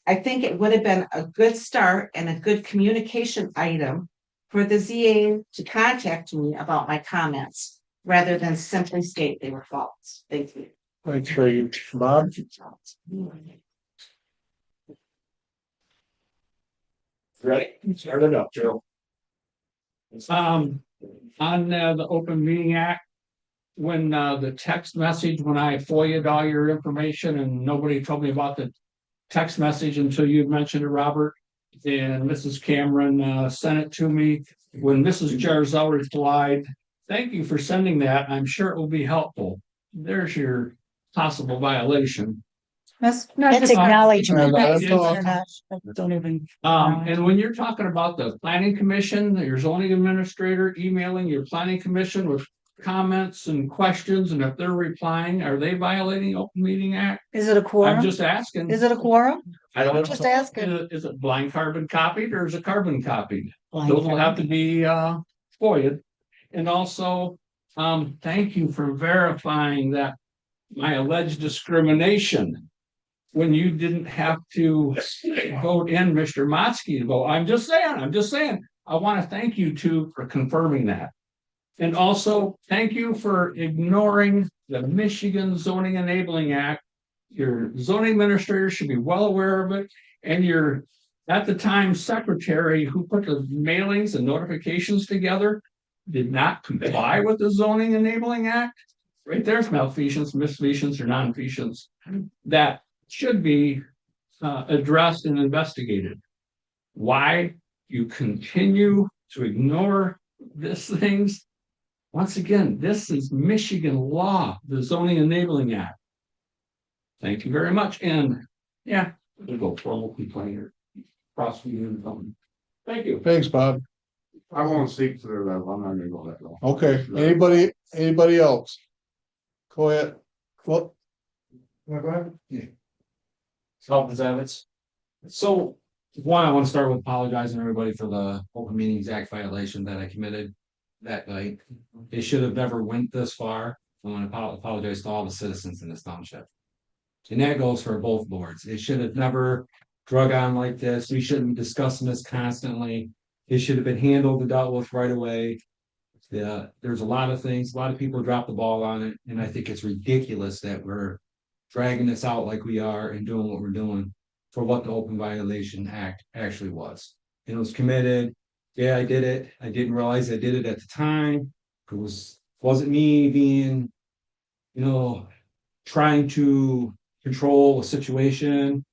I think it would have been a good start and a good communication item for the ZA to contact me about my comments rather than simply state they were false. Thank you. Thanks for you, Bob. Ready? Start it up, Joe. On the Open Meeting Act, when the text message, when I FOIA'd all your information and nobody told me about the text message until you mentioned it, Robert, and Mrs. Cameron sent it to me. When Mrs. Jarzell replied, thank you for sending that. I'm sure it will be helpful. There's your possible violation. That's acknowledgement. Don't even. And when you're talking about the planning commission, your zoning administrator emailing your planning commission with comments and questions, and if they're replying, are they violating Open Meeting Act? Is it a quorum? I'm just asking. Is it a quorum? I don't know. Just asking. Is it blind carbon copied or is it carbon copied? Blind Those will carbon. have to be FOIA'd. And also, thank you for verifying that my alleged discrimination when you didn't have to vote in Mr. Motzky to vote. I'm just saying, I want to thank you two for confirming that. And also, thank you for ignoring the Michigan Zoning Enabling Act. Your zoning administrator should be well aware of it, and your, at the time, secretary who put the mailings and notifications together did not comply with the Zoning Enabling Act. Right there's malfeasance, misfeasance, or nonfeasance that should be addressed and investigated. Why you continue to ignore these things? Once again, this is Michigan law, the Zoning Enabling Act. Thank you very much. And yeah, we'll go formal complaint or prosecuting something. Thank you. Thanks, Bob. I won't speak to their level. I'm not gonna go that low. Okay, anybody else? Go ahead. Well, Go ahead. Calvin Zavitz. So, one, I want to start with apologizing to everybody for the Open Meetings Act violation that I committed that night. It should have never went this far. I want to apologize to all the citizens in this township. And that goes for both boards. It should have never drug on like this. We shouldn't be discussing this constantly. It should have been handled and dealt with right away. Yeah, there's a lot of things, a lot of people drop the ball on it, and I think it's ridiculous that we're dragging this out like we are and doing what we're doing for what the Open Violation Act actually was. It was committed. Yeah, I did it. I didn't realize I did it at the time. It wasn't me being, trying to control a situation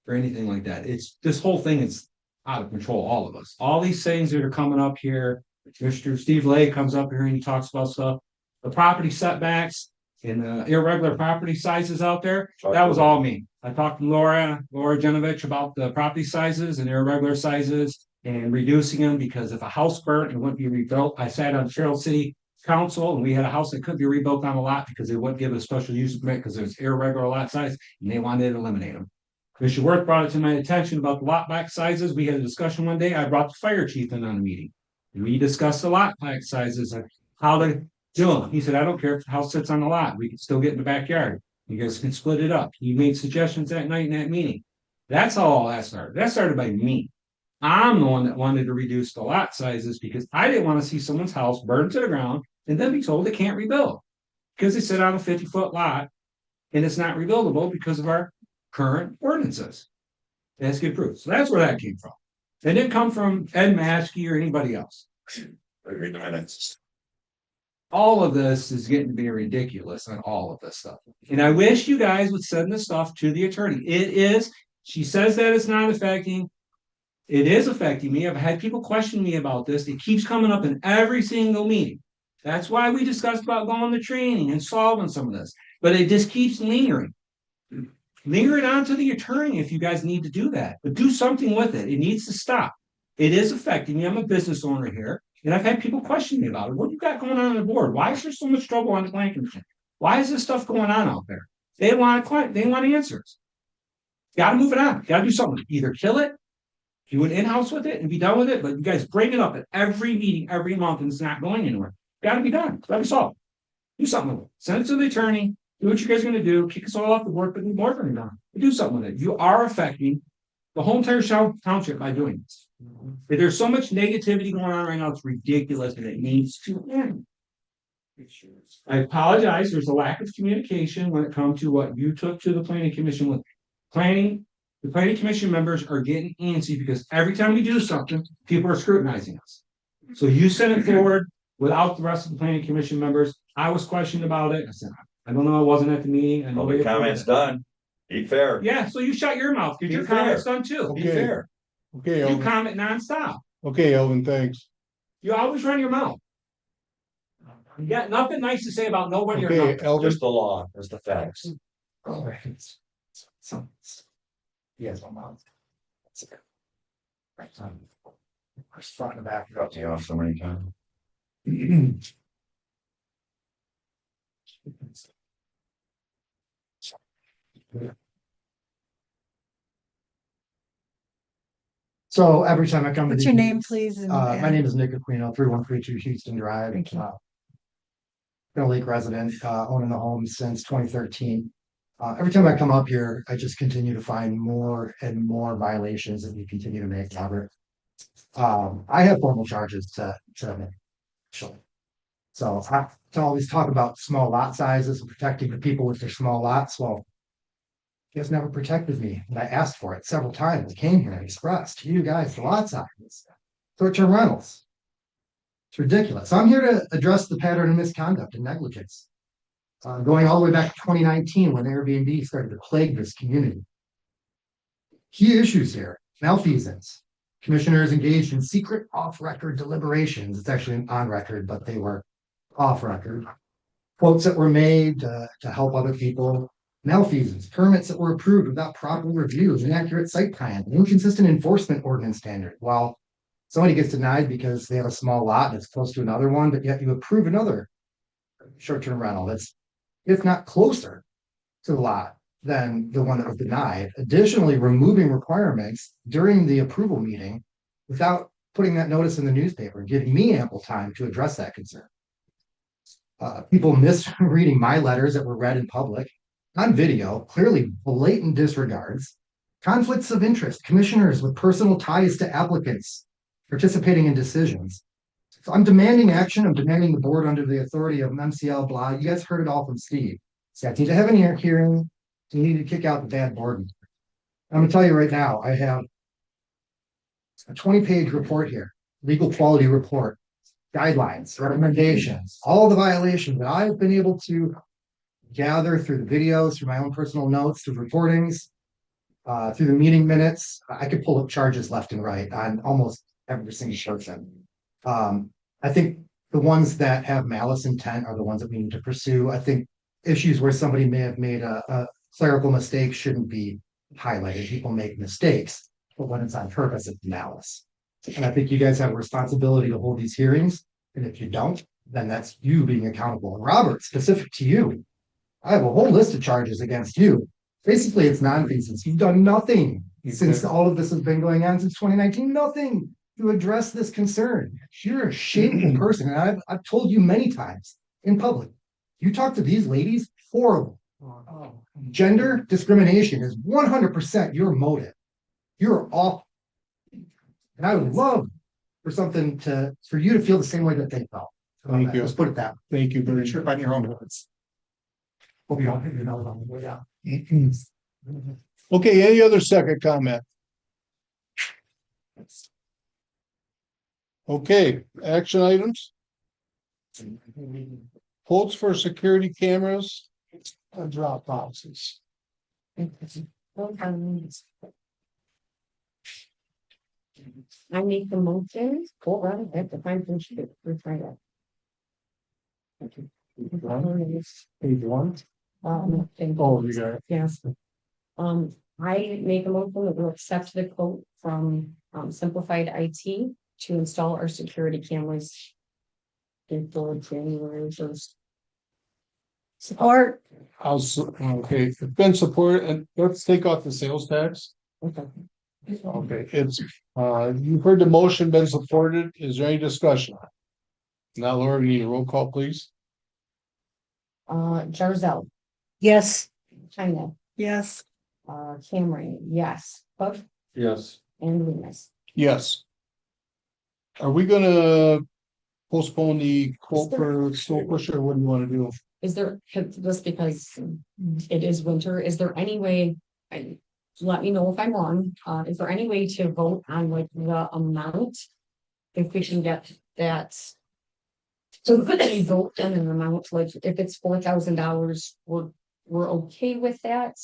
or anything like that. It's this whole thing is out of control, all of us. All these things that are coming up here. Mr. Steve Lay comes up here and he talks about stuff. The property setbacks and the irregular property sizes out there. That was all me. I talked to Laura Genovich about the property sizes and irregular sizes and reducing them, because if a house burnt and wouldn't be rebuilt, I sat on Carroll City Council and we had a house that couldn't be rebuilt on a lot because they wouldn't give it a special use permit because it was irregular lot size and they wanted to eliminate them. Commissioner Worth brought it to my attention about the lot back sizes. We had a discussion one day. I brought the fire chief in on a meeting. We discussed the lot back sizes and how to do them. He said, I don't care if the house sits on the lot. We can still get in the backyard. You guys can split it up. He made suggestions that night in that meeting. That's how all that started. That started by me. I'm the one that wanted to reduce the lot sizes because I didn't want to see someone's house burned to the ground and then be told they can't rebuild because they sit on a 50-foot lot and it's not rebuildable because of our current ordinances. That's good proof. So that's where that came from. It didn't come from Ed Maskey or anybody else. All of this is getting to be ridiculous on all of this stuff. And I wish you guys would send this stuff to the attorney. She says that it's not affecting. It is affecting me. I've had people question me about this. It keeps coming up in every single meeting. That's why we discussed about going to training and solving some of this. But it just keeps lingering. Linger it on to the attorney if you guys need to do that, but do something with it. It needs to stop. It is affecting me. I'm a business owner here, and I've had people question me about it. What do you got going on the board? Why is there so much trouble on the planning commission? Why is this stuff going on out there? They want answers. Got to move it on. Got to do something. Either kill it, do an in-house with it, and be done with it. But you guys bring it up at every meeting, every month, and it's not going anywhere. Got to be done. Got to be solved. Do something with it. Send it to the attorney. Do what you guys are going to do. Kick us all off the board, but more than enough. Do something with it. You are affecting the whole entire township by doing this. There's so much negativity going on right now. It's ridiculous, and it needs to end. I apologize. There's a lack of communication when it comes to what you took to the planning commission with planning. The planning commission members are getting antsy because every time we do something, people are scrutinizing us. So you sent it forward without the rest of the planning commission members. I was questioned about it. I said, I don't know. I wasn't at the meeting. I know the comments done. Be fair. Yeah, so you shut your mouth because your comments done too. Okay. Be fair. Okay, You Elvin. comment nonstop. Okay, Elvin, thanks. You always run your mouth. You got nothing nice to say about nobody or Okay, nothing. Elvin. Just the law, just the facts. Yes, my mom. Front and back. Cut you off so many times. So every time I come to What's these your name, meetings, please? and- my name is Nick Aquino, 3132 Houston Drive. Thank you. Been a Lake resident, owning the home since 2013. Every time I come up here, I just continue to find more and more violations that we continue to make, Robert. I have formal charges to make. Actually. So I to always talk about small lot sizes and protecting the people with their small lots. Well, you guys never protected me, and I asked for it several times. I came here and expressed to you guys the lot sizes, short-term rentals. It's ridiculous. So I'm here to address the pattern of misconduct and negligence. Going all the way back to 2019 when Airbnb started to plague this community. Key issues here, malfeasance. Commissioners engaged in secret off-record deliberations. It's actually on record, but they were off-record. Quotes that were made to help other people. Malfeasance, permits that were approved without proper reviews, inaccurate site plan, inconsistent enforcement ordinance standard. While somebody gets denied because they have a small lot and it's close to another one, but yet you approve another short-term rental that's, if not closer to the lot than the one that was denied. Additionally, removing requirements during the approval meeting without putting that notice in the newspaper, giving me ample time to address that concern. People misreading my letters that were read in public on video, clearly blatant disregards, conflicts of interest, commissioners with personal ties to applicants participating in decisions. So I'm demanding action. I'm demanding the board under the authority of MCL blah. You guys heard it all from Steve. So I need to have an hearing. You need to kick out the bad board. I'm gonna tell you right now, I have a 20-page report here, legal quality report, guidelines, recommendations, all the violations that I've been able to gather through the videos, through my own personal notes, through recordings, through the meeting minutes. I could pull up charges left and right on almost every single person. I think the ones that have malice intent are the ones that we need to pursue. I think issues where somebody may have made a clerical mistake shouldn't be highlighted. People make mistakes, but when it's on purpose, it's malice. And I think you guys have a responsibility to hold these hearings. And if you don't, then that's you being accountable. And Robert, specific to you, I have a whole list of charges against you. Basically, it's nonfeasance. You've done nothing since all of this has been going on since 2019, nothing to address this concern. You're a shameful person. And I've told you many times in public, you talk to these ladies, horrible. Gender discrimination is 100% your motive. You're awful. And I would love for you to feel the same way that they felt. Thank you. Let's put it that way. Thank you very much. Trip on your own words. Hope you don't hit your nose on the way out. Okay, any other second comment? Okay, action items. Quotes for security cameras and drop boxes. I make the motion. Hold on, I have to find some shit. Let's try that. Page one. Oh, you got it. Yes. I make a motion that we'll accept the quote from Simplified IT to install our security cameras for January 1st. Support. Okay, it's been supported, and let's take off the sales tax. Okay. Okay, you've heard the motion been supported. Is there any discussion? Now, Laura, we need a roll call, please. Jarzell, Yes. China, Yes. Camry, yes, Cook, Yes. and Loomis. Yes. Are we gonna postpone the quote for snow pusher? What do you wanna do? Is there, just because it is winter, is there any way, let me know if I'm wrong, is there any way to vote on like the amount? If we can get that. So could we vote on an amount, like if it's $4,000, we're okay with that?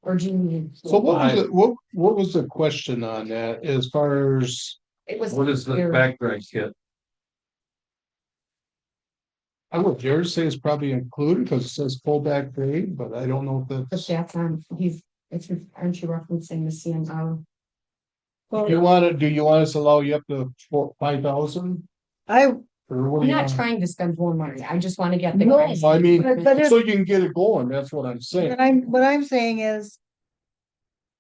Or do you need? So what was the question on that as far as? It was. What is the background kit? I would dare say it's probably included because it says pullback grade, but I don't know if But that's. that's on, aren't you referencing the CMO? Do you want us to allow you up to 5,000? I'm not trying to spend more money. I just want to get the. No, I mean, But if- so you can get it going. That's what I'm saying. What I'm saying is,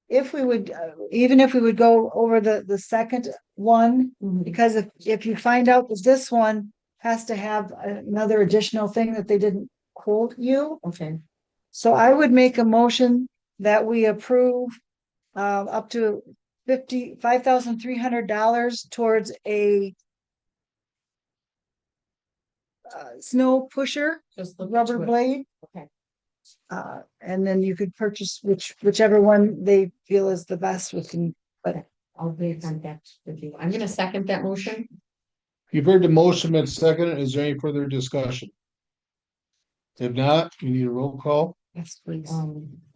if we would, even if we would go over the second one, because if you find out that this one has to have another additional thing that they didn't quote you, Okay. So I would make a motion that we approve up to $55,300 towards a snow pusher, Just look rubber into it. blade. Okay. And then you could purchase whichever one they feel is the best within, but I'll be in contact with you. I'm gonna second that motion. You've heard the motion and second. Is there any further discussion? If not, you need a roll call. Yes, please.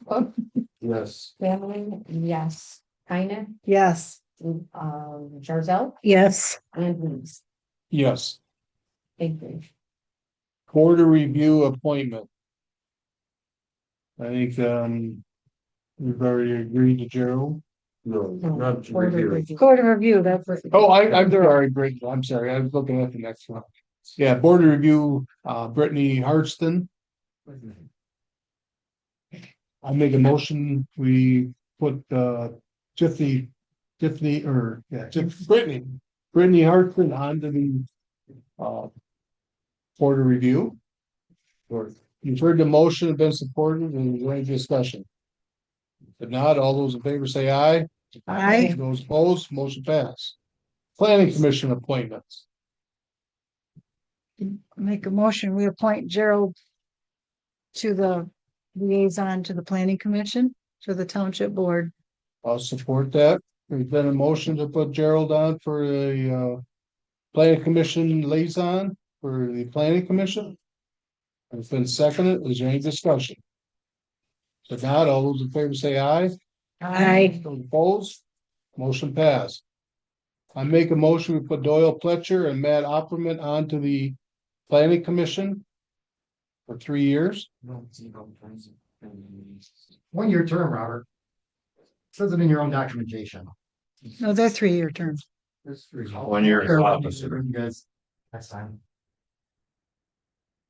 Cook, Yes. Family, yes. Heine, yes. Jarzell, Yes. and Weems. Yes. Thank you. Board of review appointment. I think, we've already agreed to Gerald. No, not to Board of review. Review. Court of review, that's what. Oh, I'm sorry, Brittany. I'm sorry. I was looking at the next one. Yeah, board of review, Brittany Hartston. I make a motion, we put, Brittany Hartston onto the, board of review. You've heard the motion, been supported, and is there any discussion? If not, all those in favor say aye. Aye. Those opposed, motion pass. Planning commission appointments. Make a motion, we appoint Gerald to the liaison to the planning commission for the township board. I'll support that. There's been a motion to put Gerald on for the planning commission liaison for the planning commission. It's been seconded. Is there any discussion? If not, all those in favor say aye. Aye. Those opposed, motion passed. I make a motion, we put Doyle Pletcher and Matt Opperman onto the planning commission for 3 years. 1 year term, Robert. Says it in your own documentation. No, they're 3-year terms. 1 year is opposite. You guys, next time.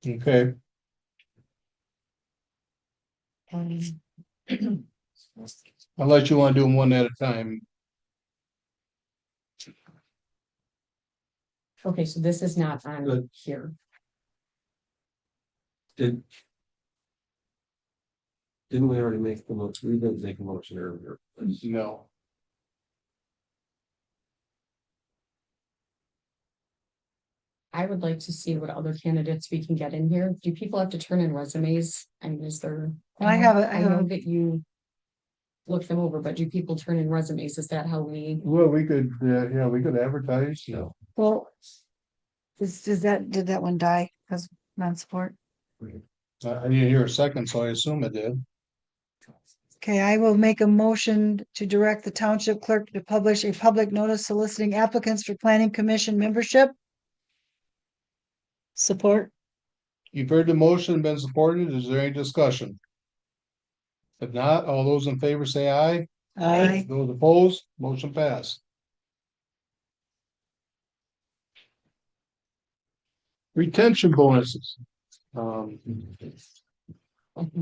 Okay, unless you want to do them one at a time. Okay, so this is not on Good. here. Didn't we already make the motion? We didn't make a motion earlier. No. I would like to see what other candidates we can get in here. Do people have to turn in resumes? I mean, is there? I have I know that you look them over, but do people turn in resumes? Is that how we? Well, we could, yeah, we could advertise, Well, did that one die because non-support? I didn't hear a second, so I assume it did. Okay, I will make a motion to direct the township clerk to publish a public notice soliciting applicants for planning commission membership. Support. You've heard the motion, been supported. Is there any discussion? If not, all those in favor say aye. Aye. Those opposed, motion passed. Retention bonuses.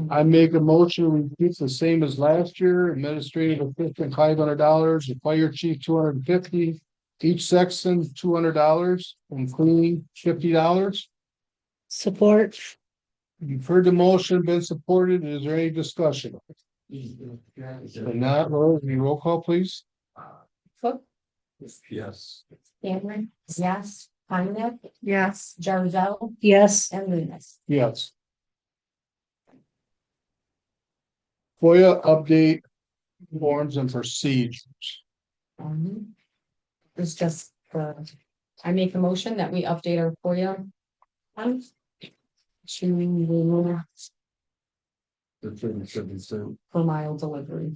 I make a motion, we keep the same as last year, administrative assistant $500, the fire chief $250, each section $200, and cleaning $50. Support. You've heard the motion, been supported. Is there any discussion? If not, roll call, please. Cook, Yes. Cameron, yes. Heine, Yes. Jarzell, Yes. and Loomis. Yes. FOIA update forms and procedures. It's just, I make a motion that we update our FOIA. To for mile delivery.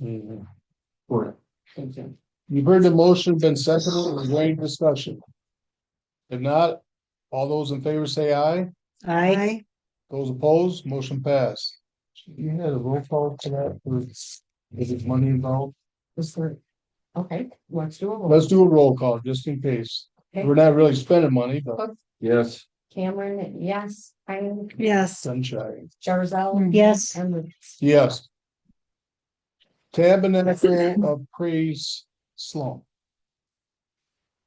Thank you. You've heard the motion, been seconded. Is there any discussion? If not, all those in favor say aye. Aye. Those opposed, motion passed. You had a roll call for that, or is it money involved? Okay, let's do a roll. Let's do a roll call, just in case. Okay. We're not really spending money, but Yes. Cameron, yes. Heine, Yes. sunshine. Jarzell. Yes. And Loomis. Yes. Tabernacle of Praise Slump.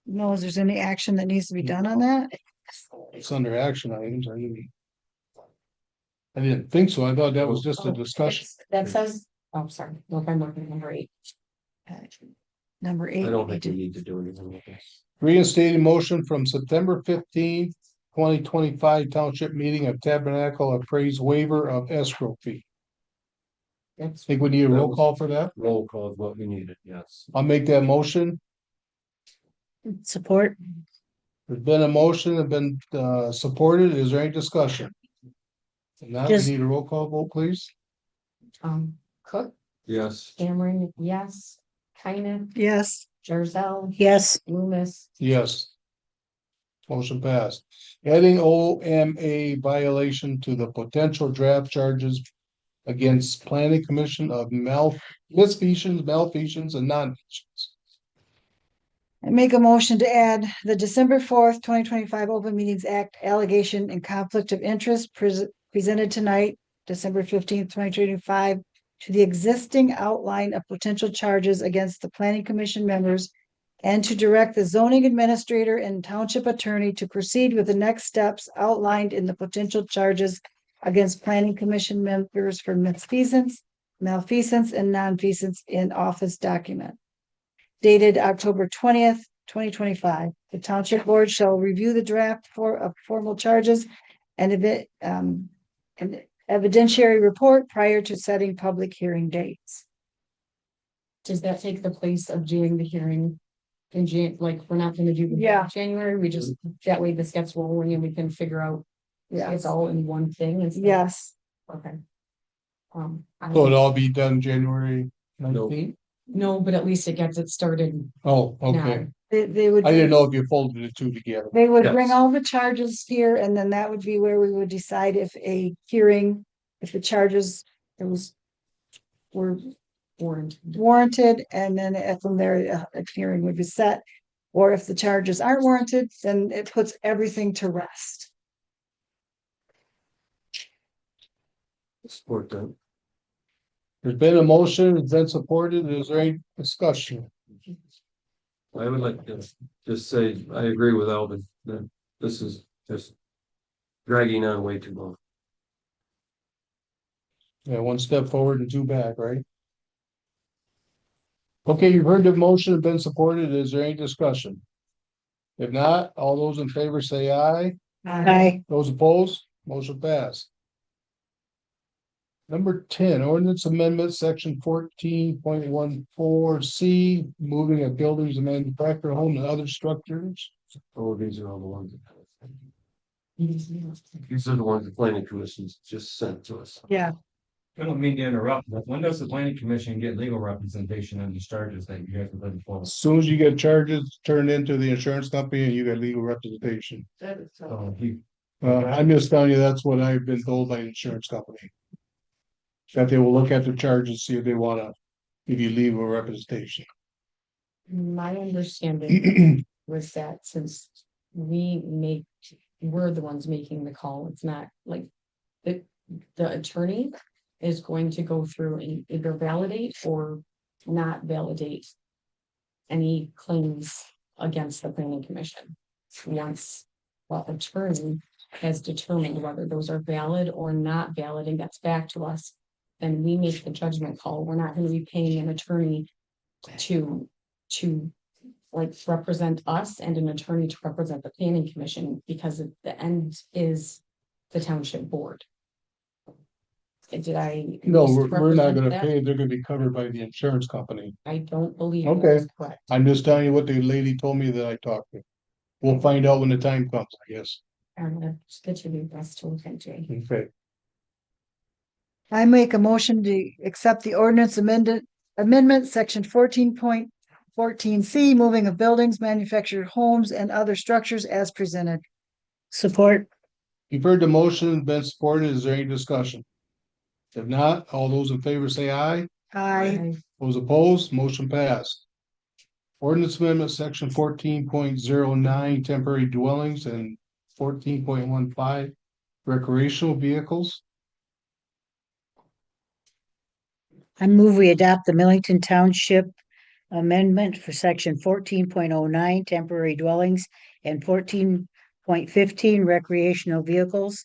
No, is there's any action that needs to be done on that? It's under action items, I mean. I didn't think so. I thought that was just a discussion. That says, oh, sorry, look, I'm looking at number 8. Number I 8. don't think we need to do anything with this. Reinstating motion from September 15th, 2025 Township Meeting of Tabernacle Appraised Waiver of Escrow Fee. Think we need a roll call for that? Roll call is what we needed, yes. I'll make that motion. Support. There's been a motion and been supported. Is there any discussion? If not, we Just- need a roll call vote, please. Cook, Yes. Cameron, yes. Kynan, Yes. Jarzel, Yes. Loomis, Yes. Motion passed. Adding OMA violation to the potential draft charges against planning commission of malfeasance, and non-feasance. I make a motion to add the December 4th, 2025 Open Meetings Act allegation and conflict of interest presented tonight, December 15th, 2025, to the existing outline of potential charges against the planning commission members, and to direct the zoning administrator and township attorney to proceed with the next steps outlined in the potential charges against planning commission members for malfeasance, and nonfeasance in office document. Dated October 20th, 2025. The township board shall review the draft of formal charges and an evidentiary report prior to setting public hearing dates. does that take the place of doing the hearing in like, we're not gonna do the Yeah. in January, we just, that way this gets rolling and we can figure out it's all in one thing instead of- Yes. Okay. So it'll all be done January No. 19th? No, but at least it gets it started. Oh, okay. now. They would. I didn't know if you folded the two together. They would bring Yes. all the charges here, and then that would be where we would decide if a hearing, if the charges were warranted, and then from there, a hearing would be set. Or if the charges aren't warranted, then it puts everything to rest. Support that. There's been a motion, it's been supported. Is there any discussion? I would like to just say, I agree with Alvin, that this is just dragging on way too long. Yeah, one step forward and two back, right? Okay, you've heard the motion, have been supported. Is there any discussion? If not, all those in favor say aye. Aye. Those opposed, motion passed. Number 10, ordinance amendment, section 14.14C, moving of buildings and manufactured home and other structures. Oh, these are all the ones. These are the ones the planning commissions just sent to us. Yeah. I don't mean to interrupt, but when does the planning commission get legal representation on these charges that you guys are putting forward? As soon as you get charges turned into the insurance company and you get legal representation. I'm just telling you, that's what I've been told by the insurance company. That they will look at the charges, see if they wanna give you legal representation. My understanding was that since we're the ones making the call, it's not like the attorney is going to go through and either validate or not validate any claims against the planning commission. Once the attorney has determined whether those are valid or not valid and gets back to us, then we make the judgment call. We're not going to be paying an attorney to like represent us and an attorney to represent the planning commission, because at the end is the township board. Did I? No, we're not misrepresent gonna that? pay, they're gonna be covered by the insurance company. I don't believe. Okay. that's correct. I'm just telling you what the lady told me that I talked to. We'll find out when the time comes, I guess. It's good to be best to look into. Okay. I make a motion to accept the ordinance amendment, section 14.14C, moving of buildings, manufactured homes, and other structures as presented. Support. You've heard the motion, been supported. Is there any discussion? If not, all those in favor say aye. Aye. Those opposed, motion passed. Ordinance amendment, section 14.09, temporary dwellings, and 14.15, recreational vehicles. I move we adopt the Millington Township amendment for section 14.09 temporary dwellings and 14.15 recreational vehicles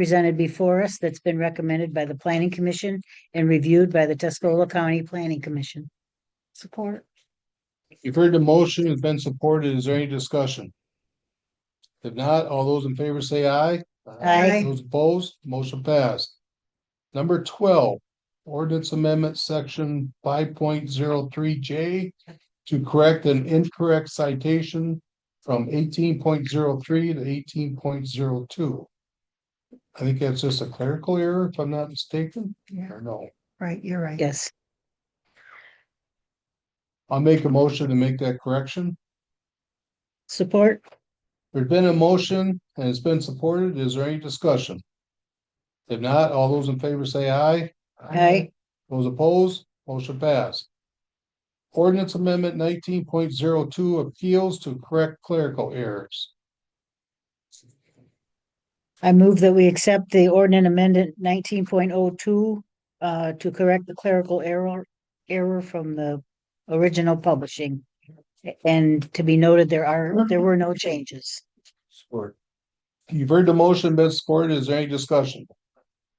presented before us that's been recommended by the Planning Commission and reviewed by the Tuscola County Planning Commission. Support. You've heard the motion, it's been supported. Is there any discussion? If not, all those in favor say aye. Aye. Those opposed, motion passed. Number 12, ordinance amendment section 5.03J to correct an incorrect citation from 18.03 to 18.02. I think that's just a clerical error, if I'm not mistaken. Yeah. Or no, Right, you're right. Yes. I'll make a motion to make that correction. Support. There's been a motion and it's been supported. Is there any discussion? If not, all those in favor say aye. Aye. Those opposed, motion passed. Ordinance amendment 19.02 appeals to correct clerical errors. I move that we accept the ordinance amendment 19.02 to correct the clerical error from the original publishing. And to be noted, there were no changes. Support. You've heard the motion, been supported. Is there any discussion?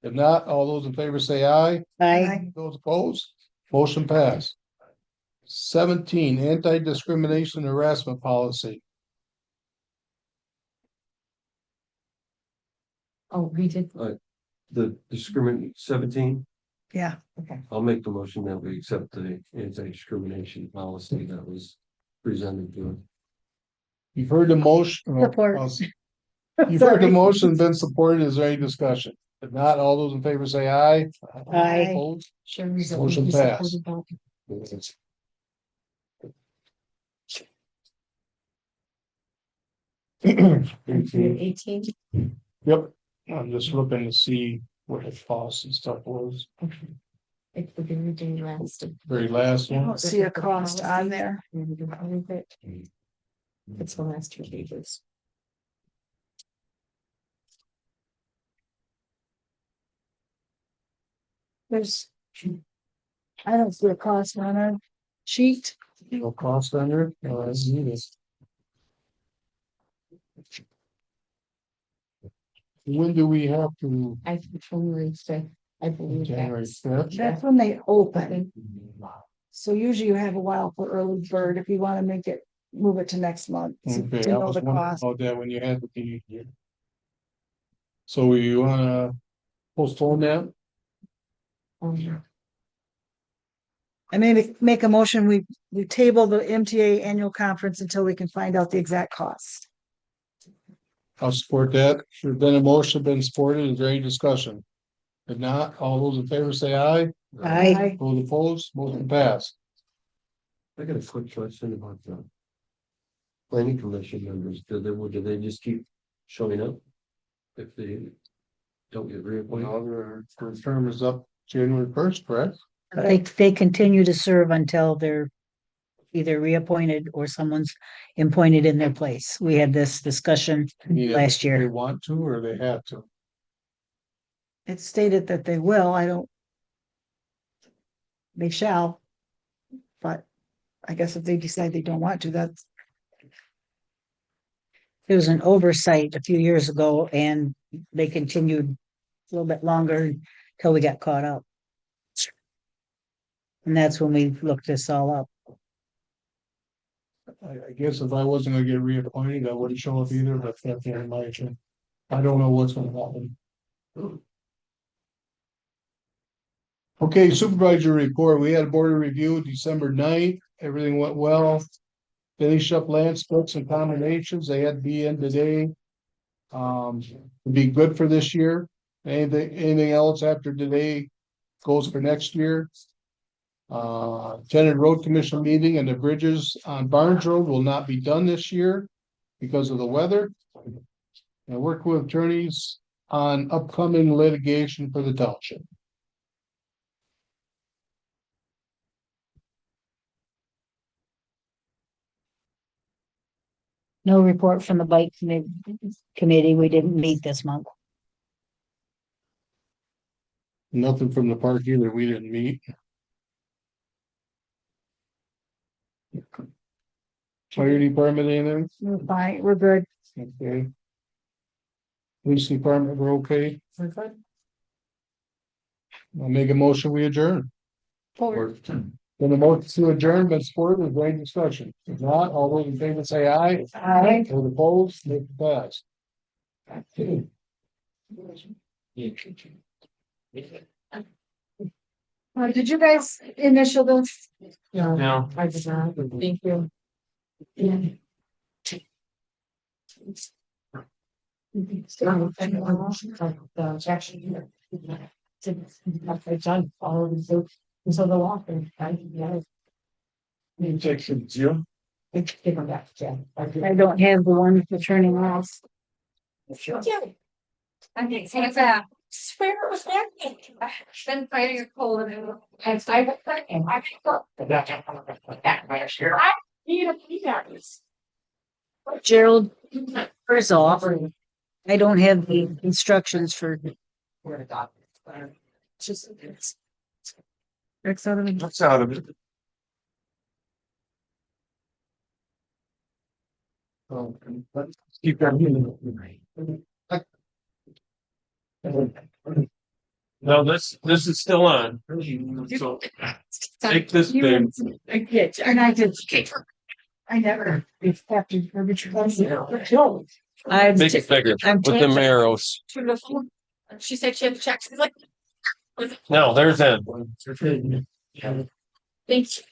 If not, all those in favor say aye. Aye. Those opposed, motion passed. 17, anti-discrimination harassment policy. Oh, we did. The discriminant 17, Yeah. I'll make the motion that we accept the anti-discrimination policy that was presented to us. You've heard the motion. Support. You've heard the motion, been supported. Is there any discussion? If not, all those in favor say aye. Aye. Opposed? Sure. Motion passed. 18. Yep, I'm just looking to see what the cost and stuff was. It's the very day last. Very last I one. don't see a cost on there. It's the last 2 pages. There's. I don't see a cost on our sheet. No cost under it. No, that's needed. When do we have to? I January 5th, I believe. January 5th? That's when they open. So usually you have a while for early bird if you want to make it, move it to next month. To Okay, I know was the wondering cost. about that when you had the. So you wanna postpone that? I may make a motion, we table the MTA annual conference until we can find out the exact cost. I'll support that. There's been a motion, been supported. Is there any discussion? If not, all those in favor say aye. Aye. Those opposed, motion passed. I got a quick question about the planning commission members. Do they just keep showing up? If they don't get reappointed? Their term is up January 1st, correct? They continue to serve until they're either reappointed or someone's appointed in their place. We had this discussion last They year. want to or they have to? It's stated that they will, they shall. But I guess if they decide they don't want to, that's. There was an oversight a few years ago and they continued a little bit longer until we got caught up. And that's when we looked this all up. I guess if I wasn't gonna get reappointed, I wouldn't show up either, but that's in my opinion. I don't know what's gonna happen. Okay, supervisor report. We had a board review December 9th. Everything went well. Finish up land splits and combinations. They had to be in today. Be good for this year. Anything else after today goes for next year. Attended road commission meeting and the bridges on Barnes Road will not be done this year because of the weather. And work with attorneys on upcoming litigation for the township. No report from the bike committee. We didn't meet this month. Nothing from the park either. We didn't meet. Fire department, anything? We're fine, we're good. Okay. Police department, we're okay. I'll make a motion, we adjourn. Then the motion to adjourn, but supported with great discussion. If not, all those in favor say aye. Aye. Those opposed, make it pass. Did you guys initial those? No. I did not. Thank you. Done all of the, so the walker, You take some Jim. give them back to Jen. I don't have the one for turning off. I think it's a swear it was that. I've been fighting a cold and I need a peanuts. Gerald, first off, I don't have the instructions for. Just. Rick's out of it. That's out of it. Let's keep that moving. No, this is still on. So take this big. And I did. I never. After. I'm. Make it bigger I'm with them arrows. She said she had to check. She's like, No, there's that. thank you.